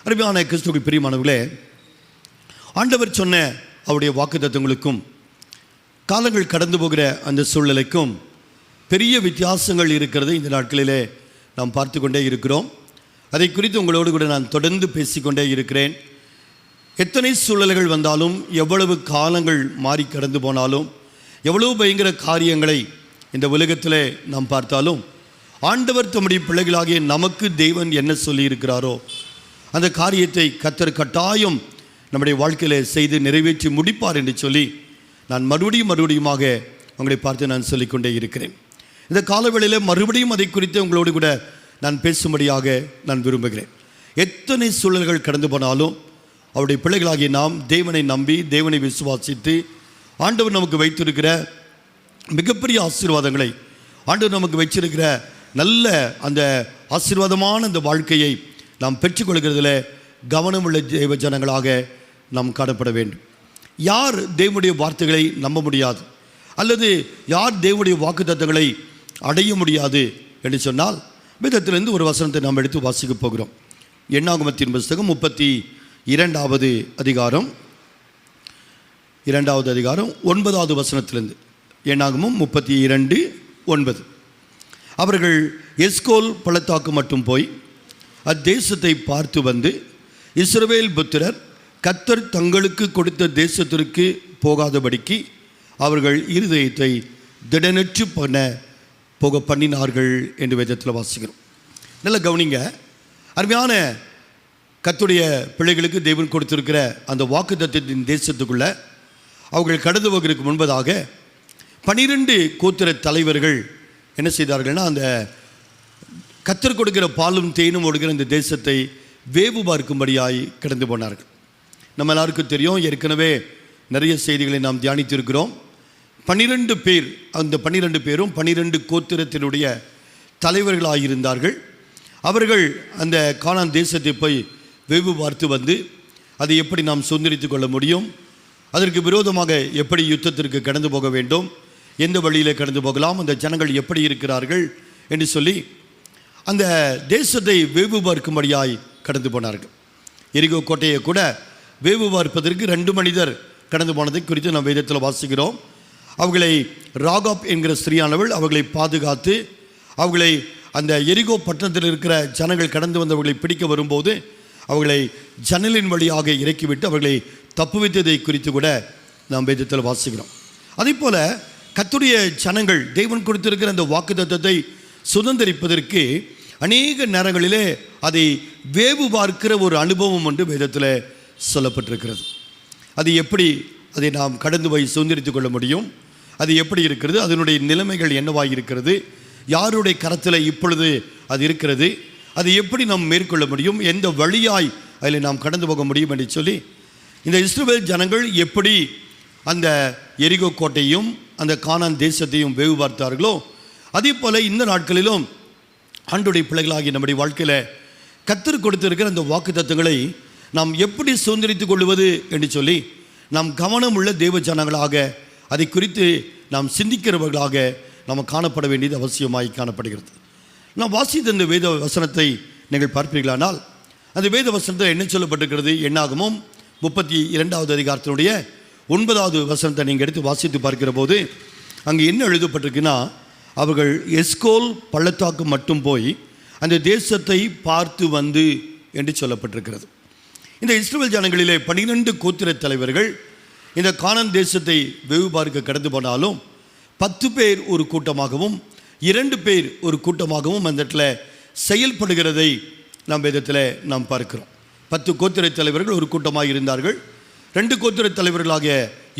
அருமையான கிறிஸ்துவுக்கு பிரியமானவர்களே, ஆண்டவர் சொன்ன அவருடைய வாக்குத்தத்தங்களுக்கும் காலங்கள் கடந்து போகிற அந்த சூழ்நிலைக்கும் பெரிய வித்தியாசங்கள் இருக்கிறது இந்த நாட்களிலே நாம் பார்த்து கொண்டே இருக்கிறோம். அதை குறித்து உங்களோடு கூட நான் தொடர்ந்து பேசிக்கொண்டே இருக்கிறேன். எத்தனை சூழ்நிலைகள் வந்தாலும், எவ்வளவு காலங்கள் மாறி கடந்து போனாலும், எவ்வளவு பயங்கர காரியங்களை இந்த உலகத்தில் நாம் பார்த்தாலும், ஆண்டவர் தம்முடைய பிள்ளைகளாகிய நமக்கு தேவன் என்ன சொல்லியிருக்கிறாரோ அந்த காரியத்தை கர்த்தர் கட்டாயம் நம்முடைய வாழ்க்கையில் செய்து நிறைவேற்றி முடிப்பார் என்று சொல்லி நான் மறுபடியுமாக உங்களை பார்த்து நான் சொல்லிக்கொண்டே இருக்கிறேன். இந்த காலவேளையில் மறுபடியும் அதை குறித்து உங்களோடு கூட நான் பேசும்படியாக நான் விரும்புகிறேன். எத்தனை சூழல்கள் கடந்து போனாலும் அவருடைய பிள்ளைகளாகிய நாம் தேவனை நம்பி, தேவனை விசுவாசித்து, ஆண்டவர் நமக்கு வைத்திருக்கிற மிகப்பெரிய ஆசீர்வாதங்களை, ஆண்டவர் நமக்கு வச்சிருக்கிற நல்ல அந்த ஆசீர்வாதமான அந்த வாழ்க்கையை நாம் பெற்றுக்கொள்கிறதுல கவனமுள்ள தேவ ஜனங்களாக நாம் காணப்பட வேண்டும். யார் தேவனுடைய வார்த்தைகளை நம்ப முடியாது அல்லது யார் தேவனுடைய வாக்குத்தத்தங்களை அடைய முடியாது என்று சொன்னால், வேதத்திலிருந்து ஒரு வசனத்தை நாம் எடுத்து வாசிக்க போகிறோம். எண்ணாகமத்தின் புஸ்தகம் 32வது அதிகாரம் 9வது வசனத்திலிருந்து. எண்ணாகமம் 32:9. அவர்கள் எஸ்கோல் பள்ளத்தாக்கு மட்டும் போய் அத்தேசத்தை பார்த்து வந்து, இஸ்ரவேல் புத்திரர் கர்த்தர் தங்களுக்கு கொடுத்த தேசத்திற்கு போகாதபடிக்கு அவர்கள் இருதயத்தை திடனற்று போக பண்ணினார்கள் என்று வேதத்தில் வாசிக்கிறோம். நல்ல கவனிங்க. அருமையான கர்த்தருடைய பிள்ளைகளுக்கு தேவன் கொடுத்திருக்கிற அந்த வாக்குத்தத்தத்தின் தேசத்துக்குள்ள அவர்கள் கடந்து போகிறதுக்கு முன்பதாக 12 கோத்திர தலைவர்கள் என்ன செய்தார்கள்னா, அந்த கர்த்தர் கொடுக்கிற பாலும் தேனும் ஓடுகிற இந்த தேசத்தை வேவு பார்க்கும்படியாய் கடந்து போனார்கள். நம்ம எல்லாருக்கும் தெரியும், ஏற்கனவே நிறைய செய்திகளை நாம் தியானித்திருக்கிறோம். 12 பேர், அந்த 12 பேரும் 12 கோத்திரத்தினுடைய தலைவர்களாயிருந்தார்கள். அவர்கள் அந்த கானான் தேசத்தை போய் வேவு பார்த்து வந்து அதை எப்படி நாம் சுதந்திரித்து கொள்ள முடியும், அதற்கு விரோதமாக எப்படி யுத்தத்திற்கு கடந்து போக வேண்டும், எந்த வழியில் கடந்து போகலாம், அந்த ஜனங்கள் எப்படி இருக்கிறார்கள் என்று சொல்லி அந்த தேசத்தை வேவு பார்க்கும்படியாய் கடந்து போனார்கள். எரிகோ கோட்டையை கூட வேவு பார்ப்பதற்கு 2 மனிதர் கடந்து போனதை குறித்து நாம் வேதத்தில் வாசிக்கிறோம். அவர்களை ராகாப் என்கிற ஸ்திரீயானவள் அவர்களை பாதுகாத்து, அவர்களை அந்த எரிகோ பட்டணத்தில் இருக்கிற ஜனங்கள் கடந்து வந்தவர்களை பிடிக்க வரும்போது அவர்களை ஜன்னலின் வழியாக இறக்கிவிட்டு அவர்களை தப்புவித்ததை குறித்து கூட நாம் வேதத்தில் வாசிக்கிறோம். அதே போல் கர்த்தருடைய ஜனங்கள் தேவன் கொடுத்திருக்கிற அந்த வாக்குத்தத்தத்தை சுதந்திரிப்பதற்கு அநேக நேரங்களிலே அதை வேவு பார்க்கிற ஒரு அனுபவம் ஒன்று வேதத்தில் சொல்லப்பட்டிருக்கிறது. அது எப்படி அதை நாம் கடந்து போய் சுதந்திரித்து கொள்ள முடியும், அது எப்படி இருக்கிறது, அதனுடைய நிலைமைகள் என்னவாக இருக்கிறது, யாருடைய கரத்தில் இப்பொழுது அது இருக்கிறது, அது எப்படி நாம் மேற்கொள்ள முடியும், எந்த வழியாய் அதில் நாம் கடந்து போக முடியும் என்று சொல்லி இந்த இஸ்ரவேல் ஜனங்கள் எப்படி அந்த எரிகோ கோட்டையும் அந்த கானான் தேசத்தையும் வேவு பார்த்தார்களோ, அதே போல் இந்த நாட்களிலும் ஆண்டவருடைய பிள்ளைகளாகி நம்முடைய வாழ்க்கையில் கர்த்தர் கொடுத்திருக்கிற அந்த வாக்குத்தத்தங்களை நாம் எப்படி சுதந்திரித்துக் கொள்வது என்று சொல்லி நாம் கவனமுள்ள தேவ ஜனங்களாக அதை குறித்து நாம் சிந்திக்கிறவர்களாக நாம் காணப்பட வேண்டியது அவசியமாய் காணப்படுகிறது. நாம் வாசித்த இந்த வேத வசனத்தை நீங்கள் பார்ப்பீர்களானால், அந்த வேத வசனத்தை என்ன சொல்லப்பட்டிருக்கிறது? எண்ணாகமம் 32வது அதிகாரத்தினுடைய 9வது வசனத்தை நீங்கள் எடுத்து வாசித்து பார்க்கிற போது அங்கே என்ன எழுதப்பட்டிருக்குன்னா, அவர்கள் எஸ்கோல் பள்ளத்தாக்கு மட்டும் போய் அந்த தேசத்தை பார்த்து வந்து என்று சொல்லப்பட்டிருக்கிறது. இந்த இஸ்ரவேல் ஜனங்களிலே 12 கோத்திர தலைவர்கள் இந்த கானான் தேசத்தை வேவு பார்க்க கடந்து போனாலும் 10 பேர் ஒரு கூட்டமாகவும் 2 பேர் ஒரு கூட்டமாகவும் அந்த இடத்துல செயல்படுகிறதை நாம் வேதத்தில் நாம் பார்க்கிறோம். 10 கோத்திர தலைவர்கள் ஒரு கூட்டமாக இருந்தார்கள். 2 கோத்திர தலைவர்களாகிய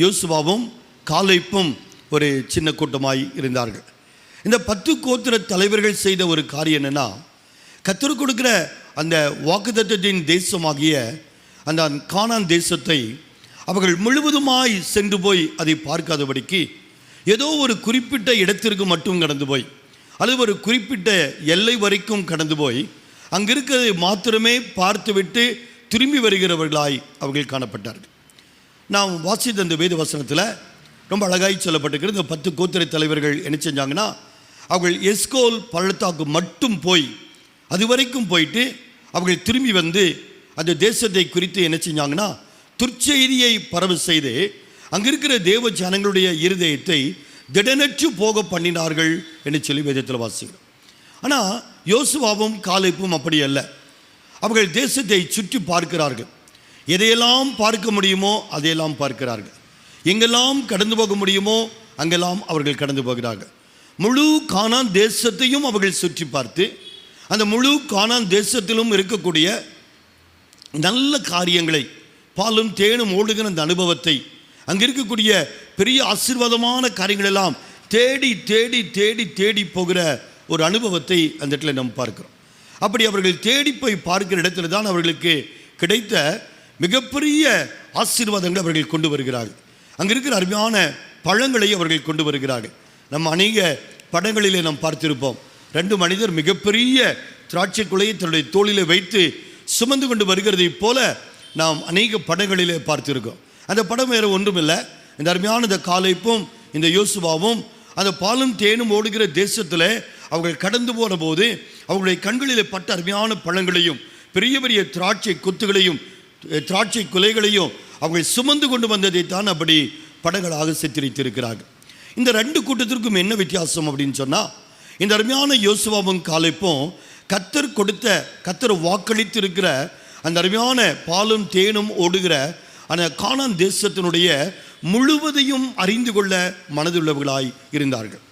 யோசுவாவும் காலேப்பும் ஒரு சின்ன கூட்டமாய் இருந்தார்கள். இந்த 10 கோத்திர தலைவர்கள் செய்த ஒரு காரியம் என்னன்னா, கர்த்தர் கொடுக்கிற அந்த வாக்குத்தத்தத்தின் தேசமாகிய அந்த கானான் தேசத்தை அவர்கள் முழுவதுமாய் சென்று போய் அதை பார்க்காதபடிக்கு ஏதோ ஒரு குறிப்பிட்ட இடத்திற்கு மட்டும் கடந்து போய் அல்லது ஒரு குறிப்பிட்ட எல்லை வரைக்கும் கடந்து போய் அங்கே இருக்கிறதை மாத்திரமே பார்த்துவிட்டு திரும்பி வருகிறவர்களாய் அவர்கள் காணப்பட்டார்கள். நாம் வாசித்த அந்த வேத வசனத்தில் ரொம்ப அழகாய் சொல்லப்பட்டிருக்கிறது. இந்த 10 கோத்திர தலைவர்கள் என்ன செஞ்சாங்கன்னா, அவர்கள் எஸ்கோல் பள்ளத்தாக்கு மட்டும் போய் அது வரைக்கும் போயிட்டு அவர்கள் திரும்பி வந்து அந்த தேசத்தை குறித்து என்ன செஞ்சாங்கன்னா துர்ச்செய்தியை பரவு செய்து அங்கே இருக்கிற தேவ ஜனங்களுடைய இருதயத்தை திடனற்று போக பண்ணினார்கள் என்று சொல்லி வேதத்தில் வாசிக்கிறோம். ஆனால் யோசுவாவும் காலேப்பும் அப்படி அல்ல. அவர்கள் தேசத்தை சுற்றி பார்க்கிறார்கள். எதையெல்லாம் பார்க்க முடியுமோ அதையெல்லாம் பார்க்கிறார்கள். எங்கெல்லாம் கடந்து போக முடியுமோ அங்கெல்லாம் அவர்கள் கடந்து போகிறார்கள். முழு கானான் தேசத்தையும் அவர்கள் சுற்றி பார்த்து அந்த முழு கானான் தேசத்திலும் இருக்கக்கூடிய நல்ல காரியங்களை, பாலும் தேனும் ஓடுகிற அந்த அனுபவத்தை, அங்கே இருக்கக்கூடிய பெரிய ஆசீர்வாதமான காரியங்களெல்லாம் தேடி தேடி தேடி தேடி போகிற ஒரு அனுபவத்தை அந்த இடத்துல நம்ம பார்க்கிறோம். அப்படி அவர்கள் தேடி போய் பார்க்கிற இடத்துல தான் அவர்களுக்கு கிடைத்த மிகப்பெரிய ஆசீர்வாதங்களை அவர்கள் கொண்டு வருகிறார்கள். அங்கே இருக்கிற அருமையான பழங்களை அவர்கள் கொண்டு வருகிறார்கள். நம்ம அநேக படங்களிலே நாம் பார்த்திருப்போம். 2 மனிதர் மிகப்பெரிய திராட்சை குலையை தன்னுடைய தோளிலே வைத்து சுமந்து கொண்டு வருகிறதை போல நாம் அநேக படங்களிலே பார்த்திருக்கோம். அந்த படம் வேறு ஒன்றுமில்லை, இந்த அருமையான இந்த காலேப்பும் இந்த யோசுவாவும் அந்த பாலும் தேனும் ஓடுகிற தேசத்தில் அவர்கள் கடந்து போன போது அவர்களுடைய கண்களிலே பட்ட அருமையான பழங்களையும் பெரிய பெரிய திராட்சை கொத்துகளையும் திராட்சை குலைகளையும் அவர்கள் சுமந்து கொண்டு வந்ததை தான் அப்படி படங்களாக சித்தரித்திருக்கிறார்கள். இந்த 2 கூட்டத்திற்கும் என்ன வித்தியாசம் அப்படின்னு சொன்னால், இந்த அருமையான யோசுவாவும் காலேப்பும் கர்த்தர் வாக்களித்து இருக்கிற அந்த அருமையான பாலும் தேனும் ஓடுகிற அந்த கானான் தேசத்தினுடைய முழுவதையும் அறிந்து கொள்ள மனதுள்ளவர்களாய் இருந்தார்கள்.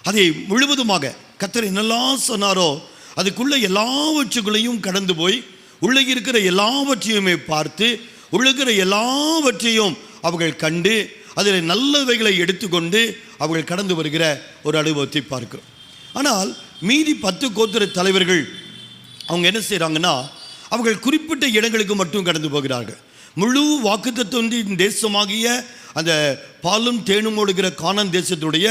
அதை முழுவதுமாக கர்த்தர் என்னெல்லாம் சொன்னாரோ அதுக்குள்ள எல்லாவற்றுக்குள்ளேயும் கடந்து போய் உள்ளே இருக்கிற எல்லாவற்றையுமே பார்த்து உள்ளுகிற எல்லாவற்றையும் அவர்கள் கண்டு அதில் நல்லவைகளை எடுத்துக்கொண்டு அவர்கள் கடந்து வருகிற ஒரு அனுபவத்தை பார்க்கிறோம். ஆனால் மீதி 10 கோத்திர தலைவர்கள் அவங்க என்ன செய்கிறாங்கன்னா, அவர்கள் குறிப்பிட்ட இடங்களுக்கு மட்டும் கடந்து போகிறார்கள். முழு வாக்குத்தத்தத்தின் தேசமாகிய அந்த பாலும் தேனும் ஓடுகிற கானான் தேசத்துடைய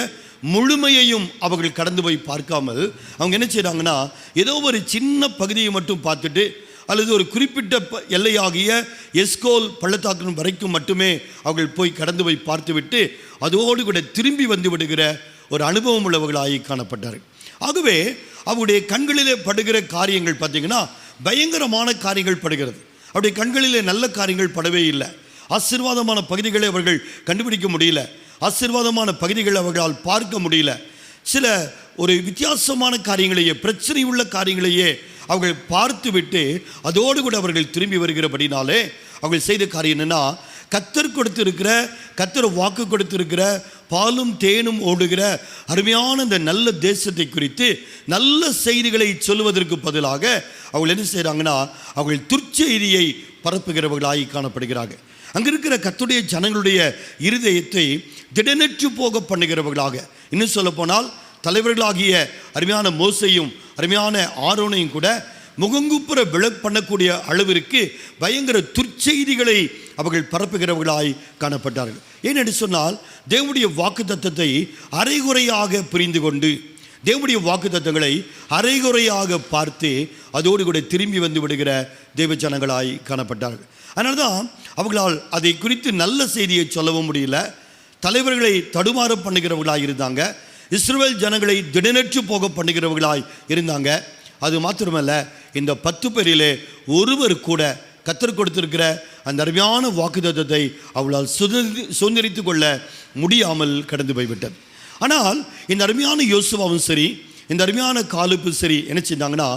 முழுமையையும் அவர்கள் கடந்து போய் பார்க்காமல் அவங்க என்ன செய்கிறாங்கன்னா, ஏதோ ஒரு சின்ன பகுதியை மட்டும் பார்த்துட்டு அல்லது ஒரு குறிப்பிட்ட எல்லையாகிய எஸ்கோல் பள்ளத்தாக்கு வரைக்கும் மட்டுமே அவர்கள் போய் கடந்து போய் பார்த்துவிட்டு அதோடு கூட திரும்பி வந்து விடுகிற ஒரு அனுபவம் உள்ளவர்களாகி காணப்பட்டார்கள். ஆகவே அவருடைய கண்களிலே படுகிற காரியங்கள் பார்த்திங்கன்னா பயங்கரமான காரியங்கள் படுகிறது. அவருடைய கண்களிலே நல்ல காரியங்கள் படவே இல்லை. ஆசீர்வாதமான பகுதிகளை அவர்கள் கண்டுபிடிக்க முடியல. ஆசீர்வாதமான பகுதிகளை அவர்களால் பார்க்க முடியல. சில ஒரு வித்தியாசமான காரியங்களையே, பிரச்சனை உள்ள காரியங்களையே அவர்கள் பார்த்து விட்டு அதோடு கூட அவர்கள் திரும்பி வருகிறபடினாலே அவர்கள் செய்த காரியம் என்னென்னா, கர்த்தர் வாக்கு கொடுத்திருக்கிற பாலும் தேனும் ஓடுகிற அருமையான இந்த நல்ல தேசத்தை குறித்து நல்ல செய்திகளை சொல்வதற்கு பதிலாக அவர்கள் என்ன செய்கிறாங்கன்னா, அவர்கள் துர்ச்செய்தியை பரப்புகிறவர்களாகி காணப்படுகிறார்கள். அங்கே இருக்கிற கர்த்தருடைய ஜனங்களுடைய இருதயத்தை திடனற்று போக பண்ணுகிறவர்களாக, இன்னும் சொல்லப்போனால் தலைவர்களாகிய அருமையான மோசையும் அருமையான ஆரோனையும் கூட முகங்குப்புற பண்ணக்கூடிய அளவிற்கு பயங்கர துர்ச்செய்திகளை அவர்கள் பரப்புகிறவர்களாய் காணப்பட்டார்கள். ஏனென்று சொன்னால், தேவனுடைய வாக்குத்தத்தத்தை அரைகுறையாக புரிந்து கொண்டு தேவனுடைய வாக்குத்தத்தங்களை அரைகுறையாக பார்த்து அதோடு கூட திரும்பி வந்து விடுகிற தேவ ஜனங்களாய் காணப்பட்டார்கள். அதனால தான் அவர்களால் அதை குறித்து நல்ல செய்தியை சொல்லவும் முடியல. தலைவர்களை தடுமாற பண்ணுகிறவர்களாய் இருந்தாங்க. இஸ்ரவேல் ஜனங்களை திடனற்று போக பண்ணுகிறவர்களாய் இருந்தாங்க. அது மாத்திரமல்ல, இந்த 10 பேரிலே ஒருவர் கூட கர்த்தர் கொடுத்திருக்கிற அந்த அருமையான வாக்குத்தத்தத்தை அவளால் சுதந்திரித்து கொள்ள முடியாமல் கடந்து போய்விட்டது. ஆனால் இந்த அருமையான யோசுவாவும் சரி, இந்த அருமையான காலேப்பும் சரி என்ன செஞ்சாங்கன்னா,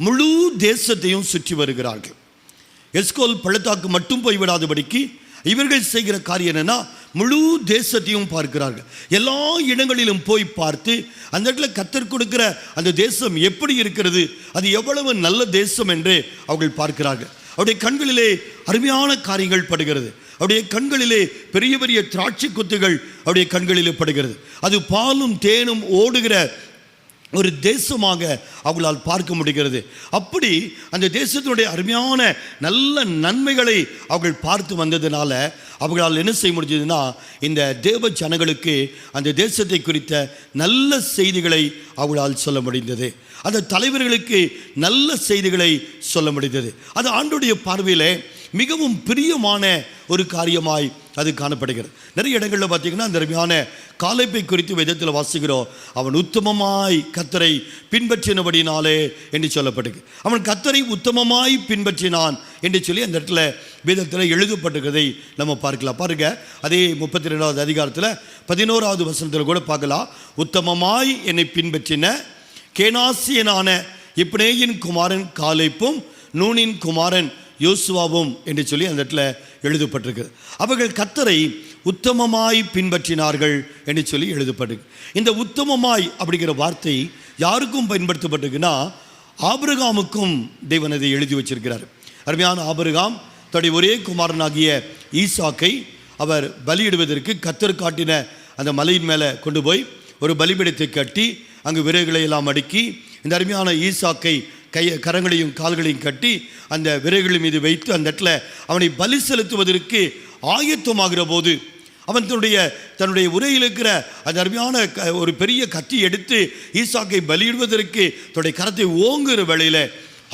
முழு தேசத்தையும் சுற்றி வருகிறார்கள். எஸ்கோல் பள்ளத்தாக்கு மட்டும் போய்விடாதபடிக்கு இவர்கள் செய்கிற காரியம் என்னன்னா, முழு தேசத்தையும் பார்க்கிறார்கள். எல்லா இடங்களிலும் போய் பார்த்து அந்த இடத்துல கர்த்தர் கொடுக்கிற அந்த தேசம் எப்படி இருக்கிறது, அது எவ்வளவு நல்ல தேசம் என்று அவர்கள் பார்க்கிறார்கள். அவருடைய கண்களிலே அருமையான காரியங்கள் படுகிறது. அவருடைய கண்களிலே பெரிய பெரிய திராட்சை கொத்துகள் அவருடைய கண்களிலே படுகிறது. அது பாலும் தேனும் ஓடுகிற ஒரு தேசமாக அவர்களால் பார்க்க முடிகிறது. அப்படி அந்த தேசத்தினுடைய அருமையான நல்ல நன்மைகளை அவர்கள் பார்த்து வந்ததுனால அவர்களால் என்ன செய்ய முடிஞ்சதுன்னா, இந்த தேவ ஜனங்களுக்கு அந்த தேசத்தை குறித்த நல்ல செய்திகளை அவர்களால் சொல்ல முடிந்தது. அந்த தலைவர்களுக்கு நல்ல செய்திகளை சொல்ல முடிந்தது. அது ஆண்டவருடைய பார்வையில் மிகவும் பிரியமான ஒரு காரியமாய் அது காணப்படுகிறது. நிறைய இடங்களில் பார்த்தீங்கன்னா அந்த அருமையான காலேப்பை குறித்து வேதத்தில் வாசிக்கிறோம். அவன் உத்தமமாய் கர்த்தரை பின்பற்றினபடினாலே என்று சொல்லப்படுது. அவன் கர்த்தரை உத்தமமாய் பின்பற்றினான் என்று சொல்லி அந்த இடத்துல வேதத்தில் எழுதப்பட்டிருக்கிறதை நம்ம பார்க்கலாம். பாருங்க, அதே 32வது அதிகாரத்தில் 11வது வசனத்தில் கூட பார்க்கலாம். உத்தமமாய் என்னை பின்பற்றின கேனாசியனான இப்னேயின் குமாரன் காலேப்பும் நூனின் குமாரன் யோசுவாவும் என்று சொல்லி அந்த இடத்துல எழுதப்பட்டிருக்கு. அவர்கள் கர்த்தரை உத்தமமாய் பின்பற்றினார்கள் என்று சொல்லி எழுதப்பட்டிருக்கு. இந்த உத்தமமாய் அப்படிங்கிற வார்த்தை யாருக்கும் பயன்படுத்தப்பட்டிருக்குன்னா ஆபிரகாமுக்கும் தேவன் அதை எழுதி வச்சிருக்கிறார். அருமையான ஆபிரகாம் தன்னுடைய ஒரே குமாரனாகிய ஈசாக்கை அவர் பலியிடுவதற்கு கர்த்தர் காட்டின அந்த மலையின் மேலே கொண்டு போய் ஒரு பலிபீடத்தை கட்டி அங்கு விறகுகளை எல்லாம் அடுக்கி இந்த அருமையான ஈசாக்கை கரங்களையும் கால்களையும் கட்டி அந்த விறகுகள் மீது வைத்து அந்த இடத்துல அவனை பலி செலுத்துவதற்கு ஆயத்தமாகிற போது அவன் தன்னுடைய உரையில் இருக்கிற அந்த அருமையான ஒரு பெரிய கத்தி எடுத்து ஈசாக்கை பலியிடுவதற்கு தன்னுடைய கரத்தை ஓங்குகிற வேளையில்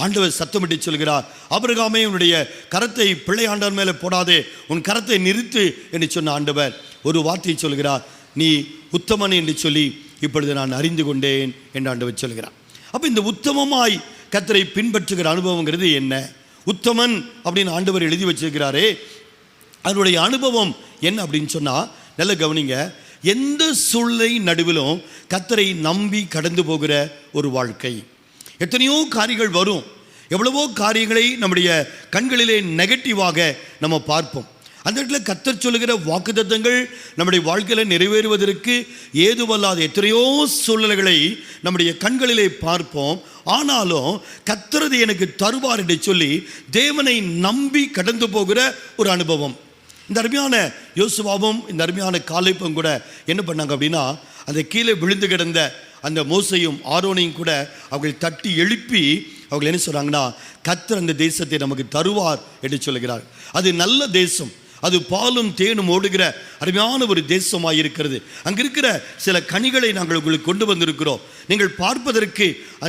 ஆண்டவர் சத்தமிட்டு சொல்கிறார், ஆபிரகாமே உன்னுடைய கரத்தை பிள்ளையாண்டான் மேலே போடாதே, உன் கரத்தை நிறுத்து என்று சொன்ன ஆண்டவர் ஒரு வார்த்தையை சொல்கிறார், நீ உத்தமன் என்று சொல்லி இப்பொழுது நான் அறிந்து கொண்டேன் என்று ஆண்டவர் சொல்கிறார். அப்போ இந்த உத்தமமாய் கர்த்தரை பின்பற்றுகிற அனுபவங்கிறது என்ன? உத்தமன் அப்படின்னு ஆண்டவர் எழுதி வச்சிருக்கிறாரே, அதனுடைய அனுபவம் என்ன அப்படின்னு சொன்னால் நல்ல கவனிங்க. எந்த சூழ்நிலை நடுவிலும் கர்த்தரை நம்பி கடந்து போகிற ஒரு வாழ்க்கை. எத்தனையோ காரியங்கள் வரும், எவ்வளவோ காரியங்களை நம்முடைய கண்களிலே நெகட்டிவாக நம்ம பார்ப்போம். அந்த இடத்துல கர்த்தர் சொல்லுகிற வாக்குத்தத்தங்கள் நம்முடைய வாழ்க்கையில் நிறைவேறுவதற்கு ஏதுவல்லாத எத்தனையோ சூழ்நிலைகளை நம்முடைய கண்களிலே பார்ப்போம். ஆனாலும் கர்த்தரது எனக்கு தருவார் என்று சொல்லி தேவனை நம்பி கடந்து போகிற ஒரு அனுபவம். இந்த அருமையான யோசுவாவும் இந்த அருமையான காலேப்பும் கூட என்ன பண்ணாங்க அப்படின்னா, அந்த கீழே விழுந்து கிடந்த அந்த மோசையும் ஆரோனையும் கூட அவர்கள் தட்டி எழுப்பி அவர்கள் என்ன சொல்கிறாங்கன்னா, கர்த்தர் அந்த தேசத்தை நமக்கு தருவார் என்று சொல்லுகிறார். அது நல்ல தேசம், அது பாலும் தேனும் ஓடுகிற அருமையான ஒரு தேசமாக இருக்கிறது. அங்கே இருக்கிற சில கனிகளை நாங்கள் உங்களுக்கு கொண்டு வந்திருக்கிறோம். நீங்கள் பார்ப்பதற்கு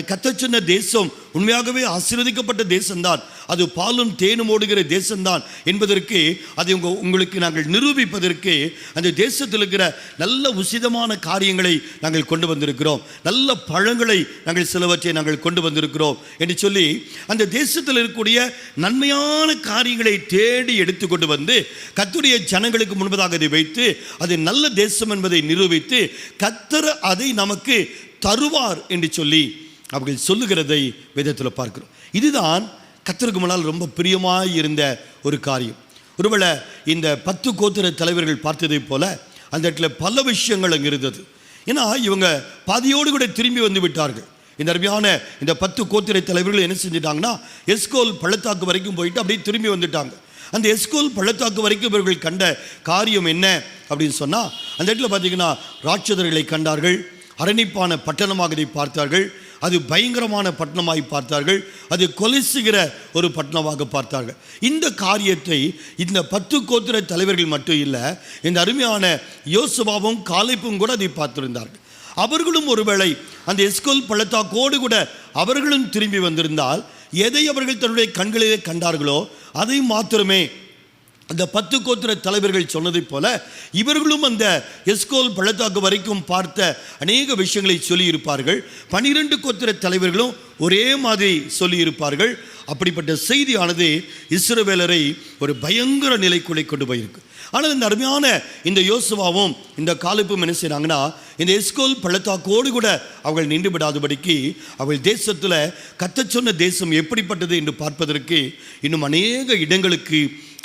கர்த்தர் சொன்ன தேசம் உண்மையாகவே ஆசீர்வதிக்கப்பட்ட தேசம்தான், அது பாலும் தேனும் ஓடுகிற தேசம்தான் என்பதற்கு அதை உங்களுக்கு நாங்கள் நிரூபிப்பதற்கு அந்த தேசத்தில் இருக்கிற நல்ல உசிதமான காரியங்களை நாங்கள் கொண்டு வந்திருக்கிறோம், நல்ல பழங்களை நாங்கள் சிலவற்றை நாங்கள் கொண்டு வந்திருக்கிறோம் என்று சொல்லி அந்த தேசத்தில் இருக்கக்கூடிய நன்மையான காரியங்களை தேடி எடுத்து கொண்டு வந்து கர்த்தருடைய ஜனங்களுக்கு முன்பதாக அதை வைத்து அது நல்ல தேசம் என்பதை நிரூபித்து கர்த்தர் அதை நமக்கு தருவார் என்று சொல்லி அவர்கள் சொல்லுகிறதை வேதத்தில் பார்க்கிறோம். இதுதான் கர்த்தருக்கு முன்னால் ரொம்ப பிரியமாய் இருந்த ஒரு காரியம். ஒருவேளை இந்த 10 கோத்திர தலைவர்கள் பார்த்ததை போல அந்த இடத்துல பல விஷயங்கள் அங்கே இருந்தது. ஏன்னா இவங்க பாதியோடு கூட திரும்பி வந்து விட்டார்கள். இந்த அருமையான இந்த 10 கோத்திர தலைவர்கள் என்ன செஞ்சிட்டாங்கன்னா, எஸ்கோல் பள்ளத்தாக்கு வரைக்கும் போயிட்டு அப்படியே திரும்பி வந்துட்டாங்க. அந்த எஸ்கோல் பள்ளத்தாக்கு வரைக்கும் இவர்கள் கண்ட காரியம் என்ன அப்படின்னு சொன்னால், அந்த இடத்துல பார்த்தீங்கன்னா ராட்சதர்களை கண்டார்கள், அரணிப்பான பட்டணமாக இதை பார்த்தார்கள், அது பயங்கரமான பட்டணமாய் பார்த்தார்கள், அது கொலை செய்கிற ஒரு பட்டணமாக பார்த்தார்கள். இந்த காரியத்தை இந்த 10 கோத்திர தலைவர்கள் மட்டும் இல்லை, இந்த அருமையான யோசுவாவும் காலேப்பும் கூட அதை பார்த்திருந்தார்கள். அவர்களும் ஒருவேளை அந்த எஸ்கோல் பள்ளத்தாக்கோடு கூட அவர்களும் திரும்பி வந்திருந்தால் எதை அவர்கள் தன்னுடைய கண்களிலே கண்டார்களோ அதை மாத்திரமே அந்த 10 கோத்திர தலைவர்கள் சொன்னதைப் போல இவர்களும் அந்த எஸ்கோல் பள்ளத்தாக்கு வரைக்கும் பார்த்த அநேக விஷயங்களை சொல்லியிருப்பார்கள். 12 கோத்திர தலைவர்களும் ஒரே மாதிரி சொல்லியிருப்பார்கள். அப்படிப்பட்ட செய்தியானது இஸ்ரவேலரை ஒரு பயங்கர நிலைக்குள்ளே கொண்டு போயிருக்கு. ஆனால் இந்த அருமையான இந்த யோசுவாவும் இந்த காலேப்பும் என்ன செய்கிறாங்கன்னா, இந்த எஸ்கோல் பள்ளத்தாக்கோடு கூட அவர்கள் நின்று விடாதபடிக்கு அவள் தேசத்தில் கர்த்தர் சொன்ன தேசம் எப்படிப்பட்டது என்று பார்ப்பதற்கு இன்னும் அநேக இடங்களுக்கு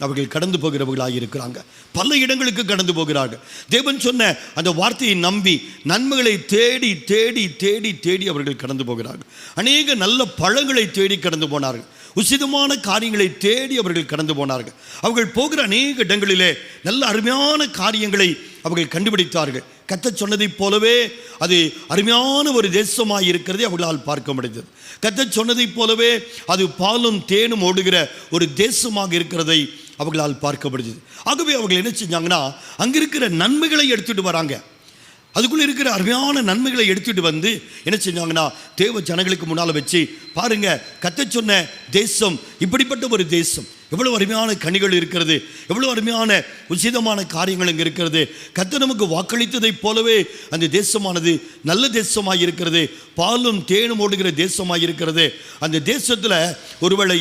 அவர்கள் கடந்து போகிறவர்களாக இருக்கிறாங்க. பல இடங்களுக்கு கடந்து போகிறார்கள். தேவன் சொன்ன அந்த வார்த்தையை நம்பி நன்மைகளை தேடி தேடி தேடி தேடி அவர்கள் கடந்து போகிறார்கள். அநேக நல்ல பழங்களை தேடி கடந்து போனார்கள். உசிதமான காரியங்களை தேடி அவர்கள் கடந்து போனார்கள். அவர்கள் போகிற அநேக இடங்களிலே நல்ல அருமையான காரியங்களை அவர்கள் கண்டுபிடித்தார்கள். கர்த்தர் சொன்னதைப் போலவே அது அருமையான ஒரு தேசமாக இருக்கிறதை அவர்களால் பார்க்க முடிந்தது. கர்த்தர் சொன்னதைப் போலவே அது பாலும் தேனும் ஓடுகிற ஒரு தேசமாக இருக்கிறதை அவர்களால் பார்க்க முடிஞ்சது. ஆகவே அவர்கள் என்ன செஞ்சாங்கன்னா, அங்கே இருக்கிற நன்மைகளை எடுத்துகிட்டு வராங்க. அதுக்குள்ளே இருக்கிற அருமையான நன்மைகளை எடுத்துகிட்டு வந்து என்ன செஞ்சாங்கன்னா, தேவ ஜனங்களுக்கு முன்னால் வச்சு பாருங்க, கர்த்தர் சொன்ன தேசம் இப்படிப்பட்ட ஒரு தேசம், எவ்வளோ அருமையான கனிகள் இருக்கிறது, எவ்வளோ அருமையான உச்சிதமான காரியங்கள் இங்கே இருக்கிறது. கர்த்தர் நமக்கு வாக்களித்ததைப் போலவே அந்த தேசமானது நல்ல தேசமாக இருக்கிறது, பாலும் தேனும் ஓடுகிற தேசமாக இருக்கிறது. அந்த தேசத்தில் ஒருவேளை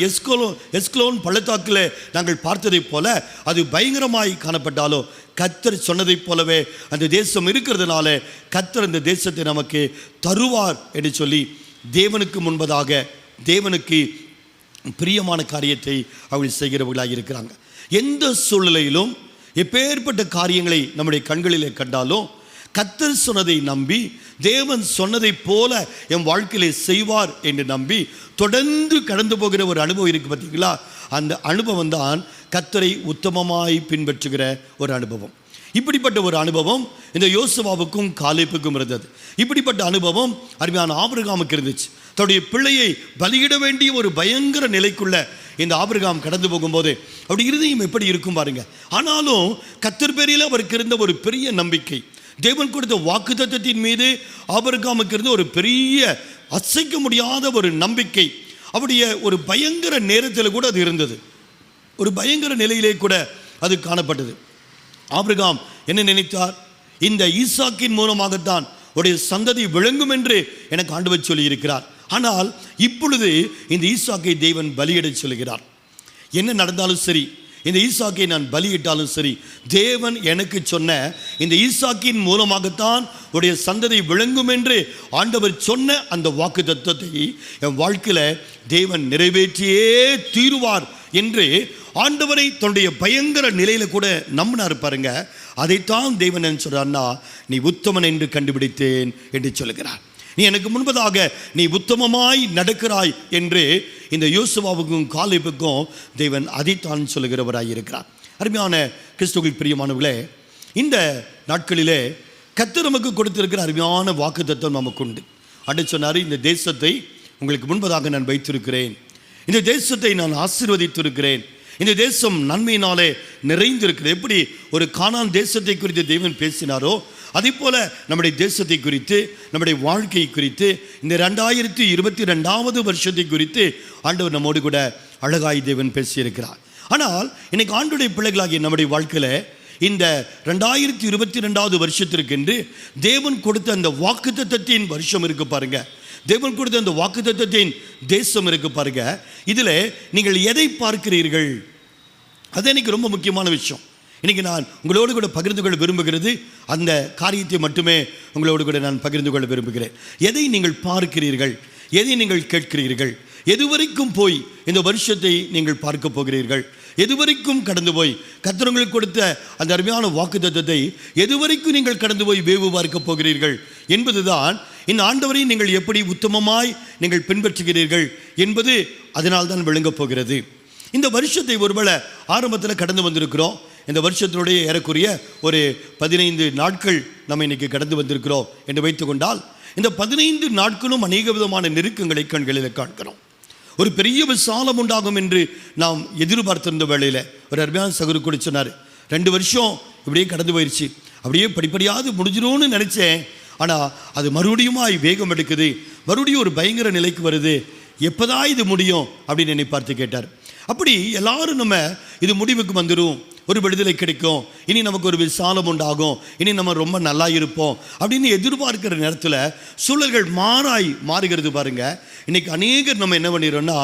எஸ்கலோன் பள்ளத்தாக்கில் நாங்கள் பார்த்ததைப் போல அது பயங்கரமாய் காணப்பட்டாலும் கர்த்தர் சொன்னதைப் போலவே அந்த தேசம் இருக்கிறதுனால கர்த்தர் அந்த தேசத்தை நமக்கு தருவார் என்று சொல்லி தேவனுக்கு முன்பதாக தேவனுக்கு பிரியமான காரியத்தை அவர்கள் செய்கிறவர்களாக இருக்கிறாங்க. எந்த சூழ்நிலையிலும் எப்பேற்பட்ட காரியங்களை நம்முடைய கண்களிலே கண்டாலும் கர்த்தர் சொன்னதை நம்பி தேவன் சொன்னதைப் போல என் வாழ்க்கையிலே செய்வார் என்று நம்பி தொடர்ந்து கடந்து போகிற ஒரு அனுபவம் இருக்குது பார்த்தீங்களா? அந்த அனுபவம் தான் கர்த்தரை உத்தமமாய் பின்பற்றுகிற ஒரு அனுபவம். இப்படிப்பட்ட ஒரு அனுபவம் இந்த யோசுவாவுக்கும் காலேபுக்கும் இருந்தது. இப்படிப்பட்ட அனுபவம் அருமையான ஆபிரகாமுக்கு இருந்துச்சு. தன்னுடைய பிள்ளையை பலியிட வேண்டிய ஒரு பயங்கர நிலைக்குள்ள இந்த ஆபிரகாம் கடந்து போகும்போது அப்படி இருதயம் எப்படி இருக்கும் பாருங்க. ஆனாலும் கர்த்தர் பேரில் அவருக்கு இருந்த ஒரு பெரிய நம்பிக்கை, தேவன் கொடுத்த வாக்குத்தத்தத்தின் மீது ஆபிரகாமுக்கு இருந்த ஒரு பெரிய அசைக்க முடியாத ஒரு நம்பிக்கை. அவருடைய ஒரு பயங்கர நேரத்தில் கூட அது இருந்தது, ஒரு பயங்கர நிலையிலே கூட அது காணப்பட்டது. ஆபிரகாம் என்ன நினைத்தார்? இந்த ஈசாக்கின் மூலமாகத்தான் உடைய சந்ததி விளங்கும் என்று எனக்கு ஆண்டவர் சொல்லி இருக்கிறார். ஆனால் இப்பொழுது இந்த ஈசாக்கை தேவன் பலியிட சொல்கிறார். என்ன நடந்தாலும் சரி, இந்த ஈசாக்கை நான் பலியிட்டாலும் சரி, தேவன் எனக்கு சொன்ன இந்த ஈசாக்கின் மூலமாகத்தான் உடைய சந்ததி விளங்கும் என்று ஆண்டவர் சொன்ன அந்த வாக்கு தத்துவத்தை என் வாழ்க்கையில் தேவன் நிறைவேற்றியே தீருவார் என்று ஆண்டவரை தன்னுடைய பயங்கர நிலையில கூட நம்பினார் பாருங்க. அதைத்தான் தேவன் என்ன சொல்றார்னா, நீ உத்தமன் என்று கண்டுபிடித்தேன் என்று சொல்லுகிறார். நீ எனக்கு முன்பதாக நீ உத்தமமாய் நடக்கிறாய் என்று இந்த யோசுவாவுக்கும் காலேபுக்கும் தேவன் அதைத்தான் சொல்லுகிறவராய் இருக்கிறார். அருமையான கிறிஸ்துவுக்குள் பிரியமானவர்களே, இந்த நாட்களிலே கர்த்தர் நமக்கு கொடுத்திருக்கிற அருமையான வாக்கு தத்துவம் நமக்கு உண்டு. அப்படி சொன்னார், இந்த தேசத்தை உங்களுக்கு முன்பதாக நான் வைத்திருக்கிறேன், இந்த தேசத்தை நான் ஆசீர்வதித்திருக்கிறேன், இந்த தேசம் நன்மையினாலே நிறைந்திருக்கிறது. எப்படி ஒரு கானான் தேசத்தை குறித்து தேவன் பேசினாரோ அதே போல நம்முடைய தேசத்தை குறித்து, நம்முடைய வாழ்க்கையை குறித்து, இந்த 2022 வருஷத்தை குறித்து ஆண்டவர் நம்மோடு கூட அழகாய் தேவன் பேசியிருக்கிறார். ஆனால் இன்னைக்கு ஆண்டுடைய பிள்ளைகளாகிய நம்முடைய வாழ்க்கையில் இந்த 2022 வருஷத்திற்கென்று தேவன் கொடுத்த அந்த வாக்குத்தத்தத்தின் வருஷம் இருக்கு பாருங்க, தேவன் கொடுத்த அந்த வாக்குத்தத்தத்தின் தேசம் இருக்கு பாருங்க. இதில் நீங்கள் எதை பார்க்கிறீர்கள்? அது எனக்கு ரொம்ப முக்கியமான விஷயம். இன்றைக்கி நான் உங்களோடு கூட பகிர்ந்து கொள்ள விரும்புகிறது அந்த காரியத்தை மட்டுமே உங்களோடு கூட நான் பகிர்ந்து கொள்ள விரும்புகிறேன். எதை நீங்கள் பார்க்கிறீர்கள், எதை நீங்கள் கேட்கிறீர்கள், எதுவரைக்கும் போய் இந்த வருஷத்தை நீங்கள் பார்க்க போகிறீர்கள், எதுவரைக்கும் கடந்து போய் கர்த்தர் உங்களுக்கு கொடுத்த அந்த அருமையான வாக்குத்தத்தத்தை எதுவரைக்கும் நீங்கள் கடந்து போய் வேவு பார்க்க போகிறீர்கள் என்பதுதான் இந்த ஆண்டவரை நீங்கள் எப்படி உத்தமமாய் நீங்கள் பின்பற்றுகிறீர்கள் என்பது அதனால் தான் விளங்கப் போகிறது. இந்த வருஷத்தை ஒருவேளை ஆரம்பத்தில் கடந்து வந்திருக்கிறோம். இந்த வருஷத்தினுடைய ஏறக்குறைய ஒரு 15 நாட்கள் நம்ம இன்னைக்கு கடந்து வந்திருக்கிறோம் என்று வைத்துக்கொண்டால், இந்த 15 நாட்களும் அநேக விதமான நெருக்கங்களை கண்களில் காண்கிறோம். ஒரு பெரிய விசாலம் உண்டாகும் என்று நாம் எதிர்பார்த்திருந்த வேளையில் ஒரு அருமையான சகோதரி கூட சொன்னார், 2 வருஷம் இப்படியே கடந்து போயிடுச்சு, அப்படியே படிப்படியாவது முடிஞ்சிடும்னு நினச்சேன், ஆனால் அது மறுபடியுமாய் வேகம் எடுக்குது, மறுபடியும் ஒரு பயங்கர நிலைக்கு வருது, எப்போதான் இது முடியும் அப்படின்னு என்னை பார்த்து கேட்டார். அப்படி எல்லாரும் நம்ம இது முடிவுக்கு வந்துடும், ஒரு விடுதலை கிடைக்கும், இனி நமக்கு ஒரு விசாலம் உண்டாகும், இனி நம்ம ரொம்ப நல்லா இருப்போம் அப்படின்னு எதிர்பார்க்கிற நேரத்தில் சூழல்கள் மாறுகிறது பாருங்க. இன்னைக்கு அநேகர் நம்ம என்ன பண்ணிடுறோம்னா,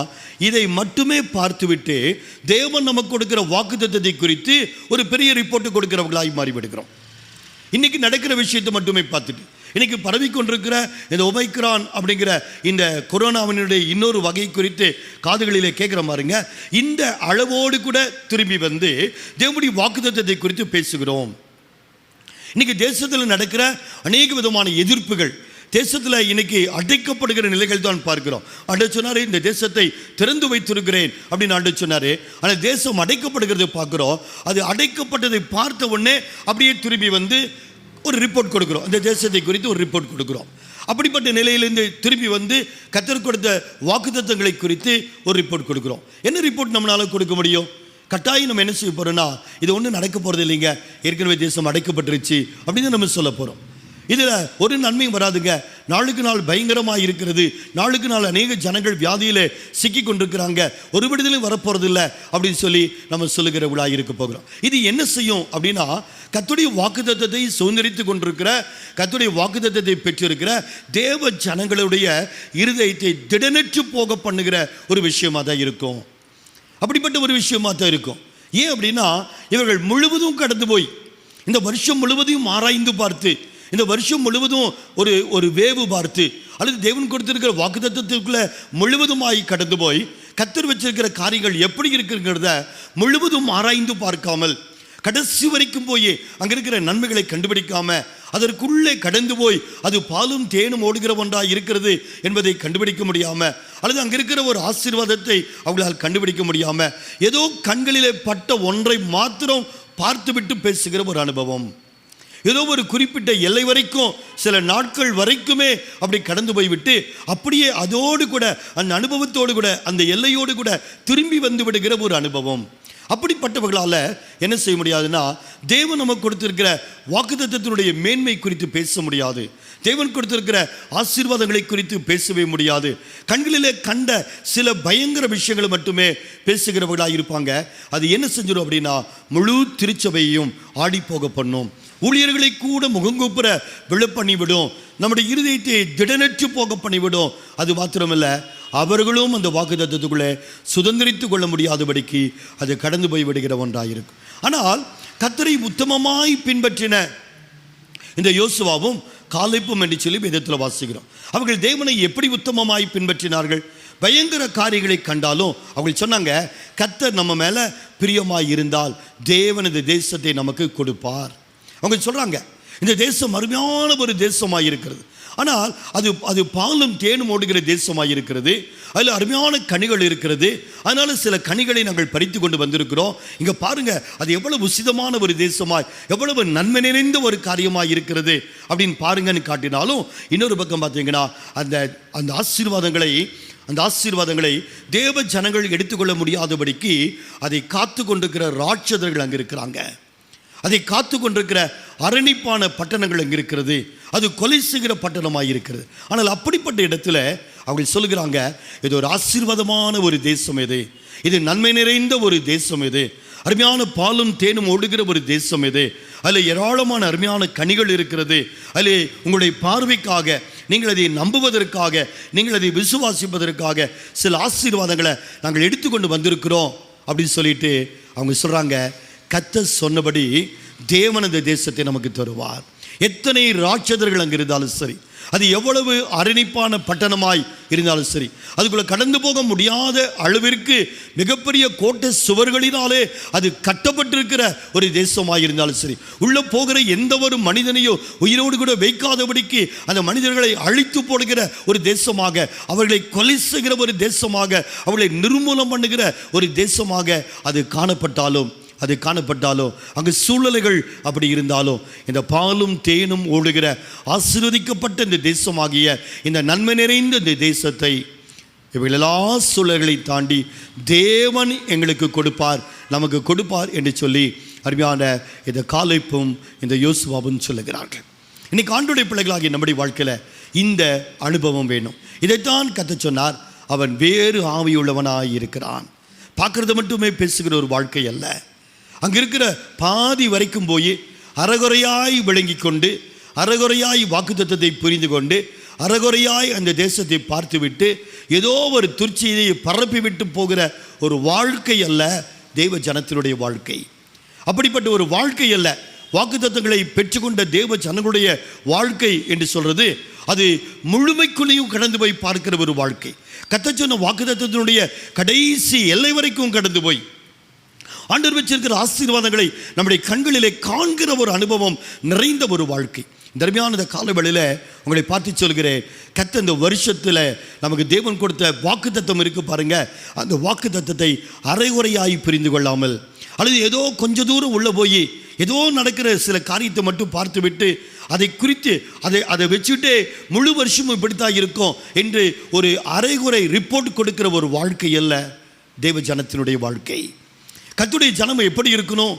இதை மட்டுமே பார்த்துவிட்டு தேவன் நமக்கு கொடுக்கிற வாக்குத்தத்தத்தை குறித்து ஒரு பெரிய ரிப்போர்ட்டு கொடுக்கிறவர்களாய் மாறிவிடுகிறோம். இன்னைக்கு நடக்கிற விஷயத்தை மட்டுமே பார்த்துட்டு, இன்னைக்கு பரவிக்கொண்டிருக்கிற இந்த ஒமைக்ரான் அப்படிங்கிற இந்த கொரோனாவினுடைய இன்னொரு வகை குறித்து காதுகளிலே கேட்குற மாதிரிங்க, இந்த அளவோடு கூட திரும்பி வந்து தேவனுடைய வாக்குத்தத்தத்தை குறித்து பேசுகிறோம். இன்னைக்கு தேசத்தில் நடக்கிற அநேக விதமான எதிர்ப்புகள், தேசத்தில் இன்னைக்கு அடைக்கப்படுகிற நிலைகள் தான் பார்க்கிறோம். ஆண்டவர் சொன்னார், இந்த தேசத்தை திறந்து வைத்திருக்கிறேன் அப்படின்னு ஆண்டவர் சொன்னார். ஆனால் தேசம் அடைக்கப்படுகிறது பார்க்குறோம். அது அடைக்கப்பட்டதை பார்த்த உடனே அப்படியே திரும்பி வந்து ஒரு ரிப்போர்ட் கொடுக்குறோம், அந்த தேசத்தை குறித்து ஒரு ரிப்போர்ட் கொடுக்குறோம். அப்படிப்பட்ட நிலையிலிருந்து திரும்பி வந்து கர்த்தர் கொடுத்த வாக்குத்தத்தங்களை குறித்து ஒரு ரிப்போர்ட் கொடுக்குறோம். என்ன ரிப்போர்ட் நம்மளால கொடுக்க முடியும்? கட்டாயம் நம்ம என்ன செய்ய போகிறோம்னா, இது ஒன்றும் நடக்க போகிறது இல்லைங்க, ஏற்கனவே தேசம் அடைக்கப்பட்டுருச்சு அப்படின்னு நம்ம சொல்ல போகிறோம். இதில் ஒரு நன்மையும் வராதுங்க. நாளுக்கு நாள் பயங்கரமாக இருக்கிறது. நாளுக்கு நாள் அநேக ஜனங்கள் வியாதியில் சிக்கி கொண்டிருக்கிறாங்க. ஒரு விடுதலையும் வரப்போகிறது இல்லை அப்படின்னு சொல்லி நம்ம சொல்லுகிற விழா இருக்க போகிறோம். இது என்ன செய்யும் அப்படின்னா, கர்த்தருடைய வாக்குத்தத்தத்தை சுதந்திரித்து கொண்டிருக்கிற, கர்த்தருடைய வாக்குத்தத்தத்தை பெற்றிருக்கிற தேவ ஜனங்களுடைய இருதயத்தை திடனற்று போக பண்ணுகிற ஒரு விஷயமாக தான் இருக்கும். அப்படிப்பட்ட ஒரு விஷயமாக தான் இருக்கும். ஏன் அப்படின்னா, இவர்கள் முழுவதும் கடந்து போய் இந்த வருஷம் முழுவதையும் ஆராய்ந்து பார்த்து, இந்த வருஷம் முழுவதும் ஒரு வேவு பார்த்து, அல்லது தேவன் கொடுத்திருக்கிற வாக்குத்தத்தத்துக்குள்ள முழுவதுமாய் கடந்து போய் கர்த்தர் வச்சிருக்கிற காரியங்கள் எப்படி இருக்குங்கிறத முழுவதும் ஆராய்ந்து பார்க்காமல், கடைசி வரைக்கும் போய் அங்கே இருக்கிற நன்மைகளை கண்டுபிடிக்காம, அதற்குள்ளே கடந்து போய் அது பாலும் தேனும் ஓடுகிற ஒன்றாக இருக்கிறது என்பதை கண்டுபிடிக்க முடியாமல், அல்லது அங்கே இருக்கிற ஒரு ஆசீர்வாதத்தை அவங்களால் கண்டுபிடிக்க முடியாமல், ஏதோ கண்களிலே பட்ட ஒன்றை மாத்திரம் பார்த்துவிட்டு பேசுகிற ஒரு அனுபவம், ஏதோ ஒரு குறிப்பிட்ட எல்லை வரைக்கும் சில நாட்கள் வரைக்குமே அப்படி கடந்து போய்விட்டு அப்படியே அதோடு கூட அந்த அனுபவத்தோடு கூட அந்த எல்லையோடு கூட திரும்பி வந்து விடுகிற ஒரு அனுபவம். அப்படிப்பட்டவர்களால் என்ன செய்ய முடியாதுன்னா, தேவன் நமக்கு கொடுத்திருக்கிற வாக்குத்தத்தத்தினுடைய மேன்மை குறித்து பேச முடியாது. தேவன் கொடுத்திருக்கிற ஆசீர்வாதங்களை குறித்து பேசவே முடியாது. கண்களிலே கண்ட சில பயங்கர விஷயங்களை மட்டுமே பேசுகிறவர்களாக இருப்பாங்க. அது என்ன செஞ்சிடும் அப்படின்னா, முழு திருச்சபையையும் ஆடி போக பண்ணும். ஊழியர்களை கூட முகங்கூப்புற விழ பண்ணிவிடும். நம்முடைய இருதயத்தை திடனற்று போக பண்ணிவிடும். அது மாத்திரமல்ல, அவர்களும் அந்த வாக்குத்தத்தத்துக்குள்ளே சுதந்திரித்து கொள்ள முடியாதபடிக்கு அது கடந்து போய் விடுகிற ஒன்றாயிருக்கும். ஆனால் கர்த்தரை உத்தமமாய் பின்பற்றின இந்த யோசுவாவும் காலேப்பும் என்று சொல்லி வேதத்தில் வாசிக்கிறோம். அவர்கள் தேவனை எப்படி உத்தமமாய் பின்பற்றினார்கள்? பயங்கர காரியங்களை கண்டாலும் அவர்கள் சொன்னாங்க, கர்த்தர் நம்ம மேலே பிரியமாய் இருந்தால் தேவன் இந்த தேசத்தை நமக்கு கொடுப்பார். அவங்க சொல்கிறாங்க, இந்த தேசம் அருமையான ஒரு தேசமாக இருக்கிறது. ஆனால் அது பாலும் தேனும் ஓடுகிற தேசமாக இருக்கிறது. அதில் அருமையான கனிகள் இருக்கிறது. அதனால் சில கனிகளை நாங்கள் பறித்து கொண்டு வந்திருக்கிறோம். இங்கே பாருங்கள், அது எவ்வளவு உசிதமான ஒரு தேசமாய், எவ்வளவு நன்மை நிறைந்த ஒரு காரியமாக இருக்கிறது அப்படின்னு பாருங்கன்னு காட்டினாலும், இன்னொரு பக்கம் பார்த்தீங்கன்னா அந்த ஆசீர்வாதங்களை தேவ ஜனங்கள் எடுத்துக்கொள்ள முடியாதபடிக்கு அதை காத்து கொண்டிருக்கிற ராட்சதர்கள் அங்கே இருக்கிறாங்க. அதை காத்து கொண்டிருக்கிற அரணிப்பான பட்டணங்கள் அங்கே இருக்கிறது. அது கொலை செய்கிற பட்டணமாக இருக்கிறது. ஆனால் அப்படிப்பட்ட இடத்துல அவங்க சொல்லுகிறாங்க, இது ஒரு ஆசீர்வாதமான ஒரு தேசம், இது நன்மை நிறைந்த ஒரு தேசம், இது அருமையான பாலும் தேனும் ஓடுகிற ஒரு தேசம், இது அதில் ஏராளமான அருமையான கனிகள் இருக்கிறது. அதில் உங்களுடைய பார்வைக்காக, நீங்கள் அதை நம்புவதற்காக, நீங்கள் அதை விசுவாசிப்பதற்காக சில ஆசீர்வாதங்களை நாங்கள் எடுத்துக்கொண்டு வந்திருக்கிறோம் அப்படின்னு சொல்லிட்டு அவங்க சொல்கிறாங்க, கர்த்தர் சொன்னபடி தேவன் இந்த தேசத்தை நமக்கு தருவார். எத்தனை ராட்சதர்கள் அங்கே இருந்தாலும் சரி, அது எவ்வளவு அரணிப்பான பட்டணமாய் இருந்தாலும் சரி, அதுக்குள்ளே கடந்து போக முடியாத அளவிற்கு மிகப்பெரிய கோட்டை சுவர்களினாலே அது கட்டப்பட்டிருக்கிற ஒரு தேசமாக இருந்தாலும் சரி, உள்ளே போகிற எந்த ஒரு மனிதனையோ உயிரோடு கூட வைக்காதபடிக்கு அந்த மனிதர்களை அழித்து போடுகிற ஒரு தேசமாக, அவர்களை கொலை செய்கிற ஒரு தேசமாக, அவர்களை நிர்மூலம் பண்ணுகிற ஒரு தேசமாக அது காணப்பட்டாலும் அங்கு சூழ்நிலைகள் அப்படி இருந்தாலும், இந்த பாலும் தேனும் ஓடுகிற ஆசீர்வதிக்கப்பட்ட இந்த தேசமாகிய இந்த நன்மை நிறைந்த இந்த தேசத்தை இவைகள் எல்லா சூழல்களை தாண்டி தேவன் எங்களுக்கு கொடுப்பார், நமக்கு கொடுப்பார் என்று சொல்லி அருமையான இந்த காலேப்பும் இந்த யோசுவாவும் சொல்லுகிறார்கள். இன்னைக்கு ஆண்டவருடைய பிள்ளைகளாகிய நம்முடைய வாழ்க்கையில் இந்த அனுபவம் வேணும். இதைத்தான் கர்த்தர் சொன்னார், அவன் வேறு ஆவியுள்ளவனாய் இருக்கிறான். பார்க்கறது மட்டுமே பேசுகிற ஒரு வாழ்க்கை அல்ல. அங்கே இருக்கிற பாதி வரைக்கும் போய் அறகுறையாய் விளங்கி கொண்டு, அறகுறையாய் வாக்குத்தத்தத்தை புரிந்து கொண்டு, அறகுறையாய் அந்த தேசத்தை பார்த்துவிட்டு ஏதோ ஒரு துர்ச்சியை பரப்பிவிட்டு போகிற ஒரு வாழ்க்கை அல்ல தேவ ஜனத்தினுடைய வாழ்க்கை. அப்படிப்பட்ட ஒரு வாழ்க்கை அல்ல. வாக்குத்தத்தங்களை பெற்றுக்கொண்ட தேவ ஜனங்களுடைய வாழ்க்கை என்று சொல்கிறது, அது முழுமைக்குள்ளேயும் கடந்து போய் பார்க்கிற ஒரு வாழ்க்கை. கர்த்தர் சொன்ன வாக்குத்தத்தத்தினுடைய கடைசி எல்லை வரைக்கும் கடந்து போய் ஆண்டவர் வச்சிருக்கிற ஆசீர்வாதங்களை நம்முடைய கண்களிலே காண்கிற ஒரு அனுபவம் நிறைந்த ஒரு வாழ்க்கை. தர்மியான காலவெளியில் உங்களை பார்த்து சொல்கிறேன், கர்த்தர் இந்த வருஷத்தில் நமக்கு தேவன் கொடுத்த வாக்குத்தத்தம் இருக்கு பாருங்க, அந்த வாக்குத்தத்தத்தை அரைகுறையாய் புரிந்து கொள்ளாமல், அல்லது ஏதோ கொஞ்ச தூரம் உள்ள போய் ஏதோ நடக்கிற சில காரியத்தை மட்டும் பார்த்து விட்டு அதை குறித்து அதை வச்சுட்டு முழு வருஷமும் இப்படித்தான் இருக்கும் என்று ஒரு அரைகுறை ரிப்போர்ட் கொடுக்கிற ஒரு வாழ்க்கை அல்ல தேவ ஜனத்தினுடைய வாழ்க்கை. கர்த்தருடைய ஜனம் எப்படி இருக்கணும்,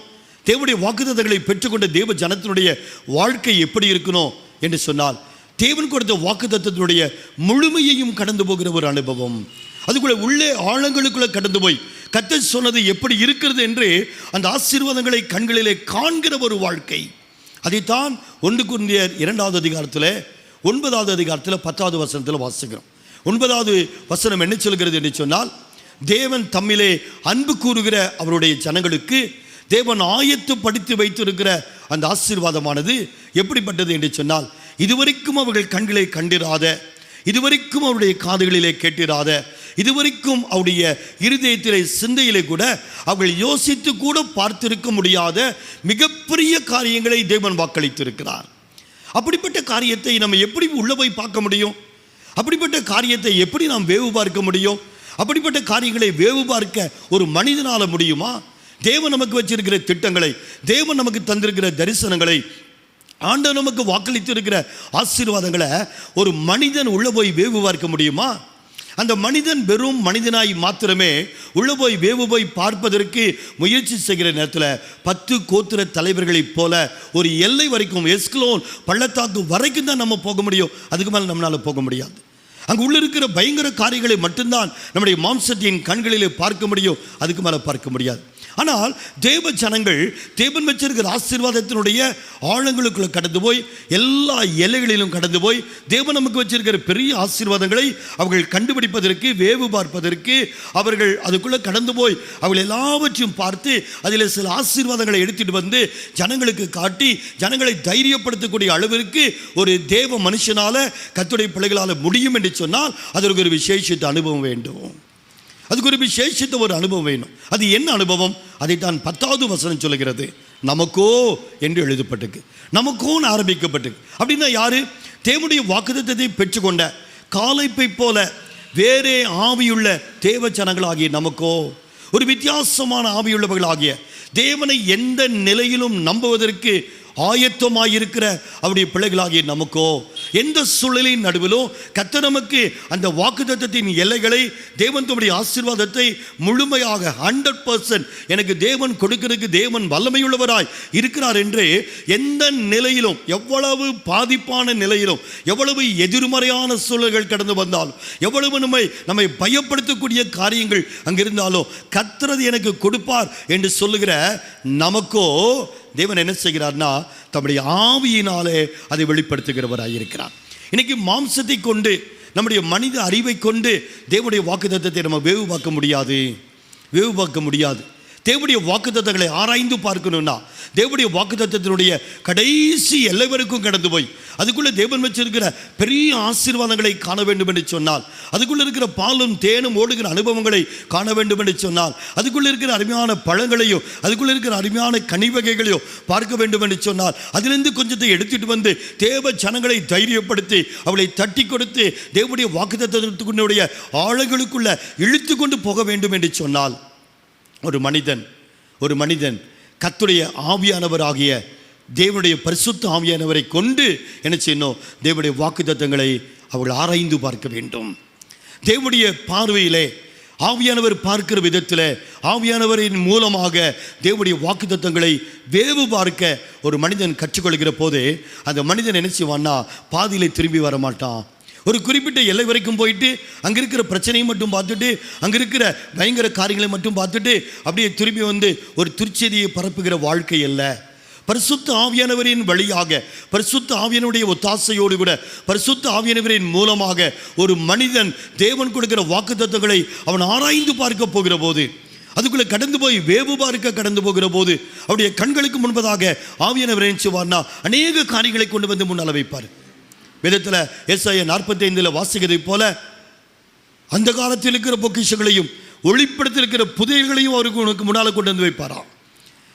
தேவனுடைய வாக்குத்தத்தங்களை பெற்றுக்கொண்ட தேவ ஜனத்தினுடைய வாழ்க்கை எப்படி இருக்கணும் என்று சொன்னால் தேவன் கொடுத்த வாக்குத்தத்தத்தினுடைய முழுமையையும் கடந்து போகிற ஒரு அனுபவம். அதுக்குள்ளே உள்ளே ஆழங்களுக்குள்ளே கடந்து போய் கர்த்தர் சொன்னது எப்படி இருக்கிறது என்று அந்த ஆசீர்வாதங்களை கண்களிலே காண்கிற ஒரு வாழ்க்கை. அதைத்தான் 1 கொரிந்தியர் 2வது அதிகாரத்தில் 9வது அதிகாரத்தில் 10வது வசனத்தில் வாசிக்கிறோம். 9வது வசனம் என்ன சொல்கிறது என்று சொன்னால், தேவன் தம்மிலே அன்பு கூறுகிற அவருடைய ஜனங்களுக்கு தேவன் ஆயத்தப்படுத்தி வைத்திருக்கிற அந்த ஆசீர்வாதமானது எப்படிப்பட்டது என்று சொன்னால், இதுவரைக்கும் அவர்கள் கண்களை கண்டிராத, இதுவரைக்கும் அவருடைய காதுகளிலே கேட்டிராத, இதுவரைக்கும் அவருடைய இருதயத்திலே சிந்தையிலே கூட அவர்கள் யோசித்து கூட பார்த்திருக்க முடியாத மிகப்பெரிய காரியங்களை தேவன் வாக்களித்திருக்கிறார். அப்படிப்பட்ட காரியத்தை நம்ம எப்படி உள்ள போய் பார்க்க முடியும்? அப்படிப்பட்ட காரியத்தை எப்படி நாம் வேவு பார்க்க முடியும்? அப்படிப்பட்ட காரியங்களை வேவு பார்க்க ஒரு மனிதனால முடியுமா? தேவன் நமக்கு வச்சிருக்கிற திட்டங்களை, தேவன் நமக்கு தந்திருக்கிற தரிசனங்களை, ஆண்டவர் நமக்கு வாக்களித்திருக்கிற ஆசீர்வாதங்களை ஒரு மனிதன் உள்ள போய் வேவு பார்க்க முடியுமா? அந்த மனிதன் வெறும் மனிதனாய் மாத்திரமே உள்ள போய் வேவு போய் பார்ப்பதற்கு முயற்சி செய்கிற நேரத்தில் 10 கோத்திர தலைவர்களைப் போல ஒரு எல்லை வரைக்கும், எஸ்கலோன் பள்ளத்தாக்கு வரைக்கும் தான் நம்ம போக முடியும். அதுக்கு மேலே நம்மளால் போக முடியாது. அங்கே உள்ள இருக்கிற பயங்கர காரியங்களை மட்டும்தான் நம்முடைய மாம்சத்தின் கண்களிலே பார்க்க முடியும். அதுக்கு மேலே பார்க்க முடியாது. ஆனால் தேவ ஜனங்கள் தேவன் வச்சிருக்கிற ஆசீர்வாதத்தினுடைய ஆழங்களுக்குள்ள கடந்து போய் எல்லா எல்லைகளிலும் கடந்து போய் தேவன் நமக்கு வச்சிருக்கிற பெரிய ஆசீர்வாதங்களை அவர்கள் கண்டுபிடிப்பதற்கு, வேவு பார்ப்பதற்கு அவர்கள் அதுக்குள்ளே கடந்து போய் அவர்கள் எல்லாவற்றையும் பார்த்து அதில் சில ஆசீர்வாதங்களை எடுத்துட்டு வந்து ஜனங்களுக்கு காட்டி ஜனங்களை தைரியப்படுத்தக்கூடிய அளவிற்கு ஒரு தேவ மனுஷனால, கர்த்தருடைய பிள்ளைகளால் முடியும் என்று சொன்னால் அதற்கு ஒரு விசேஷித்த அனுபவம் வேண்டும். அதுக்கு ஒரு விசேஷித்த ஒரு அனுபவம் வேணும். அது என்ன அனுபவம்? அதைத்தான் 10வது வசனம் சொல்லுகிறது. நமக்கோ என்று எழுதப்பட்டிருக்கு. நமக்கோன்னு ஆரம்பிக்கப்பட்டிருக்கு. அப்படின்னா யாரு? தேவனுடைய வாக்குத்தத்தத்தை பெற்றுக்கொண்ட காலைப்பை போல வேறே ஆவியுள்ள தேவ ஜனங்களாகிய நமக்கோ, ஒரு வித்தியாசமான ஆவியுள்ளவர்களாகிய, தேவனை எந்த நிலையிலும் நம்புவதற்கு ஆயத்தமாயிருக்கிற அவருடைய பிள்ளைகளாகிய நமக்கோ, எந்த சூழலின் நடுவிலும் கர்த்தர் நமக்கு அந்த வாக்குத்தத்தத்தின் எல்லைகளை, தேவன் தம்முடைய ஆசீர்வாதத்தை முழுமையாக 100% எனக்கு தேவன் கொடுக்கிறதுக்கு தேவன் வல்லமையுள்ளவராய் இருக்கிறார் என்று எந்த நிலையிலும், எவ்வளவு பாதிப்பான நிலையிலும், எவ்வளவு எதிர்மறையான சூழல்கள் கடந்து வந்தாலும், எவ்வளவு நம்மை பயப்படுத்தக்கூடிய காரியங்கள் அங்கிருந்தாலும் கர்த்தர் எனக்கு கொடுப்பார் என்று சொல்லுகிற நமக்கோ தேவன் என்ன செய்கிறார்னா தம்முடைய ஆவியினாலே அதை வெளிப்படுத்துகிறவராக இருக்கிறார். இன்னைக்கு மாம்சத்தை கொண்டு, நம்முடைய மனித அறிவை கொண்டு தேவனுடைய வாக்குத்தத்தத்தை நம்ம வேவு பார்க்க முடியாது. தேவனுடைய வாக்குத்தத்தங்களை ஆராய்ந்து பார்க்கணும்னா தேவனுடைய வாக்குத்தத்தத்தினுடைய கடைசி எல்லை வரைக்கும் கடந்து போய் அதுக்குள்ளே தேவன் வச்சிருக்கிற பெரிய ஆசீர்வாதங்களை காண வேண்டும் என்று சொன்னால், அதுக்குள்ளே இருக்கிற பாலும் தேனும் ஓடுகிற அனுபவங்களை காண வேண்டும் என்று சொன்னால், அதுக்குள்ளே இருக்கிற அருமையான பழங்களையும் அதுக்குள்ளே இருக்கிற அருமையான கனிவகைகளையும் பார்க்க வேண்டும் என்று சொன்னால், அதிலிருந்து கொஞ்சத்தை எடுத்துட்டு வந்து தேவ ஜனங்களை தைரியப்படுத்தி அவளை தட்டி கொடுத்து தேவனுடைய வாக்குத்தத்தத்தினுடைய ஆழங்களுக்குள்ள இழுத்து கொண்டு போக வேண்டும் என்று சொன்னால், ஒரு மனிதன் கர்த்தருடைய ஆவியானவராகிய தேவனுடைய பரிசுத்த ஆவியானவரை கொண்டு என்ன செய்யணும்? தேவனுடைய வாக்குத்தத்தங்களை அவர்கள் ஆராய்ந்து பார்க்க வேண்டும். தேவனுடைய பார்வையிலே, ஆவியானவர் பார்க்கிற விதத்தில், ஆவியானவரின் மூலமாக தேவனுடைய வாக்குத்தத்தங்களை வேவு பார்க்க ஒரு மனிதன் கற்றுக்கொள்கிற போது அந்த மனிதன் என்ன செய்வான்னா பாதியிலே திரும்பி வர மாட்டான். ஒரு குறிப்பிட்ட எல்லை வரைக்கும் போயிட்டு அங்கே இருக்கிற பிரச்சனையை மட்டும் பார்த்துட்டு, அங்கே இருக்கிற பயங்கர காரியங்களை மட்டும் பார்த்துட்டு அப்படியே திரும்பி வந்து ஒரு துர்ச்செய்தியை பரப்புகிற வாழ்க்கை அல்ல. பரிசுத்த ஆவியானவரின் வழியாக, பரிசுத்த ஆவியானுடைய ஒத்தாசையோடு கூட, பரிசுத்த ஆவியானவரின் மூலமாக ஒரு மனிதன் தேவன் கொடுக்கிற வாக்குத்தத்தங்களை அவன் ஆராய்ந்து பார்க்க போகிற போது, அதுக்குள்ளே கடந்து போய் வேவு பார்க்க கடந்து போகிற போது அவருடைய கண்களுக்கு முன்பதாக ஆவியானவர் என்ன செய்வார்னா அநேக காரியங்களை கொண்டு வந்து முன்னால் வைப்பார். வேதத்தில் ஏசாயா 45 வாசிக்கிறதை போல அந்த காலத்தில் இருக்கிற பொக்கிஷங்களையும் ஒளிப்படத்தில் புதையல்களையும் அவருக்கு உனக்கு முன்னால் கொண்டு வந்து வைப்பாராம்.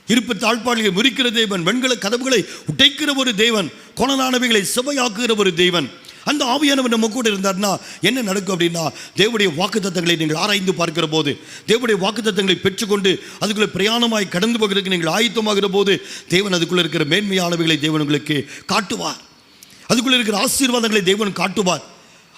இருப்பு தாழ்பாடுகளை முறிக்கிற தேவன், வெண்கல கதவுகளை உடைக்கிற ஒரு தேவன், கோணலானவைகளை செவ்வையாக்குகிற ஒரு தேவன். அந்த ஆவியானவர் நம்ம கூட இருந்தார்னா என்ன நடக்கும் அப்படின்னா, தேவனுடைய வாக்குத்தத்தங்களை நீங்கள் ஆராய்ந்து பார்க்கிற போது, தேவனுடைய வாக்குத்தத்தங்களை பெற்றுக்கொண்டு அதுக்குள்ளே பிரயாணமாய் கடந்து போகிறதுக்கு நீங்கள் ஆயத்தமாகிற போது தேவன் அதுக்குள்ளே இருக்கிற மேன்மையானவைகளை தேவன் உங்களுக்கு காட்டுவார். அதுக்குள்ளே இருக்கிற ஆசீர்வாதங்களை தேவன் காட்டுவார்.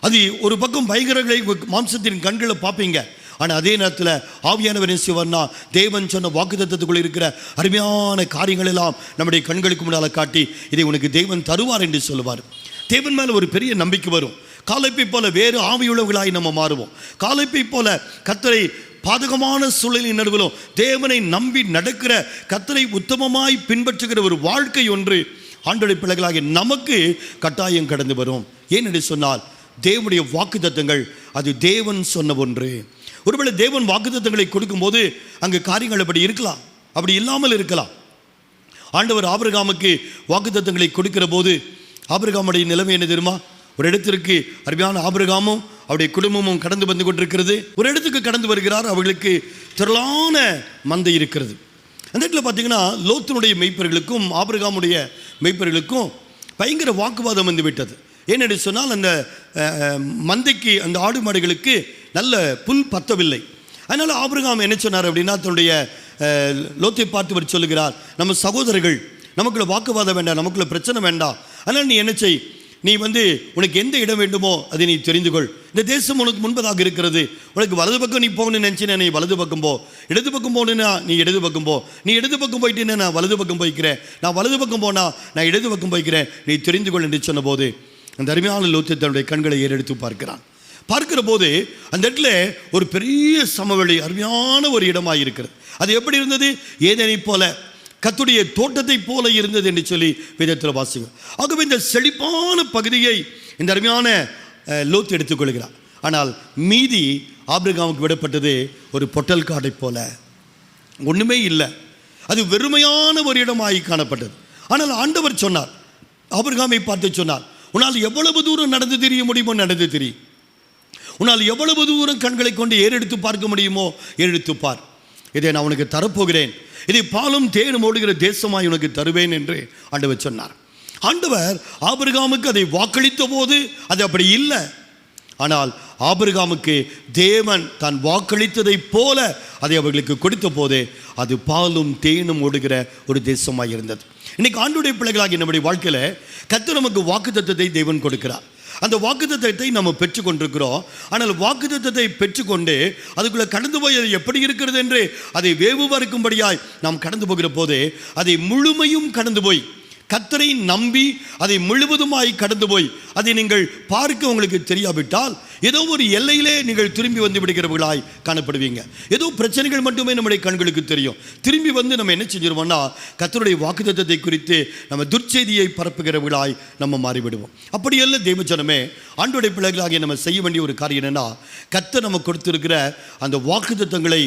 அது ஒரு பக்கம் பயங்கரங்களை மாம்சத்தின் கண்களை பார்ப்பீங்க. ஆனால் அதே நேரத்தில் ஆவியானவர் என்ன செய்வார்னா தேவன் சொன்ன வாக்குத்தத்தத்துக்குள்ளே இருக்கிற அருமையான காரியங்கள் எல்லாம் நம்முடைய கண்களுக்கு முன்னால் காட்டி இதை உனக்கு தேவன் தருவார் என்று சொல்லுவார். தேவன் மேலே ஒரு பெரிய நம்பிக்கை வரும். காலேப்பை போல வேறு ஆவியுள்ளவர்களாய் நம்ம மாறுவோம். காலேப்பை போல கர்த்தரை பாதகமான சூழலின் நடுவிலும் தேவனை நம்பி நடக்கிற, கர்த்தரை உத்தமமாய் பின்பற்றுகிற ஒரு வாழ்க்கை ஒன்று ஆண்டவருடைய பிள்ளைகளாகிய நமக்கு கட்டாயம் கடந்து வரும். ஏனென்று சொன்னால் தேவனுடைய வாக்குத்தத்தங்கள் அது தேவன் சொன்ன ஒன்று. ஒருவேளை தேவன் வாக்குத்தத்தங்களை கொடுக்கும்போது அங்கு காரியங்கள் அப்படி இருக்கலாம், அப்படி இல்லாமல் இருக்கலாம். ஆண்டவர் ஆபிரகாமுக்கு வாக்குத்தத்தங்களை கொடுக்கிற போது ஆபிரகாமுடைய நிலைமை என்ன தெரியுமா? ஒரு இடத்திற்கு அருமையான ஆபிரகாமும் அவருடைய குடும்பமும் கடந்து வந்து கொண்டிருக்கிறது. ஒரு இடத்துக்கு கடந்து வருகிறார். அவர்களுக்கு திரளான மந்தை இருக்கிறது. அந்த இடத்துல பார்த்தீங்கன்னா லோத்தினுடைய மெய்ப்பர்களுக்கும் ஆபிரகாமுடைய மெய்ப்பர்களுக்கும் பயங்கர வாக்குவாதம் வந்து விட்டது. ஏனென்று சொன்னால் அந்த மந்தைக்கு, அந்த ஆடு மாடுகளுக்கு நல்ல புல் பத்தவில்லை. அதனால் ஆபிரகாம் என்ன சொன்னார் அப்படின்னா, தன்னுடைய லோத்தை பார்த்து சொல்லுகிறார், நம்ம சகோதரர்கள், நமக்குள்ள வாக்குவாதம் வேண்டாம், நமக்குள்ள பிரச்சனை வேண்டாம். அதனால் நீ என்ன செய், நீ உனக்கு எந்த இடம் வேண்டுமோ அதை நீ தெரிந்து கொள். இந்த தேசம் உனக்கு முன்பதாக இருக்கிறது. உனக்கு வலது பக்கம் நீ போகணும்னு நினச்சினா நீ வலது பக்கம் போ, இடது பக்கம் போகணுன்னா நீ இடது பக்கம் போ, நீ இடது பக்கம் போயிட்டேன்னா நான் வலது பக்கம் போய்க்கிறேன், நான் வலது பக்கம் போனால் நான் இடது பக்கம் போய்க்கிறேன், நீ தெரிந்து கொள் என்று சொன்ன போது அந்த அருமையான லோத்து தன்னுடைய கண்களை ஏறெடுத்து பார்க்கிறான். பார்க்கிற போது அந்த இடத்துல ஒரு பெரிய சமவெளி, அருமையான ஒரு இடமாக இருக்கிறது. அது எப்படி இருந்தது? ஏதேனை போல, கர்த்தருடைய தோட்டத்தை போல இருந்தது என்று சொல்லி வேதத்தில் வாசிங்க. ஆகவே இந்த செழிப்பான பகுதியை இந்த அருமையான லோத்து எடுத்துக்கொள்கிறார். ஆனால் மீதி ஆபிரகாமுக்கு விடப்பட்டது ஒரு பொட்டல் காடை போல, ஒன்றுமே இல்லை. அது வெறுமையான ஒரு இடமாகி காணப்பட்டது. ஆனால் ஆண்டவர் சொன்னார், ஆபிரகாமை பார்த்து சொன்னார், உன்னால் எவ்வளவு தூரம் நடந்து தெரிய முடியுமோ நடந்து தெரி, உன்னால் எவ்வளவு தூரம் கண்களை கொண்டு ஏறெடுத்து பார்க்க முடியுமோ ஏறெடுத்து பார், இதை நான் உனக்கு தரப்போகிறேன், இதை பாலும் தேனும் ஓடுகிற தேசமாய் உனக்கு தருவேன் என்று ஆண்டவர் சொன்னார். ஆண்டவர் ஆபிரகாமுக்கு அதை வாக்களித்த போது அது அப்படி இல்லை. ஆனால் ஆபிரகாமுக்கு தேவன் தான் வாக்களித்ததை போல அதை அவர்களுக்கு கொடுத்த போது அது பாலும் தேனும் ஓடுகிற ஒரு தேசமாக இருந்தது. இன்னைக்கு ஆண்டவருடைய பிள்ளைகளாகி நம்முடைய வாழ்க்கையில் கர்த்தர் நமக்கு வாக்குத்தத்தத்தை தேவன் கொடுக்கிறார். அந்த வாக்குத்தத்தத்தை நம்ம பெற்றுக்கொண்டிருக்கிறோம். ஆனால் வாக்குத்தத்தத்தை பெற்றுக்கொண்டு அதுக்குள்ளே கடந்து போய் அது எப்படி இருக்கிறது என்று அதை வேவு பார்க்கும்படியாய் நாம் கடந்து போகிற போது அதை முழுமையும் கடந்து போய் கர்த்தரை நம்பி அதை முழுவதுமாய் கடந்து போய் அதை நீங்கள் பார்க்க உங்களுக்கு தெரியாவிட்டால் ஏதோ ஒரு எல்லையிலே நீங்கள் திரும்பி வந்து விடுகிறவர்களாய் காணப்படுவீங்க. ஏதோ பிரச்சனைகள் மட்டுமே நம்முடைய கண்களுக்கு தெரியும். திரும்பி வந்து நம்ம என்ன செஞ்சிருவோம்னா கர்த்தருடைய வாக்குத்தத்தத்தை குறித்து நம்ம துர்ச்செய்தியை பரப்புகிறவர்களாய் நம்ம மாறிவிடுவோம். அப்படியல்ல தேவஜனமே, ஆண்டவருடைய பிள்ளைகளாகிய நம்ம செய்ய வேண்டிய ஒரு காரியம் என்னன்னா, கர்த்தர் நமக்கு கொடுத்திருக்கிற அந்த வாக்குத்தத்தங்களை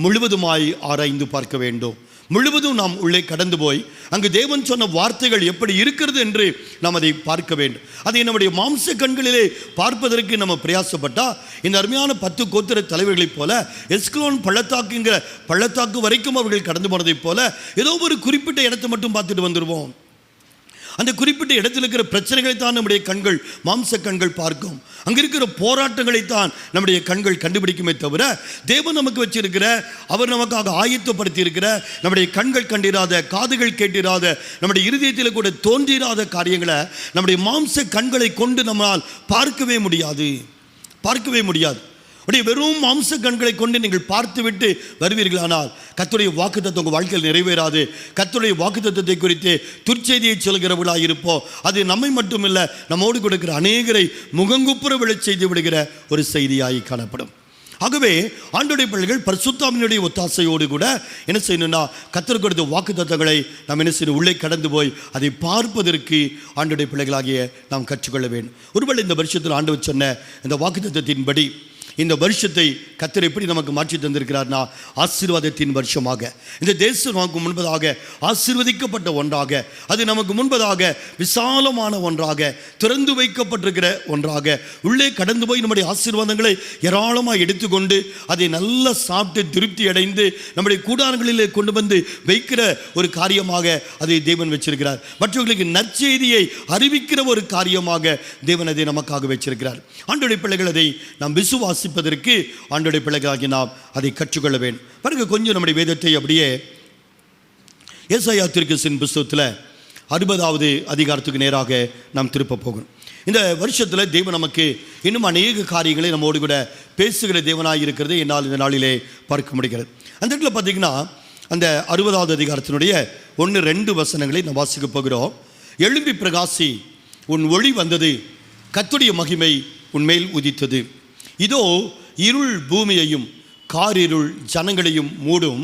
முழுவதுமாய் ஆராய்ந்து பார்க்க வேண்டும். முழுவதும் நாம் உள்ளே கடந்து போய் அங்கு தேவன் சொன்ன வார்த்தைகள் எப்படி இருக்கிறது என்று நாம் அதை பார்க்க வேண்டும். அதை நம்முடைய மாம்ச கண்களிலே பார்ப்பதற்கு நம்ம பிரயாசப்பட்டால் இந்த அருமையான 10 கோத்திர தலைவர்களைப் போல எஸ்கலோன் பள்ளத்தாக்குங்கிற பள்ளத்தாக்கு வரைக்கும் அவர்கள் கடந்து போனதைப் போல ஏதோ ஒரு குறிப்பிட்ட இடத்தை மட்டும் பார்த்துட்டு வந்துடுவோம். அந்த குறிப்பிட்ட இடத்தில் இருக்கிற பிரச்சனைகளைத்தான் நம்முடைய கண்கள், மாம்ச கண்கள் பார்க்கும். அங்கே இருக்கிற போராட்டங்களைத்தான் நம்முடைய கண்கள் கண்டுபிடிக்குமே தவிர தேவன் நமக்கு வச்சிருக்கிற, அவர் நமக்காக ஆயத்தப்படுத்தி இருக்கிற, நம்முடைய கண்கள் கண்டிராத, காதுகள் கேட்டிராத, நம்முடைய இருதயத்தில் கூட தோன்றிராத காரியங்களை நம்முடைய மாம்ச கண்களை கொண்டு நம்மால் பார்க்கவே முடியாது. அப்படியே வெறும் மாம்ச கண்களை கொண்டு நீங்கள் பார்த்துவிட்டு வருவீர்களானால் கர்த்தருடைய வாக்குத்தத்தம் உங்கள் வாழ்க்கையில் நிறைவேறாது. கர்த்தருடைய வாக்குத்தத்தத்தை குறித்து துர்ச்செய்தியை சொல்கிறவர்களாக இருப்போம். அது நம்மை மட்டுமில்லை, நம்மோடு கொடுக்கிற அநேகரை முகங்குப்புற விழச் செய்து விடுகிற ஒரு செய்தியாகி காணப்படும். ஆகவே ஆண்டவருடைய பிள்ளைகள் பரிசுத்தாவினுடைய ஒத்தாசையோடு கூட என்ன செய்யணும்னா கர்த்தர் கொடுத்த வாக்குத்தத்தங்களை நாம் என்ன செய்யணும், உள்ளே கடந்து போய் அதை பார்ப்பதற்கு ஆண்டவருடைய பிள்ளைகளாகிய நாம் கற்றுக்கொள்ள வேண்டும். ஒருவேளை இந்த வருஷத்தில் ஆண்டவர் சொன்ன இந்த வாக்குத்தத்தத்தின்படி இந்த வருஷத்தை கர்த்தர் எப்படி நமக்கு மாற்றி தந்திருக்கிறார்னா, ஆசீர்வாதத்தின் வருஷமாக இந்த தேசம் நமக்கு முன்பதாக ஆசீர்வதிக்கப்பட்ட ஒன்றாக, அது நமக்கு முன்பதாக விசாலமான ஒன்றாக, திறந்து வைக்கப்பட்டிருக்கிற ஒன்றாக, உள்ளே கடந்து போய் நம்முடைய ஆசீர்வாதங்களை ஏராளமாக எடுத்துக்கொண்டு அதை நல்லா சாப்பிட்டு திருப்தி அடைந்து நம்முடைய கூடாரங்களிலே கொண்டு வந்து வைக்கிற ஒரு காரியமாக அதை தேவன் வச்சிருக்கிறார். மற்றவர்களுக்கு நற்செய்தியை அறிவிக்கிற ஒரு காரியமாக தேவன் அதை நமக்காக வச்சிருக்கிறார். ஆண்டவருடைய பிள்ளைகள் அதை நாம் விசுவாசிப்பதற்கு ஆண்டவருடைய பிள்ளைகளாகி நாம் அதை கற்றுக்கொள்ள வேண்டும். பாருங்க, கொஞ்சம் நம்முடைய வேதத்தை அப்படியே ஏசாயா தீர்க்கதரிசியின் புத்தகத்தில் 60வது அதிகாரத்துக்கு நேராக நாம் திருப்ப போகணும். இந்த வருஷத்தில் தேவன் நமக்கு இன்னும் அநேக காரியங்களை நம்மோடு கூட பேசுகிற தேவனாக இருக்கிறது என்னால் இந்த நாளிலே பார்க்க முடிகிறது. அந்த இடத்துல பார்த்தீங்கன்னா அந்த 60வது அதிகாரத்தினுடைய 1-2 வசனங்களை நாம் வாசிக்க போகிறோம். எழும்பி பிரகாசி, உன் ஒளி வந்தது, கர்த்தருடைய மகிமை உன்மேல் உதித்தது. இதோ இருள் பூமியையும் காரிருள் ஜனங்களையும் மூடும்,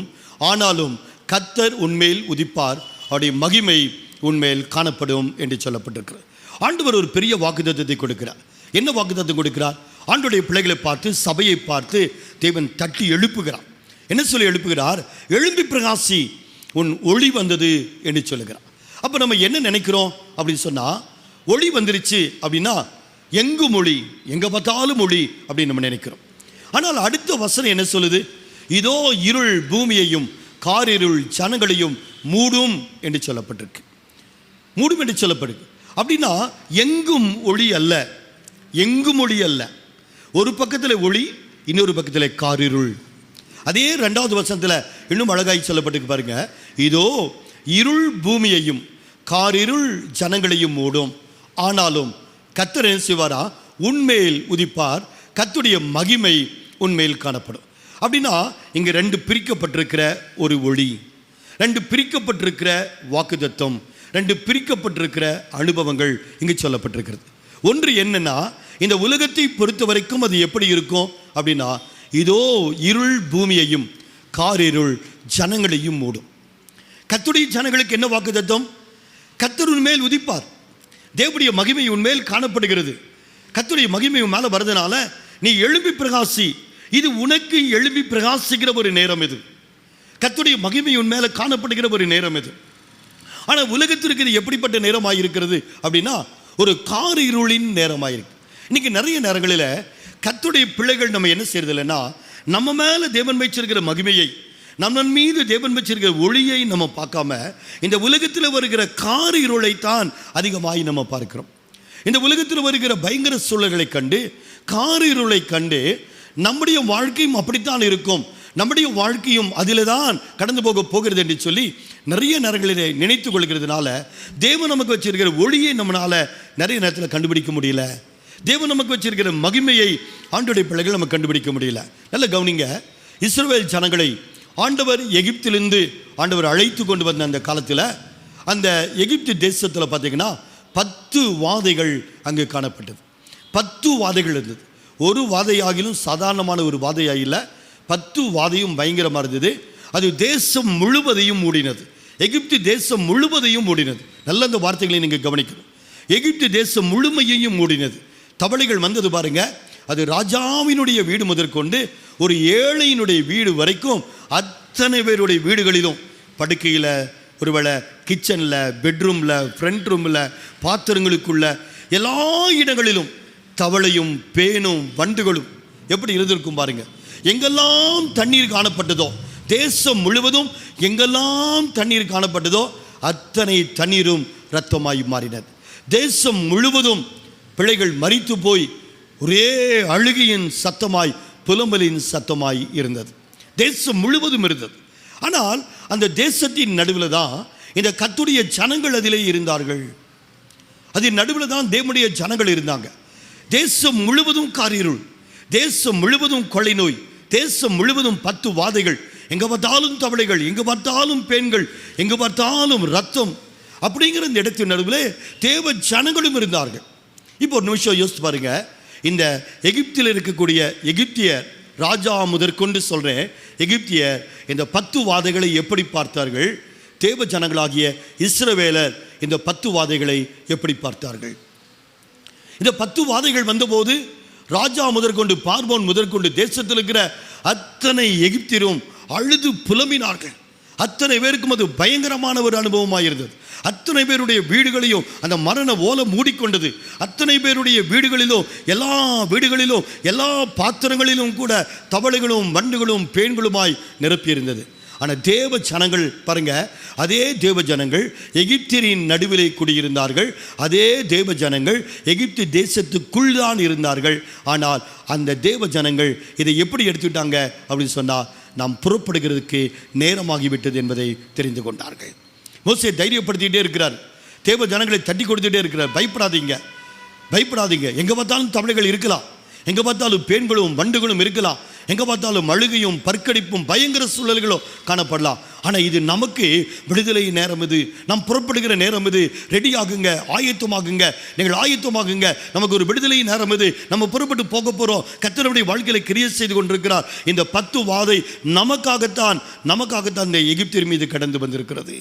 ஆனாலும் கர்த்தர் உன்மேல் உதிப்பார், அவருடைய மகிமை உன்மேல் காணப்படும் என்று சொல்லப்பட்டிருக்கிறது. ஆண்டவர் ஒரு பெரிய வாக்குத்தத்தத்தை கொடுக்கிறார். என்ன வாக்குத்தத்தம் கொடுக்கிறார்? ஆண்டவருடைய பிள்ளைகளை பார்த்து, சபையை பார்த்து தேவன் தட்டி எழுப்புகிறார். என்ன சொல்லி எழுப்புகிறார்? எழும்பி பிரகாசி, உன் ஒளி வந்தது என்று சொல்லுகிறார். அப்போ நம்ம என்ன நினைக்கிறோம் அப்படின்னு சொன்னால், ஒளி வந்துருச்சு அப்படின்னா எங்கும் ஒளி, எங்கே பார்த்தாலும் ஒளி அப்படின்னு நம்ம நினைக்கிறோம். ஆனால் அடுத்த வசனம் என்ன சொல்லுது? இதோ இருள் பூமியையும் காரிருள் ஜனங்களையும் மூடும் என்று சொல்லப்பட்டிருக்கு. மூடும் என்று சொல்லப்படுது. அப்படின்னா எங்கும் ஒளி அல்ல, எங்கும் ஒளி அல்ல. ஒரு பக்கத்தில் ஒளி, இன்னொரு பக்கத்தில் காரிருள். அதே 2வது வசனத்தில் இன்னும் அழகாய் சொல்லப்பட்டிருக்கு பாருங்க. இதோ இருள் பூமியையும் காரிருள் ஜனங்களையும் மூடும், ஆனாலும் கர்த்தர் என்ன செய்வாரா? உன்மேல் உதிப்பார், கர்த்தருடைய மகிமை உன்மேல் காணப்படும். அப்படின்னா இங்கே 2 பிரிக்கப்பட்டிருக்கிற ஒரு ஒளி, 2 பிரிக்கப்பட்டிருக்கிற வாக்குத்தத்தம், 2 பிரிக்கப்பட்டிருக்கிற அனுபவங்கள் இங்கு சொல்லப்பட்டிருக்கிறது. ஒன்று என்னன்னா, இந்த உலகத்தை பொறுத்த வரைக்கும் அது எப்படி இருக்கும் அப்படின்னா, இதோ இருள் பூமியையும் காரிருள் ஜனங்களையும் மூடும். கர்த்தருடைய ஜனங்களுக்கு என்ன வாக்குத்தத்தம்? கர்த்தர் உன்மேல் உதிப்பார், தேவனுடைய மகிமை உன்மேல் காணப்படுகிறது. கர்த்தருடைய மகிமை உன் மேலே வருதுனால நீ எழும்பி பிரகாசி. இது உனக்கு எழும்பி பிரகாசிக்கிற ஒரு நேரம். இது கர்த்தருடைய மகிமை உன் மேலே காணப்படுகிற ஒரு நேரம் இது. ஆனால் உலகத்திற்கு இது எப்படிப்பட்ட நேரமாக இருக்கிறது அப்படின்னா, ஒரு காரிருளின் நேரமாயிருக்கு. இன்னைக்கு நிறைய நேரங்களில் கர்த்தருடைய பிள்ளைகள் நம்ம என்ன செய்யறது இல்லைன்னா, நம்ம மேலே தேவன் வச்சிருக்கிற மகிமையை, நம்ம மீது தேவன் வச்சிருக்கிற ஒளியை நம்ம பார்க்காம இந்த உலகத்தில் வருகிற காரிருளை தான் அதிகமாகி நம்ம பார்க்கிறோம். இந்த உலகத்தில் வருகிற பயங்கர சூழல்களை கண்டு, காரிருளை கண்டு நம்முடைய வாழ்க்கையும் அப்படித்தான் இருக்கும், நம்முடைய வாழ்க்கையும் அதில் தான் கடந்து போகிறது என்று சொல்லி நிறைய நேரங்களில் நினைத்து கொள்கிறதுனால தேவன் நமக்கு வச்சிருக்கிற ஒளியை நம்மளால் நிறைய நேரத்தில் கண்டுபிடிக்க முடியல. தேவன் நமக்கு வச்சிருக்கிற மகிமையை ஆண்டவருடைய பிள்ளைகள் நம்ம கண்டுபிடிக்க முடியல. நல்ல கவனிங்க, இஸ்ரவேல் ஜனங்களை ஆண்டவர் எகிப்திலிருந்து ஆண்டவர் அழைத்து கொண்டு வந்த அந்த காலத்தில், அந்த எகிப்து தேசத்தில் பார்த்தீங்கன்னா 10 வாதைகள் அங்கு காணப்பட்டது. 10 வாதைகள் இருந்தது. ஒரு வாதையாகிலும் சாதாரணமான ஒரு வாதையாகில, 10 வாதையும் பயங்கரமாக இருந்தது. அது தேசம் முழுவதையும் மூடினது. எகிப்து தேசம் முழுவதையும் மூடினது. நல்ல அந்த வார்த்தைகளை நீங்கள் கவனிக்கணும். எகிப்து தேசம் முழுமையையும் மூடினது. தவளைகள் வந்தது பாருங்க. அது ராஜாவினுடைய வீடு முதற்கொண்டு ஒரு ஏழையினுடைய வீடு வரைக்கும் அத்தனை பேருடைய வீடுகளிலும், படுக்கையில், ஒருவேளை கிச்சனில், பெட்ரூமில், ஃப்ரண்ட் ரூமில், பாத்திரங்களுக்குள்ள எல்லா இடங்களிலும் தவளையும் பேனும் வண்டுகளும் எப்படி இருந்திருக்கும் பாருங்க. எங்கெல்லாம் தண்ணீர் காணப்பட்டதோ, தேசம் முழுவதும் எங்கெல்லாம் தண்ணீர் காணப்பட்டதோ அத்தனை தண்ணீரும் இரத்தமாய் மாறினது. தேசம் முழுவதும் பிள்ளைகள் மரித்து போய் ஒரே அழுகையின் சத்தமாய், புலம்பலின் சத்தமாய் இருந்தது. தேசம் முழுவதும் இருந்தது. ஆனால் அந்த தேசத்தின் நடுவில் தான் இந்த கர்த்தருடைய ஜனங்கள் அதிலே இருந்தார்கள். அதன் நடுவில் தான் தேவனுடைய ஜனங்கள் இருந்தாங்க. தேசம் முழுவதும் காரிருள், தேசம் முழுவதும் கொள்ளை நோய், தேசம் முழுவதும் 10 வாதைகள், எங்கே பார்த்தாலும் தவளைகள், எங்கே பார்த்தாலும் பெண்கள், எங்கே பார்த்தாலும் ரத்தம். அப்படிங்கிற இந்த இடத்தின் நடுவில் தேவ ஜனங்களும் இருந்தார்கள். இப்போ ஒரு நிமிஷம் யோசித்து பாருங்க. இந்த எகிப்தில் இருக்கக்கூடிய எகிப்தியர் ராஜா முதற்கொண்டு சொல்கிறேன், எகிப்தியர் இந்த 10 வாதைகளை எப்படி பார்த்தார்கள்? தேவ ஜனங்களாகிய இஸ்ரவேலர் இந்த 10 வாதைகளை எப்படி பார்த்தார்கள்? இந்த 10 வாதைகள் வந்தபோது ராஜா முதற்கொண்டு, பார்வோன் முதற்கொண்டு, தேசத்தில் இருக்கிற அத்தனை எகிப்தியரும் அழுது புலம்பினார்கள். அத்தனை பேருக்கும் அது பயங்கரமான ஒரு அனுபவமாக இருந்தது. அத்தனை பேருடைய வீடுகளையும் அந்த மரண ஓலம் மூடிக்கொண்டது. அத்தனை பேருடைய வீடுகளிலும், எல்லா வீடுகளிலும், எல்லா பாத்திரங்களிலும் கூட தவளைகளும் வண்டுகளும் பேன்களுமாய் நிரப்பியிருந்தது. ஆனால் தேவ ஜனங்கள் பாருங்க, அதே தேவ ஜனங்கள் எகிப்தியரின் நடுவிலே குடியிருந்தார்கள். அதே தேவ ஜனங்கள் எகிப்து தேசத்துக்குள் தான் இருந்தார்கள். ஆனால் அந்த தேவ ஜனங்கள் இதை எப்படி எடுத்துக்கிட்டாங்க அப்படின்னு சொன்னால், நாம் புறப்படுகிறதுக்கு நேரமாகிவிட்டது என்பதை தெரிந்து கொண்டார்கள். மோசே தைரியப்படுத்திக்கிட்டே இருக்கிறார், தேவ ஜனங்களை தட்டி கொடுத்துட்டே இருக்கிறார். பயப்படாதீங்க, பயப்படாதீங்க. எங்கே பார்த்தாலும் தவளைகள் இருக்கலாம், எங்கே பார்த்தாலும் பேன்களும் வண்டுகளும் இருக்கலாம், எங்கே பார்த்தாலும் அழுகையும் பற்கடிப்பும் பயங்கர சூழல்களும் காணப்படலாம். ஆனால் இது நமக்கு விடுதலை நேரம், இது நாம் புறப்படுகிற நேரம், இது ரெடி ஆகுங்க, ஆயத்தமாகுங்க, நீங்கள் ஆயத்தமாகுங்க, நமக்கு ஒரு விடுதலை நேரம், இது நம்ம புறப்பட்டு போக போகிறோம். கர்த்தருடைய வாழ்க்கையில கிரியை செய்து கொண்டிருக்கிறார். இந்த 10 வாதை நமக்காகத்தான் இந்த எகிப்தியர் மீது கடந்து வந்திருக்கிறது.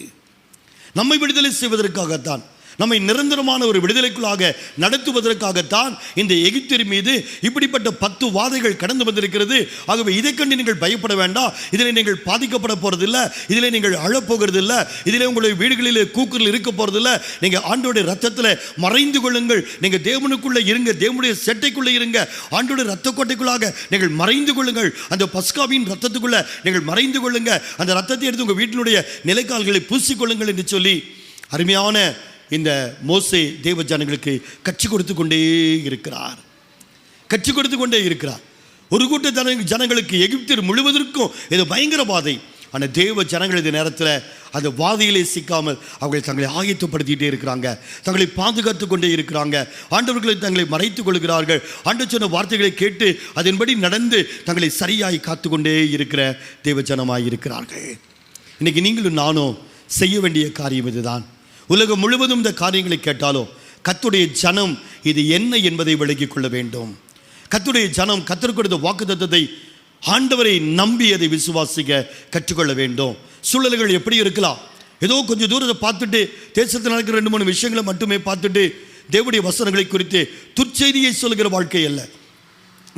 நம்மை விடுதலை செய்வதற்காகத்தான், நம்மை நிரந்தரமான ஒரு விடுதலைக்குள்ளாக நடத்துவதற்காகத்தான் இந்த எகிப்தியர் மீது இப்படிப்பட்ட 10 வாதைகள் கடந்து வந்திருக்கிறது. ஆகவே இதை கண்டு நீங்கள் பயப்பட வேண்டாம். இதில் நீங்கள் பாதிக்கப்பட போறதில்லை, இதில் நீங்கள் அழப்போகிறது இல்லை, இதில் உங்களுடைய வீடுகளில் கூக்குரல் இருக்க போறதில்லை. நீங்கள் ஆண்டோடைய ரத்தத்தில் மறைந்து கொள்ளுங்கள். நீங்கள் தேவனுக்குள்ளே இருங்க, தேவனுடைய செட்டைக்குள்ளே இருங்க, ஆண்டோடைய ரத்த கோட்டைக்குள்ளாக நீங்கள் மறைந்து கொள்ளுங்கள். அந்த பஸ்காவின் ரத்தத்துக்குள்ள நீங்கள் மறைந்து கொள்ளுங்க. அந்த ரத்தத்தை எடுத்து உங்கள் வீட்டினுடைய நிலைக்கால்களை பூசிக்கொள்ளுங்கள் என்று சொல்லி அருமையான இந்த மோசே தேவ ஜனங்களுக்கு கற்றுக் கொடுத்து கொண்டே இருக்கிறார். ஒரு கூட்ட ஜனங்களுக்கு எகிப்தியர் முழுவதற்கும் இது பயங்கர வாதை. ஆனால் தேவ ஜனங்கள் இந்த நேரத்தில் அந்த வாதையிலே சிக்காமல் அவர்கள் தங்களை ஆயத்தப்படுத்திகிட்டே இருக்கிறாங்க, தங்களை பாதுகாத்து கொண்டே இருக்கிறாங்க. ஆண்டவர்களை தங்களை மறைத்துக் கொள்கிறார்கள். ஆண்டவர் சொன்ன வார்த்தைகளை கேட்டு அதன்படி நடந்து தங்களை சரியாய் காத்து கொண்டே இருக்கிற தேவ ஜனமாய் இருக்கிறார்கள். இன்னைக்கு நீங்களும் நானும் செய்ய வேண்டிய காரியம் இதுதான். உலகம் முழுவதும் இந்த காரியங்களை கேட்டாலும் கர்த்தருடைய ஜனம் இது என்ன என்பதை விளங்கிக் கொள்ள வேண்டும். கர்த்தருடைய ஜனம் கர்த்தர் கொடுத்த வாக்குத்தத்தத்தை, ஆண்டவரை நம்பி அதை விசுவாசிக்க கற்றுக்கொள்ள வேண்டும். சூழல்கள் எப்படி இருக்கலாம், ஏதோ கொஞ்சம் தூரத்தை பார்த்துட்டு தேசத்தில் நடக்கிற 2-3 விஷயங்களை மட்டுமே பார்த்துட்டு தேவனுடைய வசனங்களை குறித்து துர்ச்செய்தியை சொல்கிற வாழ்க்கை அல்ல.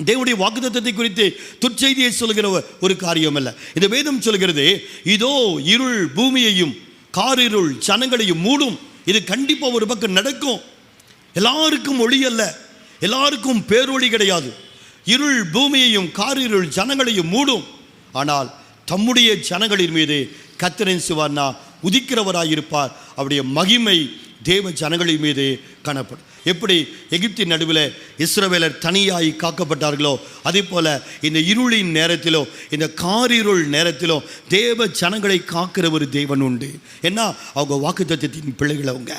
தேவனுடைய வாக்குத்தத்தத்தை குறித்து துர்ச்செய்தியை சொல்கிற ஒரு காரியம் அல்ல. இந்த வேதம் சொல்கிறது, இதோ இருள் பூமியையும் காரிருள் ஜனங்களையும் மூடும். இது கண்டிப்பாக ஒரு பக்கம் நடக்கும். எல்லாருக்கும் ஒளி அல்ல, எல்லாருக்கும் பேரொளி கிடையாது. இருள் பூமியையும் காரிருள் ஜனங்களையும் மூடும். ஆனால் தம்முடைய ஜனங்களின் மீது கர்த்தரின் சிவானா உதிக்கிறவராயிருப்பார். அவருடைய மகிமை தேவ ஜனங்களின் மீது காணப்படும். எப்படி எகிப்தின் நடுவில் இஸ்ரவேலர் தனியாய் காக்கப்பட்டார்களோ அதே போல இந்த இருளின் நேரத்திலோ இந்த காரிருள் நேரத்திலோ தேவ ஜனங்களை காக்கிற ஒரு தேவன் உண்டு. ஏன்னா அவங்க வாக்குத்தத்தத்தின் பிள்ளைகள், அவங்க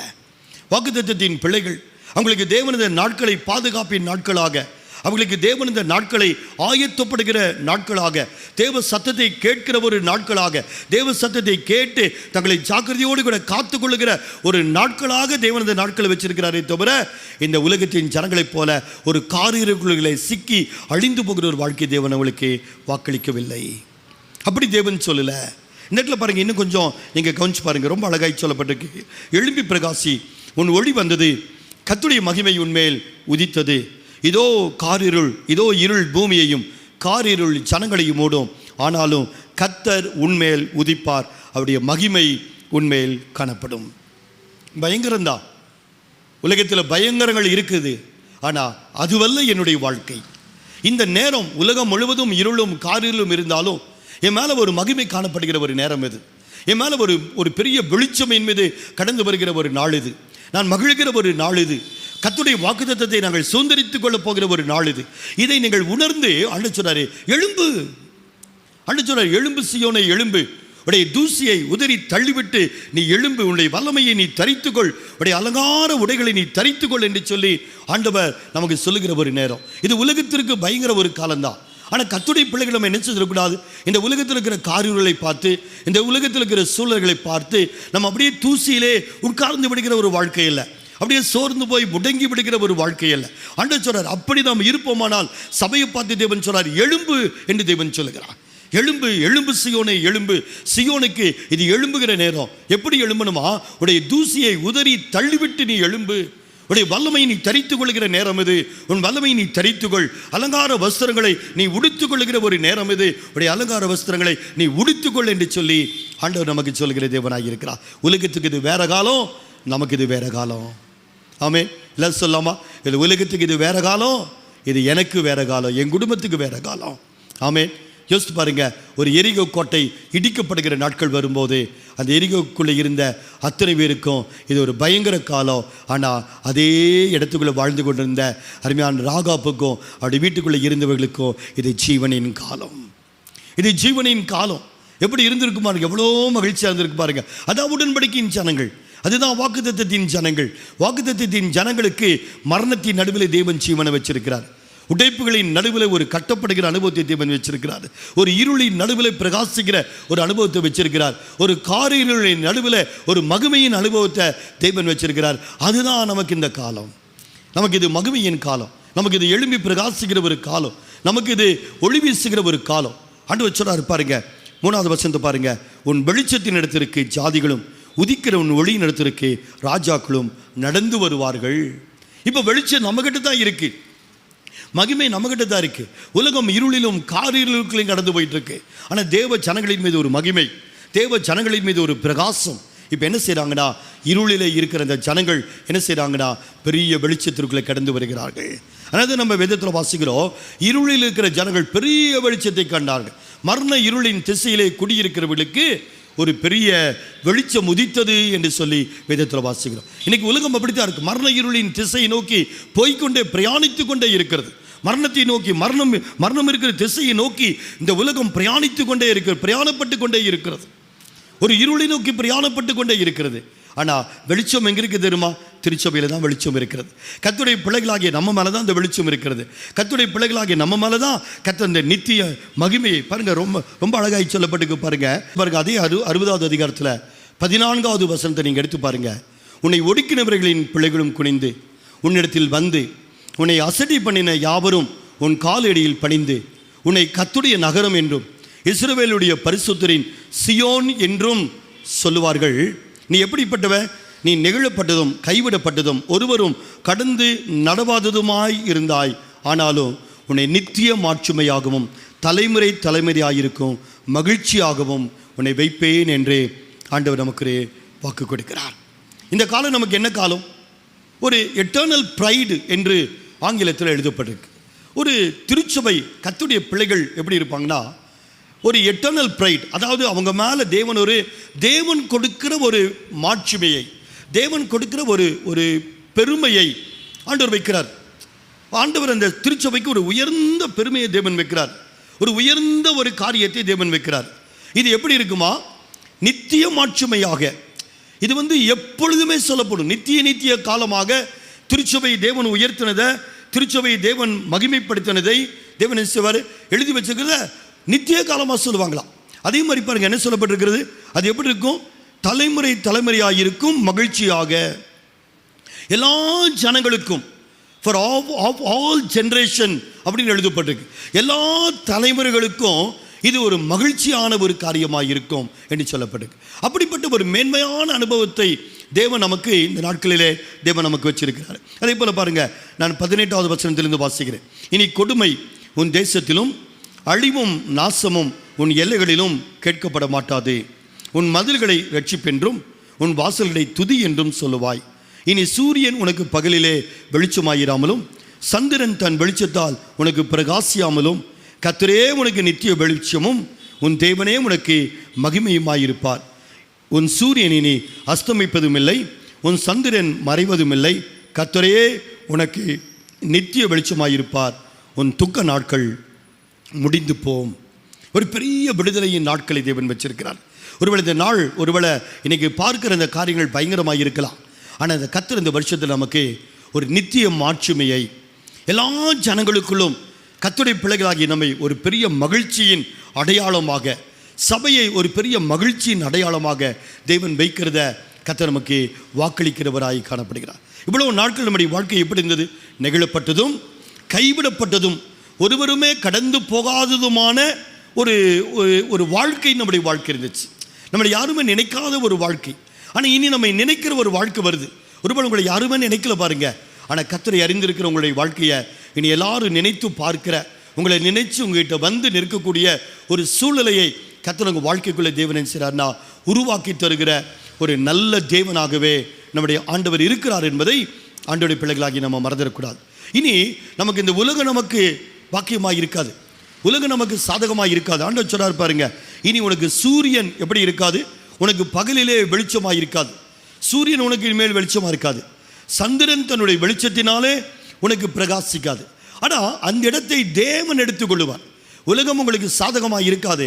வாக்குத்தத்தத்தின் பிள்ளைகள். அவங்களுக்கு தேவனது நாட்களை பாதுகாப்பின் நாட்களாக, அவங்களுக்கு தேவன் இந்த நாட்களை ஆயத்தப்படுகிற நாட்களாக, தேவ சத்தத்தை கேட்கிற ஒரு நாட்களாக, தேவ சத்தத்தை கேட்டு தங்களை ஜாக்கிரதையோடு கூட காத்துக்கொள்ளுகிற ஒரு நாட்களாக தேவன் இந்த நாட்களை வச்சிருக்கிறாரே தவிர இந்த உலகத்தின் ஜனங்களைப் போல ஒரு காரிருக்குள்களை சிக்கி அழிந்து போகிற ஒரு வாழ்க்கை தேவன் அவளுக்கு வாக்களிக்கவில்லை. அப்படி தேவன் சொல்லலை. இந்த இடத்துல பாருங்கள், இன்னும் கொஞ்சம் நீங்கள் கவனிச்சு பாருங்கள், ரொம்ப அழகாய் சொல்லப்பட்டிருக்கு. எழும்பி பிரகாசி, உன் ஒளி வந்தது, கர்த்தருடைய மகிமை உன்மேல் உதித்தது. இதோ காரிருள், இதோ இருள் பூமியையும் காரிருள் ஜனங்களையும் மூடும். ஆனாலும் கர்த்தர் உன்மேல் உதிப்பார், அவருடைய மகிமை உன்மேல் காணப்படும். பயங்கரம்தான், உலகத்தில் பயங்கரங்கள் இருக்குது. ஆனால் அதுவல்ல என்னுடைய வாழ்க்கை. இந்த நேரம் உலகம் முழுவதும் இருளும் காரிருளும் இருந்தாலும் என் மேலே ஒரு மகிமை காணப்படுகிற ஒரு நேரம் இது. என் மேலே ஒரு பெரிய வெளிச்சம் என் மீது கடந்து வருகிற ஒரு நாள் இது. நான் மகிழ்கிற ஒரு நாள் இது. கர்த்தருடைய வாக்குத்தத்தத்தை நாங்கள் சுதந்தரித்துக் கொள்ள போகிற ஒரு நாள் இது. இதை நீங்கள் உணர்ந்து ஆண்டவர் சொன்னாரே, எழும்பு. ஆண்டவர் சொன்னார், எழும்பு சீயோனே எழும்பு, உடைய தூசியை உதறி தள்ளிவிட்டு நீ எழும்பு, உன்னுடைய வல்லமையை நீ தரித்துக்கொள், உடைய அலங்கார உடைகளை நீ தரித்துக்கொள் என்று சொல்லி ஆண்டவர் நமக்கு சொல்லுகிற ஒரு நேரம் இது. உலகத்திற்கு பயங்கர ஒரு காலம்தான். ஆனால் கர்த்தருடைய பிள்ளைகள் நம்ம என்ன செய்யக்கூடாது, இந்த உலகத்தில் இருக்கிற காரியங்களை பார்த்து, இந்த உலகத்தில் இருக்கிற சூழல்களை பார்த்து நம்ம அப்படியே தூசியிலே உட்கார்ந்து விடுகிற ஒரு வாழ்க்கை இல்லை, அப்படியே சோர்ந்து போய் முடங்கி விடுகிற ஒரு வாழ்க்கை அல்ல. ஆண்டவர் சொல்றார், அப்படி நாம் இருப்போமானால் சபையை பார்த்து தேவன் சொல்றார், எழும்பு என்று தேவன் சொல்லுகிறார். எழும்பு, எழும்பு சீயோனே எழும்பு. சீயோனுக்கு இது எழும்புகிற நேரம். எப்படி எழும்பணுமா, உடைய தூசியை உதறி தள்ளிவிட்டு நீ எழும்பு, உடைய வல்லமை நீ தரித்துக் கொள்கிற நேரம் இது. உன் வல்லமை நீ தரித்துக்கொள், அலங்கார வஸ்திரங்களை நீ உடுத்துக் கொள்கிற ஒரு நேரம் இது. உடைய அலங்கார வஸ்திரங்களை நீ உடுத்துக்கொள் என்று சொல்லி ஆண்டவர் நமக்கு சொல்கிற தேவனாக இருக்கிறார். உலகத்துக்கு இது வேற காலம், நமக்கு இது வேற காலம். ஆமே, இல்லை சொல்லாமா, இது உலகத்துக்கு இது வேற காலம், இது எனக்கு வேற காலம், என் குடும்பத்துக்கு வேற காலம். ஆமே, யோசித்து பாருங்க, ஒரு எரிகோ கோட்டை இடிக்கப்படுகிற நாட்கள் வரும்போது அந்த எரிகோக்குள்ளே இருந்த அத்தனை பேருக்கும் இது ஒரு பயங்கர காலம். ஆனால் அதே இடத்துக்குள்ளே வாழ்ந்து கொண்டிருந்த அருமையான ராகாப்புக்கும் அப்படி வீட்டுக்குள்ளே இருந்தவர்களுக்கும் இது ஜீவனின் காலம். இது ஜீவனின் காலம். எப்படி இருந்திருக்குமா, எவ்வளோ மகிழ்ச்சியாக இருந்திருக்கு பாருங்க. அதான் உடன்படிக்கையின் ஜனங்கள், அதுதான் வாக்குத்தத்தத்தின் ஜனங்கள். வாக்குத்தத்தத்தின் ஜனங்களுக்கு மரணத்தின் நடுவில் தேவன் ஜீவனை வச்சிருக்கிறார். உடைப்புகளின் நடுவில் ஒரு கட்டப்படுகிற அனுபவத்தை தேவன் வச்சிருக்கிறார். ஒரு இருளின் நடுவில் பிரகாசிக்கிற ஒரு அனுபவத்தை வச்சிருக்கிறார். ஒரு காரிருளின் நடுவில் ஒரு மகிமையின் அனுபவத்தை தேவன் வச்சிருக்கிறார். அதுதான் நமக்கு இந்த காலம். நமக்கு இது மகிமையின் காலம். நமக்கு இது எழும்பி பிரகாசிக்கிற ஒரு காலம். நமக்கு இது ஒளி வீசுகிற ஒரு காலம். ஆண்டவர் சொல்றாரு பாருங்க, 3வது வசனத்தை பாருங்க. உன் வெளிச்சத்தின் இடத்திற்கு ஜாதிகளும், உதிக்கிற உன் ஒளியின் இடத்திற்கு ராஜாக்களும் நடந்து வருவார்கள். இப்போ வெளிச்சம் நம்மகிட்ட தான் இருக்கு, மகிமை நம்மகிட்ட தான் இருக்கு. உலகம் இருளிலும் காரிருளுக்குள்ளையும் கடந்து போயிட்டு இருக்கு. ஆனால் தேவ ஜனங்களின் மீது ஒரு மகிமை, தேவ ஜனங்களின் மீது ஒரு பிரகாசம். இப்போ என்ன செய்கிறாங்கன்னா, இருளிலே இருக்கிற அந்த ஜனங்கள் என்ன செய்கிறாங்கன்னா, பெரிய வெளிச்சத்திற்குள்ளே கடந்து வருகிறார்கள். அதாவது நம்ம வேதத்தில் வாசிக்கிறோம், இருளில் இருக்கிற ஜனங்கள் பெரிய வெளிச்சத்தை கண்டார்கள். மரண இருளின் திசையிலே குடியிருக்கிறவர்களுக்கு ஒரு பெரிய வெளிச்சம் உதித்தது என்று சொல்லி வேதத்தில் வாசிக்கிறோம். இன்னைக்கு உலகம் அப்படித்தான் இருக்கு. மரண இருளின் திசையை நோக்கி போய்கொண்டே பிரயாணித்து கொண்டே இருக்கிறது. மரணத்தை நோக்கி, மரணம் இருக்கிற திசையை நோக்கி இந்த உலகம் பிரயாணித்து கொண்டே இருக்கிறது, பிரயாணப்பட்டு கொண்டே இருக்கிறது. ஒரு இருளை நோக்கி பிரயாணப்பட்டு கொண்டே இருக்கிறது. ஆனால் வெளிச்சம் எங்கே இருக்குது தெரியுமா? திருச்சபையில் தான் வெளிச்சம் இருக்கிறது. கர்த்தருடைய பிள்ளைகளாகிய நம்ம மேலே தான் அந்த வெளிச்சம் இருக்கிறது. கர்த்தருடைய பிள்ளைகளாகிய நம்ம மேலே தான் கர்த்தர் அந்த நித்திய மகிமையை பாருங்க, ரொம்ப ரொம்ப அழகாக சொல்லப்பட்டு பாருங்க. அதே 60வது அதிகாரத்தில் 14வது வசனத்தை நீங்கள் எடுத்து பாருங்க. உன்னை ஒடுக்கினவர்களின் பிள்ளைகளும் குனிந்து உன்னிடத்தில் வந்து உன்னை அசடி பண்ணின யாவரும் உன் காலடியில் பணிந்து உன்னை கர்த்தருடைய நகரம் என்றும் இஸ்ரவேலுடைய பரிசுத்தரின் சியோன் என்றும் சொல்லுவார்கள். நீ எப்படிப்பட்டவ? நீ நெகிழப்பட்டதும் கைவிடப்பட்டதும் ஒருவரும் கடந்து நடவாததுமாய் இருந்தாய். ஆனாலும் உன்னை நித்திய மாட்சிமையாகவும் தலைமுறை தலைமுறையாயிருக்கும் மகிழ்ச்சியாகவும் உன்னை வைப்பேன் என்று ஆண்டவர் நமக்கு வாக்கு கொடுக்கிறார். இந்த காலம் நமக்கு என்ன காலம்? ஒரு எட்டர்னல் ப்ரைடு என்று ஆங்கிலத்தில் எழுதப்பட்டிருக்கு. ஒரு திருச்சபை கர்த்தருடைய பிள்ளைகள் எப்படி இருப்பாங்கன்னா, ஒரு எட்டர்னல் ப்ரைட், அதாவது அவங்க மேலே தேவன் கொடுக்கிற ஒரு மாட்சிமையை, தேவன் கொடுக்கிற ஒரு பெருமையை ஆண்டவர் வைக்கிறார். ஆண்டவர் அந்த திருச்சபைக்கு ஒரு உயர்ந்த பெருமையை தேவன் வைக்கிறார். ஒரு உயர்ந்த ஒரு காரியத்தை தேவன் வைக்கிறார். இது எப்படி இருக்குமா? நித்திய மாட்சிமையாக. இது எப்பொழுதுமே சொல்லப்படும். நித்திய காலமாக திருச்சபை தேவன் உயர்த்தினதை, திருச்சபை தேவன் மகிமைப்படுத்தினதை தேவன் எழுதி வச்சிருக்கிறத நித்திய காலமாக சொல்லுவாங்களாம். அதே மாதிரி பாருங்க என்ன சொல்லப்பட்டிருக்கிறது. அது எப்படி இருக்கும்? தலைமுறை தலைமுறையாக இருக்கும் மகிழ்ச்சியாக. எல்லா ஜனங்களுக்கும், ஃபார் ஆல் ஜென்ரேஷன் அப்படின்னு எழுதப்பட்டிருக்கு. எல்லா தலைமுறைகளுக்கும் இது ஒரு மகிழ்ச்சியான ஒரு காரியமாக இருக்கும் என்று சொல்லப்பட்டிருக்கு. அப்படிப்பட்ட ஒரு மேன்மையான அனுபவத்தை தேவன் நமக்கு இந்த நாட்களிலே தேவன் நமக்கு வச்சிருக்கிறார். அதே போல் பாருங்க, நான் 18வது வசனத்திலிருந்து வாசிக்கிறேன். இனி கொடுமை உன் தேசத்திலும் அழிவும் நாசமும் உன் எல்லைகளிலும் கேட்கப்பட மாட்டாது. உன் மதில்களை ரட்சிப்பென்றும் உன் வாசல்களை துதி என்றும் சொல்லுவாய். இனி சூரியன் உனக்கு பகலிலே வெளிச்சமாயிராமலும் சந்திரன் தன் வெளிச்சத்தால் உனக்கு பிரகாசியாமலும் கர்த்தரே உனக்கு நித்திய வெளிச்சமும் உன் தேவனே உனக்கு மகிமையுமாயிருப்பார். உன் சூரியன் இனி அஸ்தமிப்பதும் இல்லை, உன் சந்திரன் மறைவதும் இல்லை. கர்த்தரே உனக்கு நித்திய வெளிச்சமாயிருப்பார். உன் துக்க நாட்கள் முடிந்து போம். ஒரு பெரிய விடுதலையின் நாட்களை தேவன் வச்சிருக்கிறார். ஒருவேளை இந்த நாள், ஒருவேளை இன்னைக்கு பார்க்கிற இந்த காரியங்கள் பயங்கரமாக இருக்கலாம். ஆனால் இந்த கர்த்தர் இந்த வருஷத்தில் நமக்கு ஒரு நித்திய மாட்சிமையை, எல்லா ஜனங்களுக்குள்ளும் கர்த்தருடைய பிள்ளைகளாகி நம்மை ஒரு பெரிய மகிழ்ச்சியின் அடையாளமாக, சபையை ஒரு பெரிய மகிழ்ச்சியின் அடையாளமாக தேவன் வைக்கிறத கர்த்தர் நமக்கு வாக்களிக்கிறவராய் காணப்படுகிறார். இவ்வளவு நாட்கள் நம்முடைய வாழ்க்கை எப்படி இருந்தது? நெகிழப்பட்டதும் கைவிடப்பட்டதும் ஒருவருமே கடந்து போகாததுமான ஒரு வாழ்க்கை நம்முடைய வாழ்க்கை இருந்துச்சு. நம்மளை யாருமே நினைக்காத ஒரு வாழ்க்கை. ஆனால் இனி நம்மை நினைக்கிற ஒரு வாழ்க்கை வருது. ஒருவேளை உங்களை யாருமே நினைக்கல பாருங்க. ஆனால் கர்த்தரை அறிந்திருக்கிற உங்களுடைய வாழ்க்கையை இனி எல்லாரும் நினைத்து பார்க்கிற, உங்களை நினைச்சு உங்ககிட்ட வந்து நிற்கக்கூடிய ஒரு சூழ்நிலையை கர்த்தர் உங்கள் வாழ்க்கைக்குள்ளே தேவன் செய்கிறார்னா உருவாக்கி தருகிற ஒரு நல்ல தேவனாகவே நம்முடைய ஆண்டவர் இருக்கிறார் என்பதை ஆண்டவருடைய பிள்ளைகளாகி நம்ம மறந்துடக்கூடாது. இனி நமக்கு இந்த உலகம் நமக்கு பாக்கியமாக இருக்காது, உலகம் நமக்கு சாதகமாக இருக்காது. ஆண்டவர் சொல்றார் பாருங்க, இனி உனக்கு சூரியன் எப்படி இருக்காது, உனக்கு பகலிலே வெளிச்சமாக இருக்காது. சூரியன் உனக்கு இனிமேல் வெளிச்சமாக இருக்காது. சந்திரன் தன்னுடைய வெளிச்சத்தினாலே உனக்கு பிரகாசிக்காது. ஆனால் அந்த இடத்தை தேவன் எடுத்துக்கொள்ளுவார். உலகம் உங்களுக்கு சாதகமாக இருக்காது,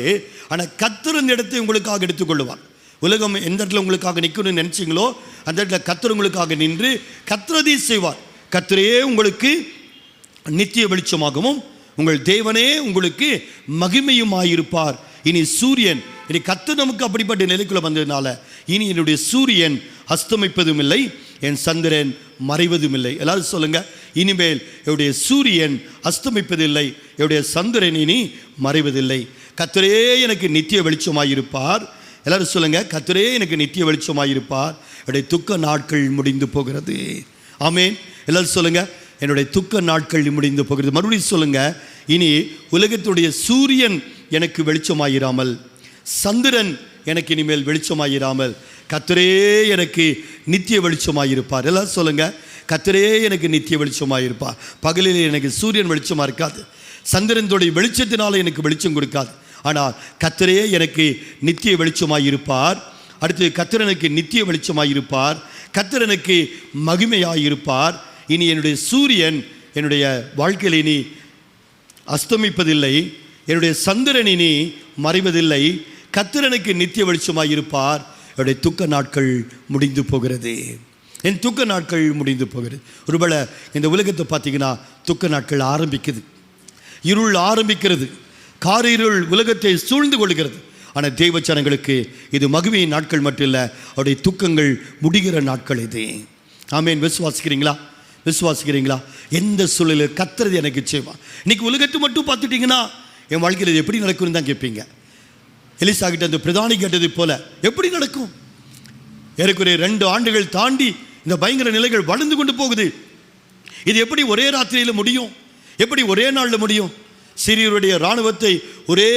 ஆனால் கர்த்தர் அந்த இடத்தை உங்களுக்காக எடுத்துக்கொள்ளுவார். உலகம் எந்த இடத்துல உங்களுக்காக நிற்கணும்னு நினச்சிங்களோ அந்த இடத்துல கர்த்தர் உங்களுக்காக நின்று கர்த்தரதை செய்வார். கர்த்தரே உங்களுக்கு நித்திய வெளிச்சமாகவும் உங்கள் தேவனே உங்களுக்கு மகிமையுமாயிருப்பார். இனி சூரியன், இனி கர்த்தர் நமக்கு அப்படிப்பட்ட நிலைக்குள்ள வந்ததுனால இனி என்னுடைய சூரியன் அஸ்தமிப்பதும் இல்லை, என் சந்திரன் மறைவதும் இல்லை. எல்லாரும் சொல்லுங்க, இனிமேல் என்னுடைய சூரியன் அஸ்தமிப்பதில்லை, என்னுடைய சந்திரன் இனி மறைவதில்லை. கர்த்தரே எனக்கு நித்திய வெளிச்சமாயிருப்பார். எல்லாரும் சொல்லுங்க, கர்த்தரே எனக்கு நித்திய வெளிச்சமாயிருப்பார். என்னுடைய துக்க நாட்கள் முடிந்து போகிறது. ஆமென். எல்லாரும் சொல்லுங்க, என்னுடைய துக்க நாட்கள் முடிந்து போகிறது. மறுபடியும் சொல்லுங்க, இனி உலகத்துடைய சூரியன் எனக்கு வெளிச்சமாயிராமல், சந்திரன் எனக்கு இனிமேல் வெளிச்சமாயிராமல், கர்த்தரே எனக்கு நித்திய வெளிச்சமாயிருப்பார். எல்லாம் சொல்லுங்க, கர்த்தரே எனக்கு நித்திய வெளிச்சமாயிருப்பார். பகலில் எனக்கு சூரியன் வெளிச்சமாக இருக்காது, சந்திரனுடைய வெளிச்சத்தினால எனக்கு வெளிச்சம் கொடுக்காது. ஆனால் கர்த்தரே எனக்கு நித்திய வெளிச்சமாயிருப்பார். அடுத்து கர்த்தர் எனக்கு நித்திய வெளிச்சமாயிருப்பார், கர்த்தர் எனக்கு மகிமையாயிருப்பார். இனி என்னுடைய சூரியன் என்னுடைய வாழ்க்கையில் இனி அஸ்தமிப்பதில்லை, என்னுடைய சந்திரன் இனி மறைவதில்லை. கர்த்தர் எனக்கு நித்திய வெளிச்சமாயிருப்பார். என்னுடைய துக்க நாட்கள் முடிந்து போகிறது. என் துக்க நாட்கள் முடிந்து போகிறது. ஒருவேளை இந்த உலகத்தை பார்த்தீங்கன்னா துக்க நாட்கள் ஆரம்பிக்குது, இருள் ஆரம்பிக்கிறது, காரிருள் உலகத்தை சூழ்ந்து கொள்கிறது. ஆனால் தேவச்சனங்களுக்கு இது மகிமையின் நாட்கள் மட்டும் இல்லை, அவருடைய துக்கங்கள் முடிகிற நாட்கள் இது. ஆமேன். விசுவாசிக்கிறீங்களா? விசுவாசிக்கிறீங்களா? எந்த சூழலில் கர்த்தர் எனக்கு செய்வான். இன்னைக்கு உலகத்தை மட்டும் பார்த்துட்டிங்கன்னா என் வாழ்க்கையில் இது எப்படி நடக்கும்னு தான் கேட்பீங்க. எலிசா கிட்ட அந்த பிரதானி கேட்டது போல எப்படி நடக்கும்? ஏறக்குறைய 2 ஆண்டுகள் தாண்டி இந்த பயங்கர நிலைகள் வளர்ந்து கொண்டு போகுது. இது எப்படி ஒரே ராத்திரியில் முடியும்? எப்படி ஒரே நாளில் முடியும்? சிறியருடைய இராணுவத்தை ஒரே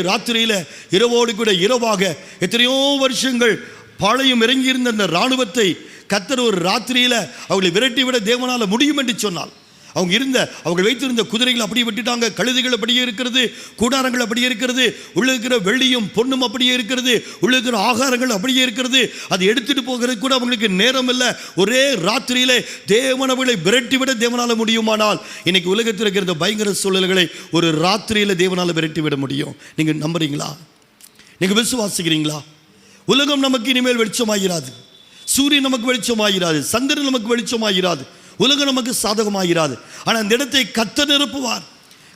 ராத்திரியில் இரவோடு கூட இரவாக எத்தனையோ வருஷங்கள் பாளையம் இறங்கியிருந்த அந்த இராணுவத்தை கர்த்தர் ஒரு ராத்திரியில் அவங்களை விரட்டி விட தேவனால் முடியும் என்று சொன்னால், அவங்க வைத்திருந்த குதிரைகள் அப்படியே விட்டுட்டாங்க, கழுதைகள் அப்படியே இருக்கிறது, கூடாரங்கள் அப்படியே இருக்கிறது, உள்ள இருக்கிற வெள்ளியும் பொண்ணும் அப்படியே இருக்கிறது, உள்ள இருக்கிற ஆகாரங்கள் அப்படியே இருக்கிறது. அது எடுத்துட்டு போகிறது கூட அவங்களுக்கு நேரம் இல்லை. ஒரே ராத்திரியிலே தேவன் அவர்களை விரட்டி விட தேவனால் முடியுமானால், இன்னைக்கு உலகத்தில் இருக்கிற பயங்கர சூழல்களை ஒரு ராத்திரியில் தேவனால் விரட்டி விட முடியும். நீங்கள் நம்புறீங்களா? நீங்கள் விசுவாசிக்கிறீங்களா? உலகம் நமக்கு இனிமேல் வெளிச்சமாகிறாது, சூரியன் நமக்கு வெளிச்சமாகிறாது, சந்திரன் நமக்கு வெளிச்சமாகிறாது, உலகம் நமக்கு சாதகமாகிறாது. ஆனால் அந்த இடத்தை கர்த்தர் நிரப்புவார்.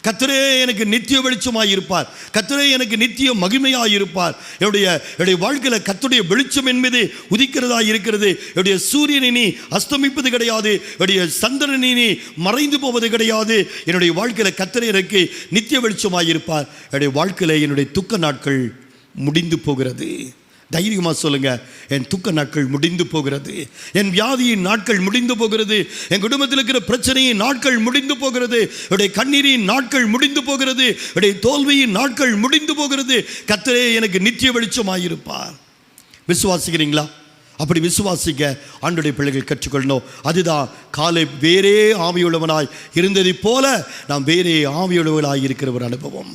கர்த்தரே எனக்கு நித்திய வெளிச்சமாயிருப்பார், கர்த்தரே எனக்கு நித்திய மகிமையாயிருப்பார். என்னுடைய வாழ்க்கையில் கர்த்தருடைய வெளிச்சம் என்பது உதிக்கிறதா இருக்கிறது. என்னுடைய சூரியன் இனி அஸ்தமிப்பது கிடையாது, என்னுடைய சந்திரன் இனி மறைந்து போவது கிடையாது. என்னுடைய வாழ்க்கையில் கர்த்தரே எனக்கு நித்திய வெளிச்சமாயிருப்பார். என்னுடைய வாழ்க்கையில் என்னுடைய துக்க நாட்கள் முடிந்து போகிறது. தைரியமாக சொல்லுங்க, என் துக்க நாட்கள் முடிந்து போகிறது, என் வியாதியின் நாட்கள் முடிந்து போகிறது, என் குடும்பத்தில் இருக்கிற பிரச்சனையின் நாட்கள் முடிந்து போகிறது, என்னுடைய கண்ணீரின் நாட்கள் முடிந்து போகிறது, என்னுடைய தோல்வியின் நாட்கள் முடிந்து போகிறது. கர்த்தரே எனக்கு நித்திய வெளிச்சமாயிருப்பார். விசுவாசிக்கிறீங்களா? அப்படி விசுவாசிக்க ஆண்டவருடைய பிள்ளைகள் கற்றுக்கொள்ளணும். அதுதான் காலை வேறே ஆவியுள்ளவனாய் இருந்ததை போல நாம் வேறே ஆவியுள்ளவர்களாய் இருக்கிற ஒரு அனுபவம்,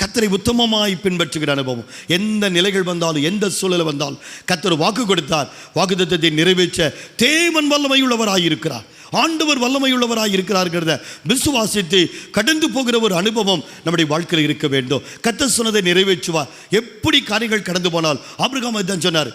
கர்த்தரை உத்தமமாய் பின்பற்றுகிற அனுபவம். எந்த நிலைகள் வந்தாலும், எந்த சூழல் வந்தாலும் கர்த்தர் வாக்கு கொடுத்தார், வாக்குத்தத்தத்தை நிறைவேற்ற தேவன் வல்லமையுள்ளவராயிருக்கிறார், ஆண்டவர் வல்லமையுள்ளவராயிருக்கிறார்கிறத விசுவாசித்து கடந்து போகிற ஒரு அனுபவம் நம்முடைய வாழ்க்கையில் இருக்க வேண்டும். கர்த்தர் சொன்னதை நிறைவேற்றுவார். எப்படி காரியங்கள் கடந்து போனால், ஆபிரகாம் தான் சொன்னார்,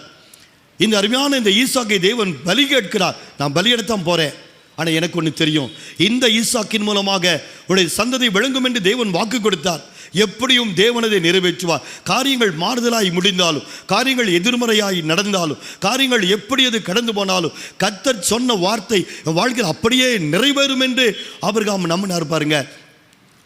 இந்த அருமையான இந்த ஈசாக்கை தேவன் பலி கேட்கிறார், நான் பலியிடத்தான் போறேன், ஆனால் எனக்கு ஒன்று தெரியும், இந்த ஈசாக்கின் மூலமாக உடைய சந்ததி விளங்கும் என்று தேவன் வாக்கு கொடுத்தார். எப்படியும் தேவனதை நிறைவேற்றுவார். காரியங்கள் மாறுதலாய் முடிந்தாலும், காரியங்கள் எதிர்மறையாய் நடந்தாலும், காரியங்கள் எப்படி அது கடந்து போனாலும் கர்த்தர் சொன்ன வார்த்தை வாழ்க்கையில் அப்படியே நிறைவேறும் என்று ஆபிரகாம் நம்பினார். பாருங்க,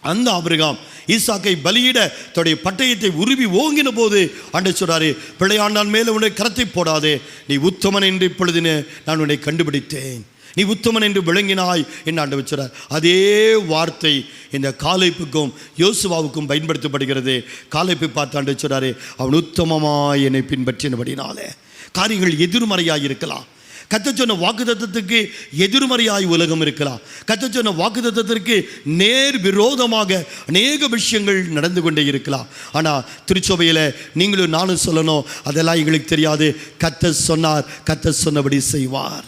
அந்த ஆபிரகாம் ஈசாக்கை பலியிட தன்னுடைய பட்டயத்தை உருவி ஓங்கின போது ஆண்டவர் சொல்றாரு, பிள்ளையாண்டான் மேலே உன்னை கரத்தை போடாதே, நீ உத்தமன் என்று இப்பொழுது நான் உன்னை கண்டுபிடித்தேன், நீ உத்தமன் என்று விளங்கினாய் என்று ஆண்டவர் சொல்றார். அதே வார்த்தை இந்த காலேப்புக்கும் யோசுவாவுக்கும் பயன்படுத்தப்படுகிறது. காலேப்பை பார்த்து ஆண்டவர் சொல்றாரு, அவன் உத்தமமாய் என்னை பின்பற்றினபடினாலே. காரியங்கள் எதிர்மறையாய் இருக்கலாம், கர்த்தர் சொன்ன வாக்குத்தத்தத்துக்கு எதிர்மறையாய் உலகம் இருக்கலாம், கர்த்தர் சொன்ன வாக்குத்தத்தத்திற்கு நேர் விரோதமாக அநேக விஷயங்கள் நடந்து கொண்டே இருக்கலாம். ஆனால் திருச்சபையில் நீங்களும் நானும் சொல்லணும், அதெல்லாம் எங்களுக்கு தெரியாது, கர்த்தர் சொன்னார், கர்த்தர் சொன்னபடி செய்வார்.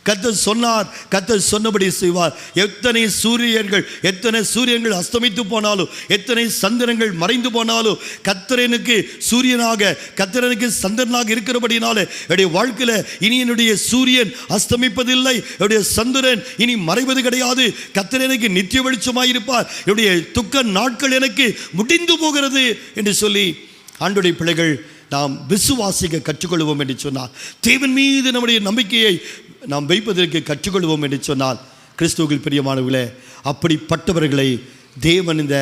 கர்த்தர் சொன்னார், கர்த்தர் சொன்னபடி செய்வார். எத்தனை சூரியன்கள் அஸ்தமித்து போனாலும், எத்தனை சந்திரங்கள் மறைந்து போனாலும், கர்த்தரனுக்கு சூரியனாக, கர்த்தரனுக்கு சந்திரனாக இருக்கிறபடினால என்னுடைய வாழ்க்கையில் இனி என்னுடைய சூரியன் அஸ்தமிப்பதில்லை, என்னுடைய சந்திரன் இனி மறைவது கிடையாது. கர்த்தர் எனக்கு நித்திய வெளிச்சமாய் இருப்பார். என்னுடைய துக்க நாட்கள் எனக்கு முடிந்து போகிறது என்று சொல்லி ஆண்டவருடைய பிள்ளைகள் நாம் விசுவாசிக்க கற்றுக்கொள்வோம் என்று சொன்னால், தேவன் மீது நம்முடைய நம்பிக்கையை நாம் வைப்பதற்கு கற்றுக்கொள்வோம் என்று சொன்னால், கிறிஸ்துவுக்குள் பிரியமானவர்களே, அப்படிப்பட்டவர்களை தேவன் இந்த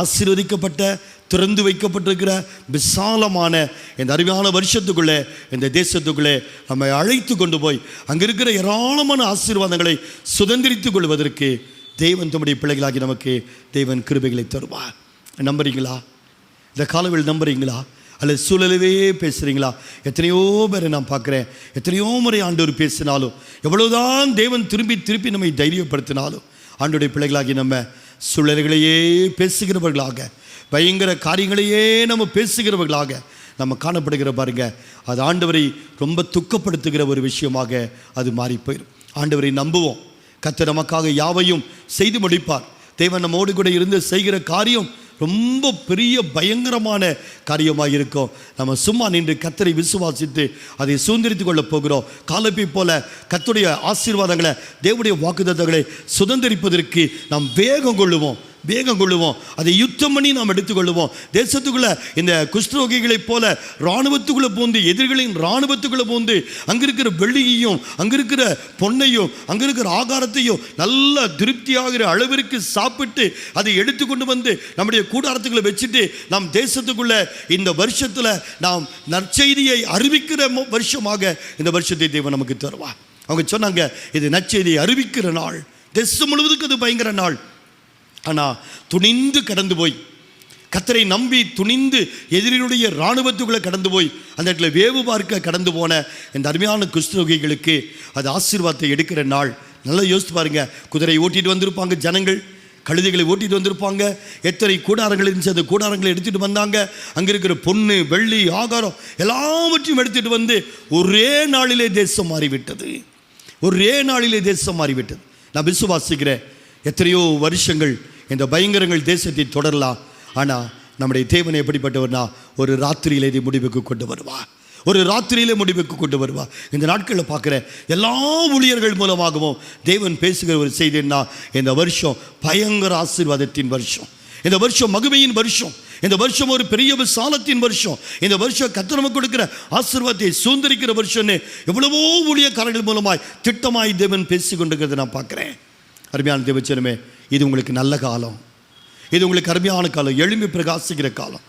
ஆசீர்வதிக்கப்பட்ட திறந்து வைக்கப்பட்டிருக்கிற விசாலமான இந்த அருமையான வருஷத்துக்குள்ளே, இந்த தேசத்துக்குள்ளே நம்மை அழைத்து கொண்டு போய் அங்கே இருக்கிற ஏராளமான ஆசீர்வாதங்களை சுதந்திரித்துக் கொள்வதற்கு தேவன் தம்முடைய பிள்ளைகளாகி நமக்கு தேவன் கிருபைகளை தருவார். நம்புறீங்களா? இந்த காலவில் நம்புறீங்களா? அல்லது சூழலவே பேசுகிறீங்களா? எத்தனையோ பேரை நான் பார்க்குறேன். எத்தனையோ முறை ஆண்டவர் பேசினாலும், எவ்வளவுதான் தேவன் திருப்பி நம்மை தைரியப்படுத்தினாலும், ஆண்டவருடைய பிள்ளைகளாகி நம்ம சூழல்களையே பேசுகிறவர்களாக, பயங்கர காரியங்களையே நம்ம பேசுகிறவர்களாக நம்ம காணப்படுகிற பாருங்க, அது ஆண்டவரை ரொம்ப துக்கப்படுத்துகிற ஒரு விஷயமாக அது மாறி போயிடும். ஆண்டவரை நம்புவோம். கர்த்தர் நமக்காக யாவையும் செய்து முடிப்பார். தேவன் நம்மோடு கூட இருந்து செய்கிற காரியம் ரொம்ப பெரிய பயங்கரமான காரியமாக இருக்கும். நம்ம சும்மா நின்று கர்த்தரை விசுவாசித்து அதை சுதந்திரித்து கொள்ளப் போகிறோம். காலப்பை போல கர்த்தருடைய ஆசீர்வாதங்களை, தேவனுடைய வாக்குத்தத்தங்களை சுதந்திரிப்பதற்கு நாம் வேகம் கொள்ளுவோம். அதை யுத்தம் பண்ணி நாம் எடுத்துக்கொள்ளுவோம். தேசத்துக்குள்ள இந்த குஷ்டரோகிகளைப் போல இராணுவத்துக்குள்ளே போந்து, எதிரிகளின் இராணுவத்துக்குள்ளே போந்து, அங்கே இருக்கிற வெள்ளியையும், அங்கே இருக்கிற பொன்னையும், அங்கே இருக்கிற ஆகாரத்தையும் நல்ல திருப்தியாகிற அளவிற்கு சாப்பிட்டு அதை எடுத்துக்கொண்டு வந்து நம்முடைய கூடாரத்துக்குள்ளே வச்சுட்டு, நாம் தேசத்துக்குள்ள இந்த வருஷத்தில் நாம் நற்செய்தியை அறிவிக்கிற வருஷமாக இந்த வருஷத்தை தேவன் நமக்கு தருவார். அவங்க சொன்னாங்க, இது நற்செய்தியை அறிவிக்கிற நாள், தேசம் முழுவதுக்கு அது பயங்கர நாள். ஆனால் துணிந்து கடந்து போய், கர்த்தரை நம்பி துணிந்து எதிரினுடைய இராணுவத்துக்குள்ளே கடந்து போய் அந்த இடத்துல வேவு பார்க்க கடந்து போன இந்த அருமையான குஷ்டரோகிகளுக்கு அது ஆசீர்வாதத்தை எடுக்கிற நாள். நல்லா யோசித்து பாருங்க. குதிரை ஓட்டிட்டு வந்திருப்பாங்க ஜனங்கள், கழுதைகளை ஓட்டிட்டு வந்திருப்பாங்க. எத்தனை கூடாரங்கள் இருந்துச்சு, அந்த கூடாரங்களை எடுத்துகிட்டு வந்தாங்க. அங்கே இருக்கிற பொண்ணு, வெள்ளி, ஆகாரம் எல்லாவற்றையும் எடுத்துகிட்டு வந்து ஒரே நாளிலே தேசம் மாறிவிட்டது. நான் விசுவாசிக்கிறேன், எத்தனையோ வருஷங்கள் இந்த பயங்கரங்கள் தேசத்தை தொடரலாம். ஆனால் நம்முடைய தேவனை எப்படிப்பட்டவர்னா, ஒரு ராத்திரியிலே இதை முடிவுக்கு கொண்டு வருவார். இந்த நாட்களில் பார்க்குற எல்லா ஊழியர்கள் மூலமாகவும் தேவன் பேசுகிற ஒரு செய்தின்னா, இந்த வருஷம் பயங்கர ஆசீர்வாதத்தின் வருஷம், இந்த வருஷம் மகிமையின் வருஷம், இந்த வருஷம் ஒரு பெரிய விசாலத்தின் வருஷம், இந்த வருஷம் கர்த்தர் நமக்கு கொடுக்கிற ஆசீர்வாதத்தை சுதந்திரிக்கிற வருஷம்னு எவ்வளவோ ஊழியக்காரர்கள் மூலமாய் திட்டமாய் தேவன் பேசி கொண்டிருக்கிறத நான் பார்க்குறேன். அருமையான தேவச்சனமே, இது உங்களுக்கு நல்ல காலம், இது உங்களுக்கு அருமையான காலம், எழும்பி பிரகாசிக்கிற காலம்,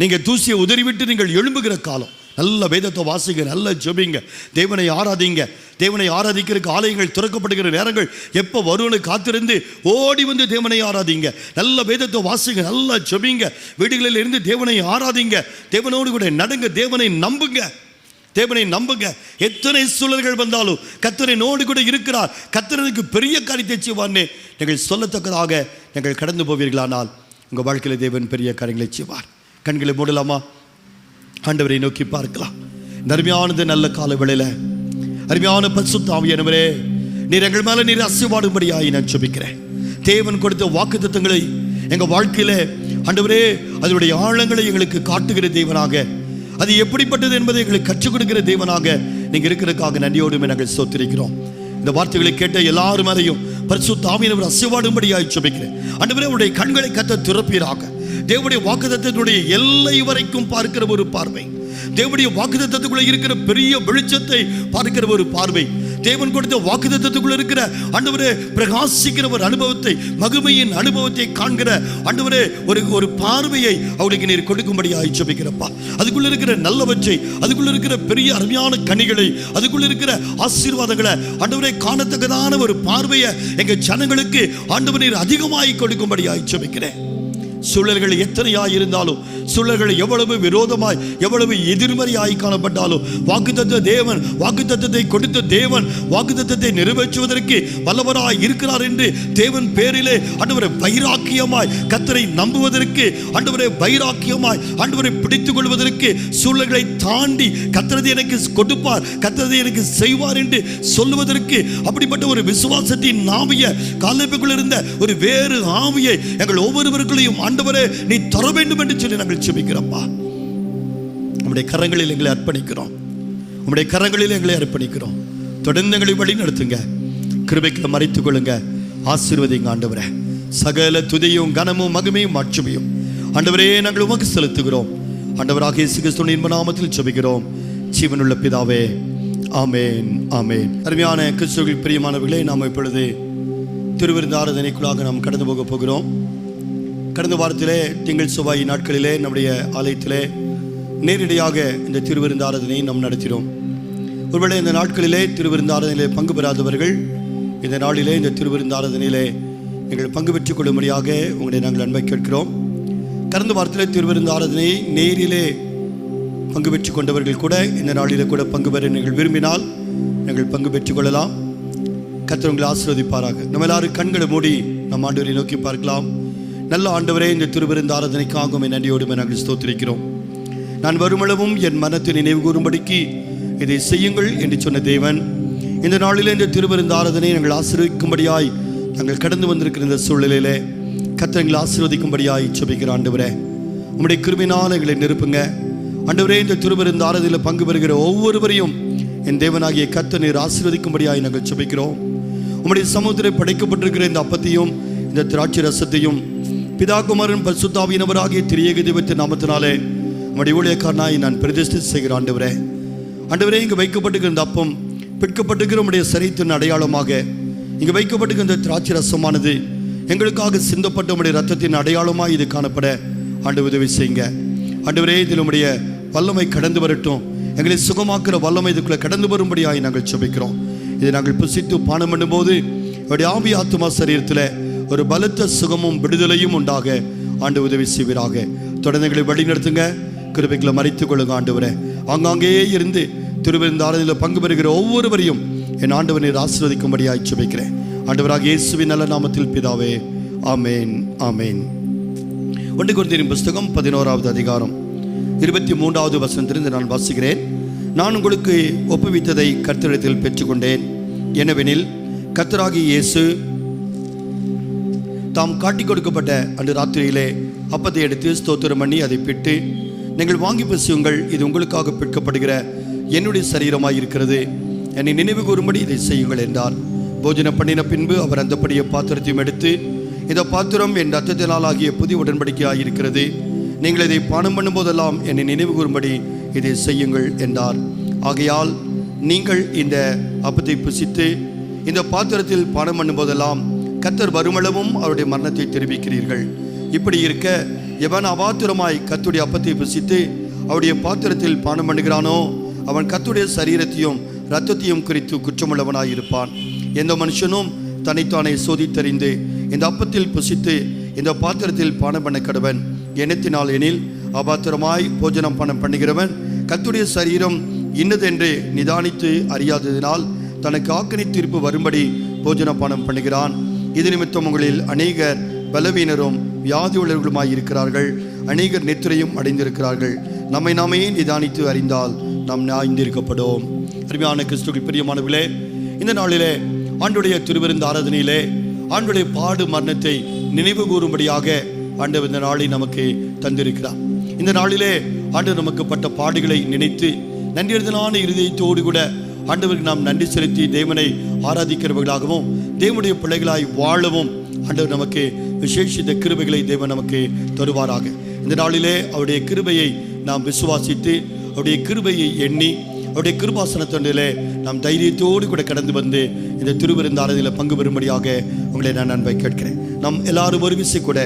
நீங்கள் தூசியை உதறிவிட்டு நீங்கள் எழும்புகிற காலம். நல்ல வேதத்தை வாசிங்க, நல்ல ஜெபிங்க, தேவனை ஆராதிங்க. தேவனை ஆராதிக்கிறதுக்கு ஆலயங்கள் திறக்கப்படுகிற நேரங்கள் எப்போ வரும்னு காத்திருந்து ஓடி வந்து தேவனை ஆராதிங்க. நல்ல வேதத்தை வாசிங்க, நல்ல ஜெபிங்க, வீடுகளில் இருந்து தேவனை ஆராதிங்க, தேவனோடு கூட நடங்க, தேவனை நம்புங்க. எத்தனை சூழல்கள் வந்தாலும் கர்த்தர் என்னோடு கூட இருக்கிறார், கர்த்தருக்கு பெரிய காரியத்தை செய்வார்னு நீங்கள் சொல்லத்தக்கதாக நீங்கள் கடந்து போவீர்களானால் உங்கள் வாழ்க்கையில் தேவன் பெரிய காரியங்களை செய்வார். கண்களை மூடலாமா? ஆண்டவரை நோக்கி பார்க்கலாம். இந்த அருமையானது நல்ல கால வேளையில் அருமையான பரிசுத்த ஆவியானவரே, நீர் எங்கள் மேலே நீர் அசைவாடும்படியாய் நான் ஜெபிக்கிறேன். தேவன் கொடுத்த வாக்குத்தத்தங்களை எங்கள் வாழ்க்கையில் ஆண்டவரே அதனுடைய ஆழங்களை எங்களுக்கு காட்டுகிற தேவனாக, அது எப்படிப்பட்டது என்பதை எங்களுக்கு கற்றுக் கொடுக்கிற தேவனாக நீங்கள் இருக்கிறதுக்காக நன்றியோடுமே நாங்கள் ஸ்தோத்திரிக்கிறோம். இந்த வார்த்தைகளை கேட்ட எல்லாரும் மேலையும் பரிசுத்த ஆவியானவர் அசைவாடும்படியாய் ஜெபிக்கிறேன். ஆண்டவரே, உடைய கண்களை கர்த்தர் திறப்பீராக. தேவனுடைய வாக்குத்தத்தத்தினுடைய எல்லை வரைக்கும் பார்க்கிற ஒரு பார்வை, தேவனுடைய வாக்குத்தத்தத்துக்குள்ள இருக்கிற பெரிய வெளிச்சத்தை பார்க்கிற ஒரு பார்வை, தேவன் கொடுத்த வாக்குத்தத்தத்துக்குள்ள இருக்கிற ஆண்டவரே பிரகாசிக்கிற ஒரு அனுபவத்தை, மகிமையின் அனுபவத்தை காண்கிற ஆண்டவரே ஒரு பார்வையை அவளுக்கு நீர் கொடுக்கும்படியாக ஜெபிக்கிறப்பா. அதுக்குள்ள இருக்கிற நல்லவற்றை, அதுக்குள்ள இருக்கிற பெரிய அருமையான கனிகளை, அதுக்குள்ள இருக்கிற ஆசீர்வாதங்களை ஆண்டவரே காணத்தக்கதான ஒரு பார்வையை எங்க ஜனங்களுக்கு ஆண்டவரே அதிகமாய் கொடுக்கும்படியாக ஜெபிக்கிறேன். சூழல்கள் எத்தனையாய் இருந்தாலும், சூழல்கள் எவ்வளவு விரோதமாய், எவ்வளவு எதிர்மறையாய் காணப்பட்டாலும், வாக்குத்தத்த தேவன், வாக்குத்தத்தத்தை கொடுத்த தேவன் வாக்குத்தத்தத்தை நிறைவேற்றுவதற்கு வல்லவராய் இருக்கிறார் என்று தேவன் பேரிலே ஆண்டவரை வைராக்கியமாய் கர்த்தரை நம்புவதற்கு, ஆண்டவரை வைராக்கியமாய் ஆண்டவரை பிடித்துக் கொள்வதற்கு, சூழல்களை தாண்டி கர்த்தரை எனக்கு கொடுப்பார், கர்த்தரை எனக்கு செய்வார் என்று சொல்லுவதற்கு, அப்படிப்பட்ட ஒரு விசுவாசத்தின் ஆவியை, காலேபுக்குள் இருந்த ஒரு வேறு ஆவியை எங்கள் ஒவ்வொருவர்களையும் ஆண்டவரே நீ தர வேண்டும் என்று சொல்லி நாங்கள் ஜெபிக்கிறோம்ப்பா. உம்முடைய கரங்களில் எங்களை அர்ப்பணிக்கிறோம், உம்முடைய கரங்களில் எங்களை அர்ப்பணிக்கிறோம். தொடர்ந்து எங்களை வழி நடத்துங்க, கிருபைக்குள்ள மறைத்துக் கொள்ளுங்க, ஆசீர்வதிங்க ஆண்டவரே. சகல துதியும் கனமும் மகிமையும் மாட்சிமையும் ஆண்டவரே நாங்கள் உமக்கு செலுத்துகிறோம். ஆண்டவராகிய இயேசு கிறிஸ்துவின் இன்ப நாமத்தில் ஜெபிக்கிறோம் ஜீவனுள்ள பிதாவே, ஆமேன் ஆமேன். அருமையான கிறிஸ்துவில் பிரியமானவர்களே, நாம் இப்பொழுது திருவிருந்து ஆராதனைக்குள்ளாக நாம் கடந்து போக போகிறோம். கடந்த வாரத்திலே திங்கள் செவ்வாய் நாட்களிலே நம்முடைய ஆலயத்திலே நேரடியாக இந்த திருவிருந்து ஆராதனையை நாம் நடத்தினோம். ஒருவேளை இந்த நாட்களிலே திருவிருந்து ஆராதனையிலே பங்கு பெறாதவர்கள் இந்த நாளிலே இந்த திருவிருந்து ஆராதனையிலே நீங்கள் பங்கு பெற்றுக் கொள்ளும்படியாக உங்களை நாங்கள் அன்பை கேட்கிறோம். கடந்த வாரத்திலே திருவிருந்து ஆராதனையை நேரிலே பங்கு பெற்றுக் கொண்டவர்கள் கூட இந்த நாளிலே கூட பங்கு பெற நீங்கள் விரும்பினால் நீங்கள் பங்கு பெற்றுக் கொள்ளலாம். கர்த்தர் உங்களை ஆசீர்வதிப்பாராக. நம்ம எல்லாரும் கண்களை மூடி நம் ஆண்டவரை நோக்கி பார்க்கலாம். நல்ல ஆண்டவரே, இந்த திருவிருந்து ஆராதனைக்காகவும் என் நன்றியோடு நாங்கள் ஸ்தோத்திரிக்கிறோம். நான் வருமளவும் என் மனத்தை நினைவு கூறும்படிக்கு இதை செய்யுங்கள் என்று சொன்ன தேவன், இந்த நாளிலே இந்த திருவிருந்து ஆராதனை நாங்கள் ஆசீர்வதிக்கும்படியாய் நாங்கள் கடந்து வந்திருக்கிற இந்த சூழ்நிலையிலே கர்த்தர் எங்களை ஆசீர்வதிக்கும்படியாய் ஜெபிக்கிற ஆண்டவரே, உம்முடைய கிருபையினால் எங்களை நிரப்புங்க ஆண்டவரே. இந்த திருவிருந்து ஆராதனையில் பங்கு பெறுகிற ஒவ்வொருவரையும் என் தேவனாகிய கர்த்தர் நீர் ஆசீர்வதிக்கும்படியாய் நாங்கள் ஜெபிக்கிறோம். உம்முடைய சமூகத்தில் படைக்கப்பட்டிருக்கிற இந்த அப்பத்தையும் இந்த திராட்சை ரசத்தையும் பிதா குமாரன் பரிசுத்த ஆவியானவராகிய திரியேக தெய்வத்தின் நாமத்தினாலே உம்முடைய ஊழியக்காரனாய் நான் பிரதிஷ்டை செய்கிற ஆண்டவரே, ஆண்டவரே இங்கு வைக்கப்பட்டிருக்கிற இந்த அப்பம் பிற்கப்பட்டிருக்கிற உம்முடைய சரீரத்தின் அடையாளமாக, இங்கு வைக்கப்பட்டிருக்கிற இந்த திராட்சை ரசமானது எங்களுக்காக சிந்தப்பட்ட உம்முடைய ரத்தத்தின் அடையாளமாக இது காணப்பட ஆண்டு உதவி செய்யுங்க ஆண்டவரே. இதில் உம்முடைய வல்லமை கடந்து வரட்டும், எங்களை சுகமாக்குற வல்லமை இதுக்குள்ளே கடந்து வரும்படியாய் நாங்கள் ஜெபிக்கிறோம். இதை நாங்கள் புசித்து பானம் பண்ணும்போது அவருடைய ஆவி ஆத்துமா சரீரத்தில் ஒரு பலத்த சுகமும் விடுதலையும் உண்டாக ஆண்டு உதவி செய்வீராக. தொடர்ந்து எங்களை வழி நடத்துங்க, கிருபைகளை மறைத்துக் கொள்ளுங்க ஆண்டவரே. ஆங்காங்கேயே இருந்து திருவிருந்து ஆராதனையில் பங்கு பெறுகிற ஒவ்வொருவரையும் என் ஆண்டவனை ஆசீர்வதிக்கும்படியாய் ஜெபிக்கிறேன் ஆண்டவராக இயேசுவின் நல்ல நாமத்தில் பிதாவே, ஆமேன் ஆமேன். 1 கொரிந்தியர் புஸ்தகம் 11வது அதிகாரம் 23வது வசனத்திலிருந்து நான் வாசிக்கிறேன். நான் உங்களுக்கு ஒப்புவித்ததை கர்த்தரிடத்தில் பெற்றுக்கொண்டேன். எனவெனில் கர்த்தராகிய இயேசு தாம் காட்டிக் கொடுக்கப்பட்ட அன்று ராத்திரியிலே அப்பத்தை எடுத்து ஸ்தோத்திரம் பண்ணி அதை பிட்டு, நீங்கள் வாங்கி பசியுங்கள், இது உங்களுக்காக பிற்கப்படுகிற என்னுடைய சரீரமாய் இருக்கிறது, என்னை நினைவு கூறும்படி இதை செய்யுங்கள் என்றார். போஜனம் பண்ணின பின்பு அவர் அந்தப்படிய பாத்திரத்தையும் எடுத்து, இந்த பாத்திரம் என் ரத்தத்தினால் ஆகிய புதிய உடன்படிக்கையாக இருக்கிறது, நீங்கள் இதை பானம் பண்ணும்போதெல்லாம் என்னை நினைவு கூறும்படி இதை செய்யுங்கள் என்றார். ஆகையால் நீங்கள் இந்த அப்பத்தை புசித்து இந்த பாத்திரத்தில் பானம் பண்ணும்போதெல்லாம் கர்த்தர் வருமளவும் அவருடைய மரணத்தை தெரிவிக்கிறீர்கள். இப்படி இருக்க எவன் அபாத்திரமாய் கர்த்தருடைய அப்பத்தை புசித்து அவருடைய பாத்திரத்தில் பானம் பண்ணுகிறானோ அவன் கர்த்தருடைய சரீரத்தையும் இரத்தத்தையும் குறித்து குற்றமுள்ளவனாய் இருப்பான். எந்த மனுஷனும் தன்னைத்தானே சோதித்தறிந்து இந்த அப்பத்தில் புசித்து இந்த பாத்திரத்தில் பானம் பண்ண கடவன். எண்ணத்தினால் எனில் அபாத்திரமாய் போஜனம் பானம் பண்ணுகிறவன் கர்த்தருடைய சரீரம் இன்னதென்று நிதானித்து அறியாததினால் தனக்கு ஆக்கினை தீர்ப்பு வரும்படி போஜன பானம் பண்ணுகிறான். இது நிமித்தம் உங்களில் அநேகர் பலவீனரும் வியாதி உள்ளவர்களுமாய் இருக்கிறார்கள், அநேகர் நித்திரையும் அடைந்திருக்கிறார்கள். நம்மை நாமே நிதானித்து அறிந்தால் நாம் நியாயந்திருக்கப்படும். அருமையான கிறிஸ்துவில் பிரியமானவர்களே, இந்த நாளிலே ஆண்டுடைய திருவிருந்து ஆராதனையிலே ஆண்டுடைய பாடு மரணத்தை நினைவு கூறும்படியாக ஆண்டவர் இந்த நாளை நமக்கு தந்திருக்கிறார். இந்த நாளிலே ஆண்டவர் நமக்கு பட்ட பாடுகளை நினைத்து நன்றியறிதலான இருதயத்தோடு கூட ஆண்டவருக்கு நாம் நன்றி செலுத்தி தேவனை ஆராதிக்கிறவர்களாகவும் தேவனுடைய பிள்ளைகளாய் வாழவும் ஆண்டவர் நமக்கு விசேஷித்த கிருபைகளை தேவன் நமக்கு தருவாராக. இந்த நாளிலே அவருடைய கிருபையை நாம் விசுவாசித்து அவருடைய கிருபையை எண்ணி அவருடைய கிருபாசனத்தொண்டிலே நாம் தைரியத்தோடு கூட கடந்து வந்து இந்த திருவிருந்து ஆராதனையில் பங்கு பெறும்படியாக உங்களை நான் அன்பை கேட்கிறேன். நாம் எல்லாரும் ஒரு விசை கூட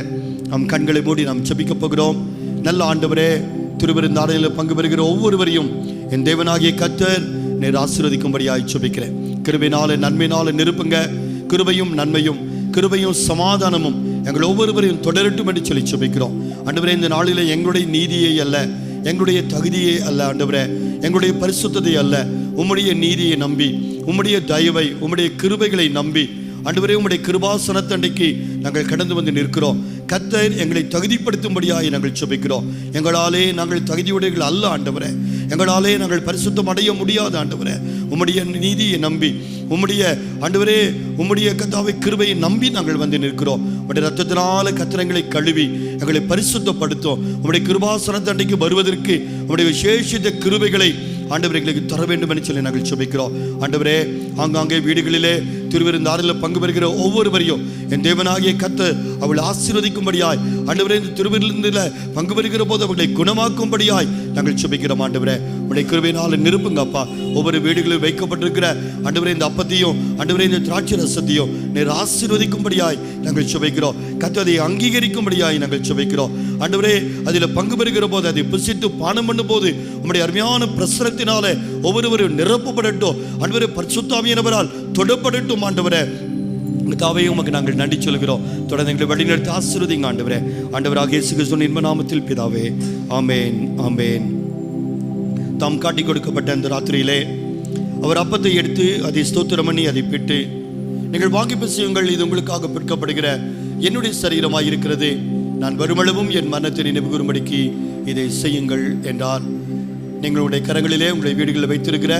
நம் கண்களை மூடி நாம் ஜெபிக்கப் போகிறோம். நல்ல ஆண்டவரே, திருவிருந்து ஆராதனையில் பங்கு பெறுகிற ஒவ்வொருவரையும் என் தேவனாகிய கர்த்தர் நீர் ஆசீர்வதிக்கும்படியாய் ஜெபிக்கிறேன். கிருபையினால நன்மையினால நிரப்புங்க. கிருபையும் நன்மையும் கிருபையும் சமாதானமும் எங்கள் ஒவ்வொருவரையும் தொடரட்டும் என்று சொல்லி ஜெபிக்கிறோம். ஆண்டவரே, இந்த நாளிலே எங்களுடைய நீதியை அல்ல, எங்களுடைய தகுதியை அல்ல ஆண்டவரே, எங்களுடைய பரிசுத்தத்தை அல்ல, உம்முடைய நீதியை நம்பி, உம்முடைய தயவை, உம்முடைய கிருபைகளை நம்பி ஆண்டவரே, உம்முடைய கிருபாசனத்தண்டைக்கு நாங்கள் கடந்து வந்து நிற்கிறோம். கர்த்தர் எங்களை தகுதிப்படுத்தும்படியாய் நாங்கள் ஜெபிக்கிறோம். எங்களாலே நாங்கள் தகுதியுடையவர்கள் அல்ல ஆண்டவரே, எங்களாலே நாங்கள் பரிசுத்தம் அடைய முடியாத ஆண்டவரே, உம்முடைய நீதியை நம்பி, உம்முடைய ஆண்டவரே, உம்முடைய கர்த்தாவை கிருபையை நம்பி நாங்கள் வந்து நிற்கிறோம். உம்முடைய ரத்தத்தினால கத்திரங்களை கழுவி எங்களை பரிசுத்தப்படுத்தும். உம்முடைய கிருபாசனத்தண்டைக்கு வருவதற்கு உம்முடைய விசேஷித்த கிருபைகளை ஆண்டவரே எங்களுக்கு தர வேண்டும் என்று சொல்லி நாங்கள் ஜெபிக்கிறோம். ஆண்டவரே, ஆங்காங்கே வீடுகளிலே திருவிருந்தாரில் பங்கு பெறுகிற ஒவ்வொருவரையும் என் தேவனாகிய கர்த்தர் அவளை ஆசீர்வதிக்கும்படியாய் ஆண்டவரே, இந்த திருவிருந்தில் பங்கு பெறுகிற போது அவர்களை குணமாக்கும்படியாய் நாங்கள் ஜெபிக்கிறோம். ஆண்டவரே, உடைய கிருபையினால் நிரப்புங்க அப்பா. ஒவ்வொரு வீடுகளில் வைக்கப்பட்டிருக்கிற ஆண்டவரே இந்த அப்பத்தையும் ஆண்டவரே இந்த திராட்சை ரசத்தையும் நீர் ஆசீர்வதிக்கும்படியாய் நாங்கள் ஜெபிக்கிறோம். கர்த்தர் அதை அங்கீகரிக்கும்படியாய் நாங்கள் ஜெபிக்கிறோம். ஆண்டவரே, அதில் பங்கு பெறுகிற போது அதை புசித்து பானம் பண்ணும் போது உம்முடைய அருமையான பிரசனத்தினாலே ஒவ்வொருவரும் நிரப்பப்படட்டும். ஆண்டவரே, பரிசுத்த ஆவியானவரால் தொடப்படட்டும். ஆண்டவரே, தாவையும் உமக்கு நாங்கள் நன்றி சொல்கிறோம். தொடர்ந்து எங்களை வழிநடத்தி ஆசீர்வதிங்க ஆண்டவரே. ஆண்டவராக இயேசு கிறிஸ்துவின் இன்ப நாமத்தில் பிதாவே, ஆமேன், ஆமேன். தாம் காட்டி கொடுக்கப்பட்ட அந்த ராத்திரியிலே அவர் அப்பத்தை எடுத்து அதை ஸ்தோத்திரம் பண்ணி அதை பிட்டு, நீங்கள் வாங்கி புசியுங்கள், இது உங்களுக்காக பிற்கப்படுகிற என்னுடைய சரீரமாய் இருக்கிறது, நான் வருமளவும் என் மரணத்தை நினைவு கூறும்படிக்கு இதை செய்யுங்கள் என்றார். நீங்களுடைய கரங்களிலே உங்களுடைய வீடுகளில் வைத்திருக்கிற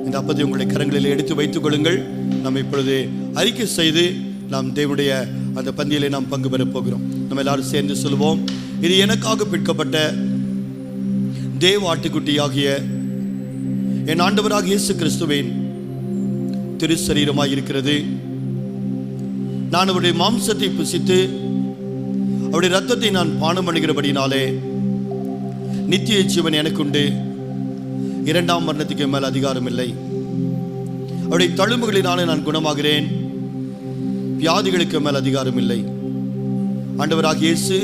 இந்த அப்பத்தை உங்களுடைய கரங்களிலே எடுத்து வைத்துக் கொள்ளுங்கள். நாம் இப்பொழுது அறிக்கை செய்து நாம் தேவனுடைய அந்த பந்தியிலே நாம் பங்கு பெறப் போகிறோம். நம்ம எல்லாரும் சேர்ந்து சொல்லுவோம், இது எனக்காக பிற்கப்பட்ட தேவ ஆட்டுக்குட்டியாகிய என் ஆண்டவராக இயேசு கிறிஸ்துவின் திருச்சரீரமாய் இருக்கிறது. நான் அவருடைய மாம்சத்தை புசித்து அவருடைய இரத்தத்தை நான் பானம் பண்ணுகிறபடினாலே நித்திய ஜீவன் எனக்குண்டு, இரண்டாம் மரணத்துக்கு மேல் அதிகாரம் இல்லை. அவருடைய தழும்புகளினாலே நான் குணமாகிறேன், வியாதிகளுக்கு மேல் அதிகாரம் இல்லை. ஆண்டவராக இயேசு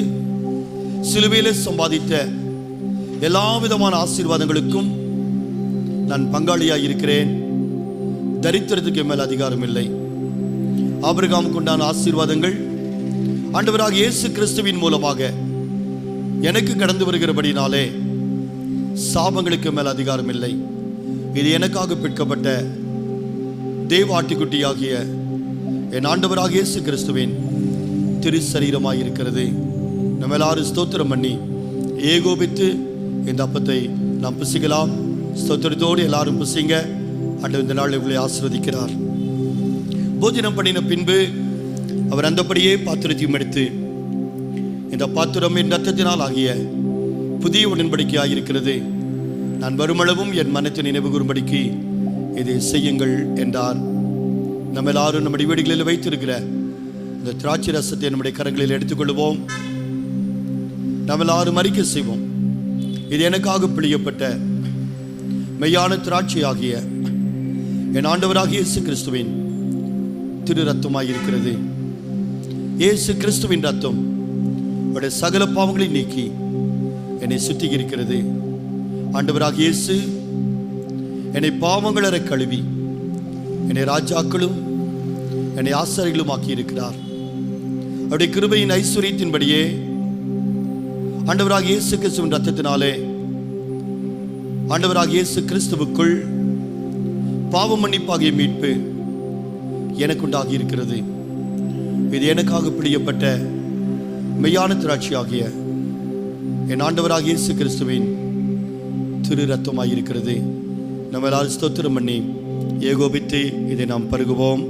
சிலுவையிலே சம்பாதித்த எல்லா விதமான ஆசீர்வாதங்களுக்கும் நான் பங்காளியாக இருக்கிறேன், தரித்திரத்துக்கு மேல் அதிகாரம் இல்லை. ஆபிரகாமுக்கு உண்டான ஆசீர்வாதங்கள் ஆண்டவராக இயேசு கிறிஸ்துவின் மூலமாக எனக்கு கடந்து வருகிறபடினாலே சாபங்களுக்கு மேல் அதிகாரம் இல்லை. இது எனக்காக பிற்கப்பட்ட தேவ ஆட்டுக்குட்டியாகிய என் ஆண்டவராக இயேசு கிறிஸ்துவின் திருச்சரீரமாய் இருக்கிறது. நம்ம எல்லாரும் ஸ்தோத்திரம் பண்ணி ஏகோபித்து இந்த அப்பத்தை நாம் புசிக்கலாம். ஸ்தோத்திரத்தோடு எல்லாரும் புசிங்க. ஆண்டவர் இந்த நாள் உங்களை ஆசீர்வதிக்கிறார். போஜனம் பண்ணின பின்பு அவர் அந்தபடியே பாத்திரத்தையும் எடுத்து, இந்த பாத்திரம் என் இரத்தத்தினால் ஆகிய புதிய உடன்படிக்கையாக இருக்கிறது, நான் வருமளவும் என் மனத்தை நினைவு கூறும்படிக்கு இதை செய்யுங்கள் என்றார். நம்ம எல்லாரும் நம்முடைய வீடுகளில் வைத்திருக்கிற இந்த திராட்சை ரசத்தை நம்முடைய கரங்களில் எடுத்துக்கொள்வோம். நம்ம எல்லாரும் அறிக்கை செய்வோம், இது எனக்காக பிழியப்பட்ட மெய்யான திராட்சை ஆகிய என் ஆண்டவராகிய இயேசு கிறிஸ்துவின் திரு ரத்தமாய் இருக்கிறது. இயேசு கிறிஸ்துவின் ரத்தம் அவருடைய சகல பாவங்களை நீக்கி என்னை சுத்திகரிக்கிறது. ஆண்டவராக இயேசு என்னை பாவங்களற கழுவி என்னை ராஜாக்களும் என்னை ஆசாரிகளும் ஆக்கியிருக்கிறார். அவருடைய கிருபையின் ஐஸ்வர்யத்தின்படியே ஆண்டவராக இயேசு கிறிஸ்துவின் ரத்தத்தினாலே ஆண்டவராக இயேசு கிறிஸ்துவுக்குள் பாவ மன்னிப்பாகிய மீட்பு எனக்குண்டாகி இருக்கிறது. இது எனக்காக பிழியப்பட்ட மெய்யான திராட்சையாகிய என் ஆண்டவராக இயேசு கிறிஸ்துவின் திரு ரத்தமாயிருக்கிறது. நம்ம எல்லாரும் ஸ்தோத்திரம் பண்ணி ஏகோபித்து இதை நாம் பருகுவோம்.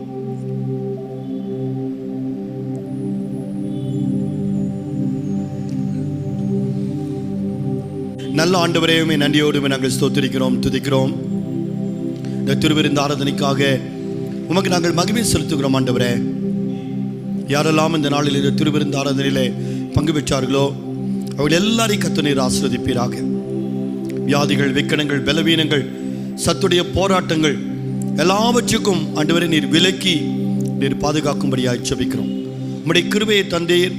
நல்ல ஆண்டவரையுமே நன்றியோடுமே நாங்கள் ஸ்தோத்திரிக்கிறோம், துதிக்கிறோம். இந்த திருவிருந்த ஆராதனைக்காக உமக்கு நாங்கள் மகிமை செலுத்துகிறோம். ஆண்டவரே, யாரெல்லாம் இந்த நாளில் இந்த திருவிருந்த ஆராதனையிலே பங்கு பெற்றார்களோ அவர்கள் எல்லாரையும் கர்த்தர் நீர் ஆசீர்வதிப்பீராக. வியாதிகள், விக்கனங்கள், பலவீனங்கள், சத்துடைய போராட்டங்கள் எல்லாவற்றுக்கும் ஆண்டவரே நீர் விலக்கி நீர் பாதுகாக்கும்படியாக ஜெபிக்கிறோம். உம்முடைய கிருபையை தந்தீர்.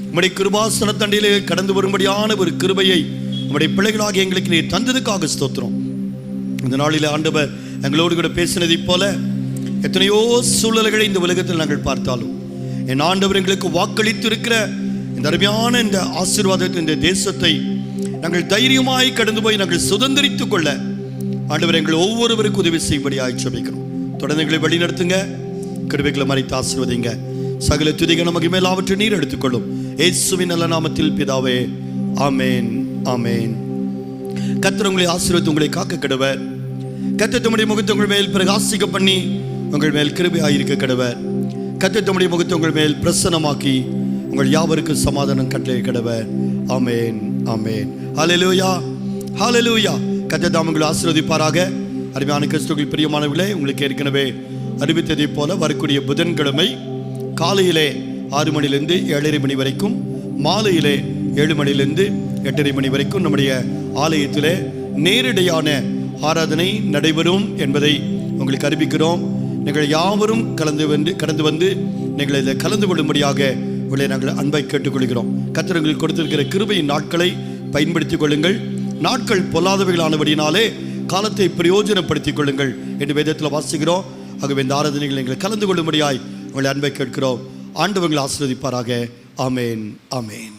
உம்முடைய கிருபாசன தண்டையிலே கடந்து வரும்படியான ஒரு கிருபையை உம்முடைய பிள்ளைகளாக எங்களுக்கு நீர் தந்ததுக்காக ஸ்தோத்திரம். இந்த நாளில் ஆண்டவர் எங்களோடு கூட பேசினதை போல எத்தனையோ சூழல்களை இந்த உலகத்தில் நாங்கள் பார்த்தாலும் என் ஆண்டவர் எங்களுக்கு வாக்களித்து இருக்கிற இந்த அருமையான இந்த ஆசீர்வாதத்தின் இந்த தேசத்தை நாங்கள் தைரியமாய் கடந்து போய் நாங்கள் சுதந்திரித்துக் கொள்ள ஆண்டவர் எங்கள் ஒவ்வொருவருக்கும் உதவி செய்யும்படியாய் ஜெபிக்கிறோம். தொடர்ந்து எங்களை வழி நடத்துங்க, கிருபைகளை மறைத்து ஆசீர்வதிங்க. சகல துதிக நமக்கு மேல் அவற்றை நீர் எடுத்துக்கொள்ளும். இயேசுவின் நல்ல நாமத்தில் பிதாவே, ஆமேன், ஆமேன். கர்த்தர் உங்களை ஆசீர்வதித்து உங்களை காக்க கடவர். கர்த்தர் தம்முடைய முகத்தை உங்கள் மேல் பிரகாசிக்க பண்ணி உங்கள் மேல் கிருபையாயிருக்க கடவர். கர்த்தர் தம்முடைய முகத்தை உங்கள் மேல் பிரசன்னமாக்கி உங்கள் யாவருக்கும் சமாதானம் கட்டளை கடவர். ஆமேன், ஆமேன். ஹல்லேலூயா, ஹல்லேலூயா. கர்த்தர் தாம் உங்களை ஆசீர்வதிப்பாராக. அருமையான கிறிஸ்துவுக்குள் பிரியமானவர்களே, உங்களுக்கு ஏற்கனவே அறிவித்ததை போல வரக்கூடிய புதன்கிழமை காலையிலே 6 மணிலிருந்து 7:30 மணி வரைக்கும், மாலையிலே 7 மணிலிருந்து 8:30 மணி வரைக்கும் நம்முடைய ஆலயத்திலே நேரடியான ஆராதனை நடைபெறும் என்பதை உங்களுக்கு அறிவிக்கிறோம். நீங்கள் யாவரும் கடந்து வந்து நீங்கள் இதில் கலந்து கொள்ளும்படியாக உங்களை நாங்கள் அன்பை கேட்டுக்கொள்கிறோம். கர்த்தர் உங்களுக்கு கொடுத்திருக்கிற கிருபையின் நாட்களை பயன்படுத்திக் கொள்ளுங்கள். நாட்கள் பொல்லாதவைகளானபடினாலே காலத்தை பிரயோஜனப்படுத்திக் கொள்ளுங்கள் என்று வேதத்தில் வாசிக்கிறோம். ஆகவே இந்த ஆராதனைகள் எங்களை கலந்து கொள்ளும்படியாய் உங்களை அன்பை கேட்கிறோம். ஆண்டவர்கள் ஆசீர்வதிப்பாராக. ஆமேன், ஆமேன்.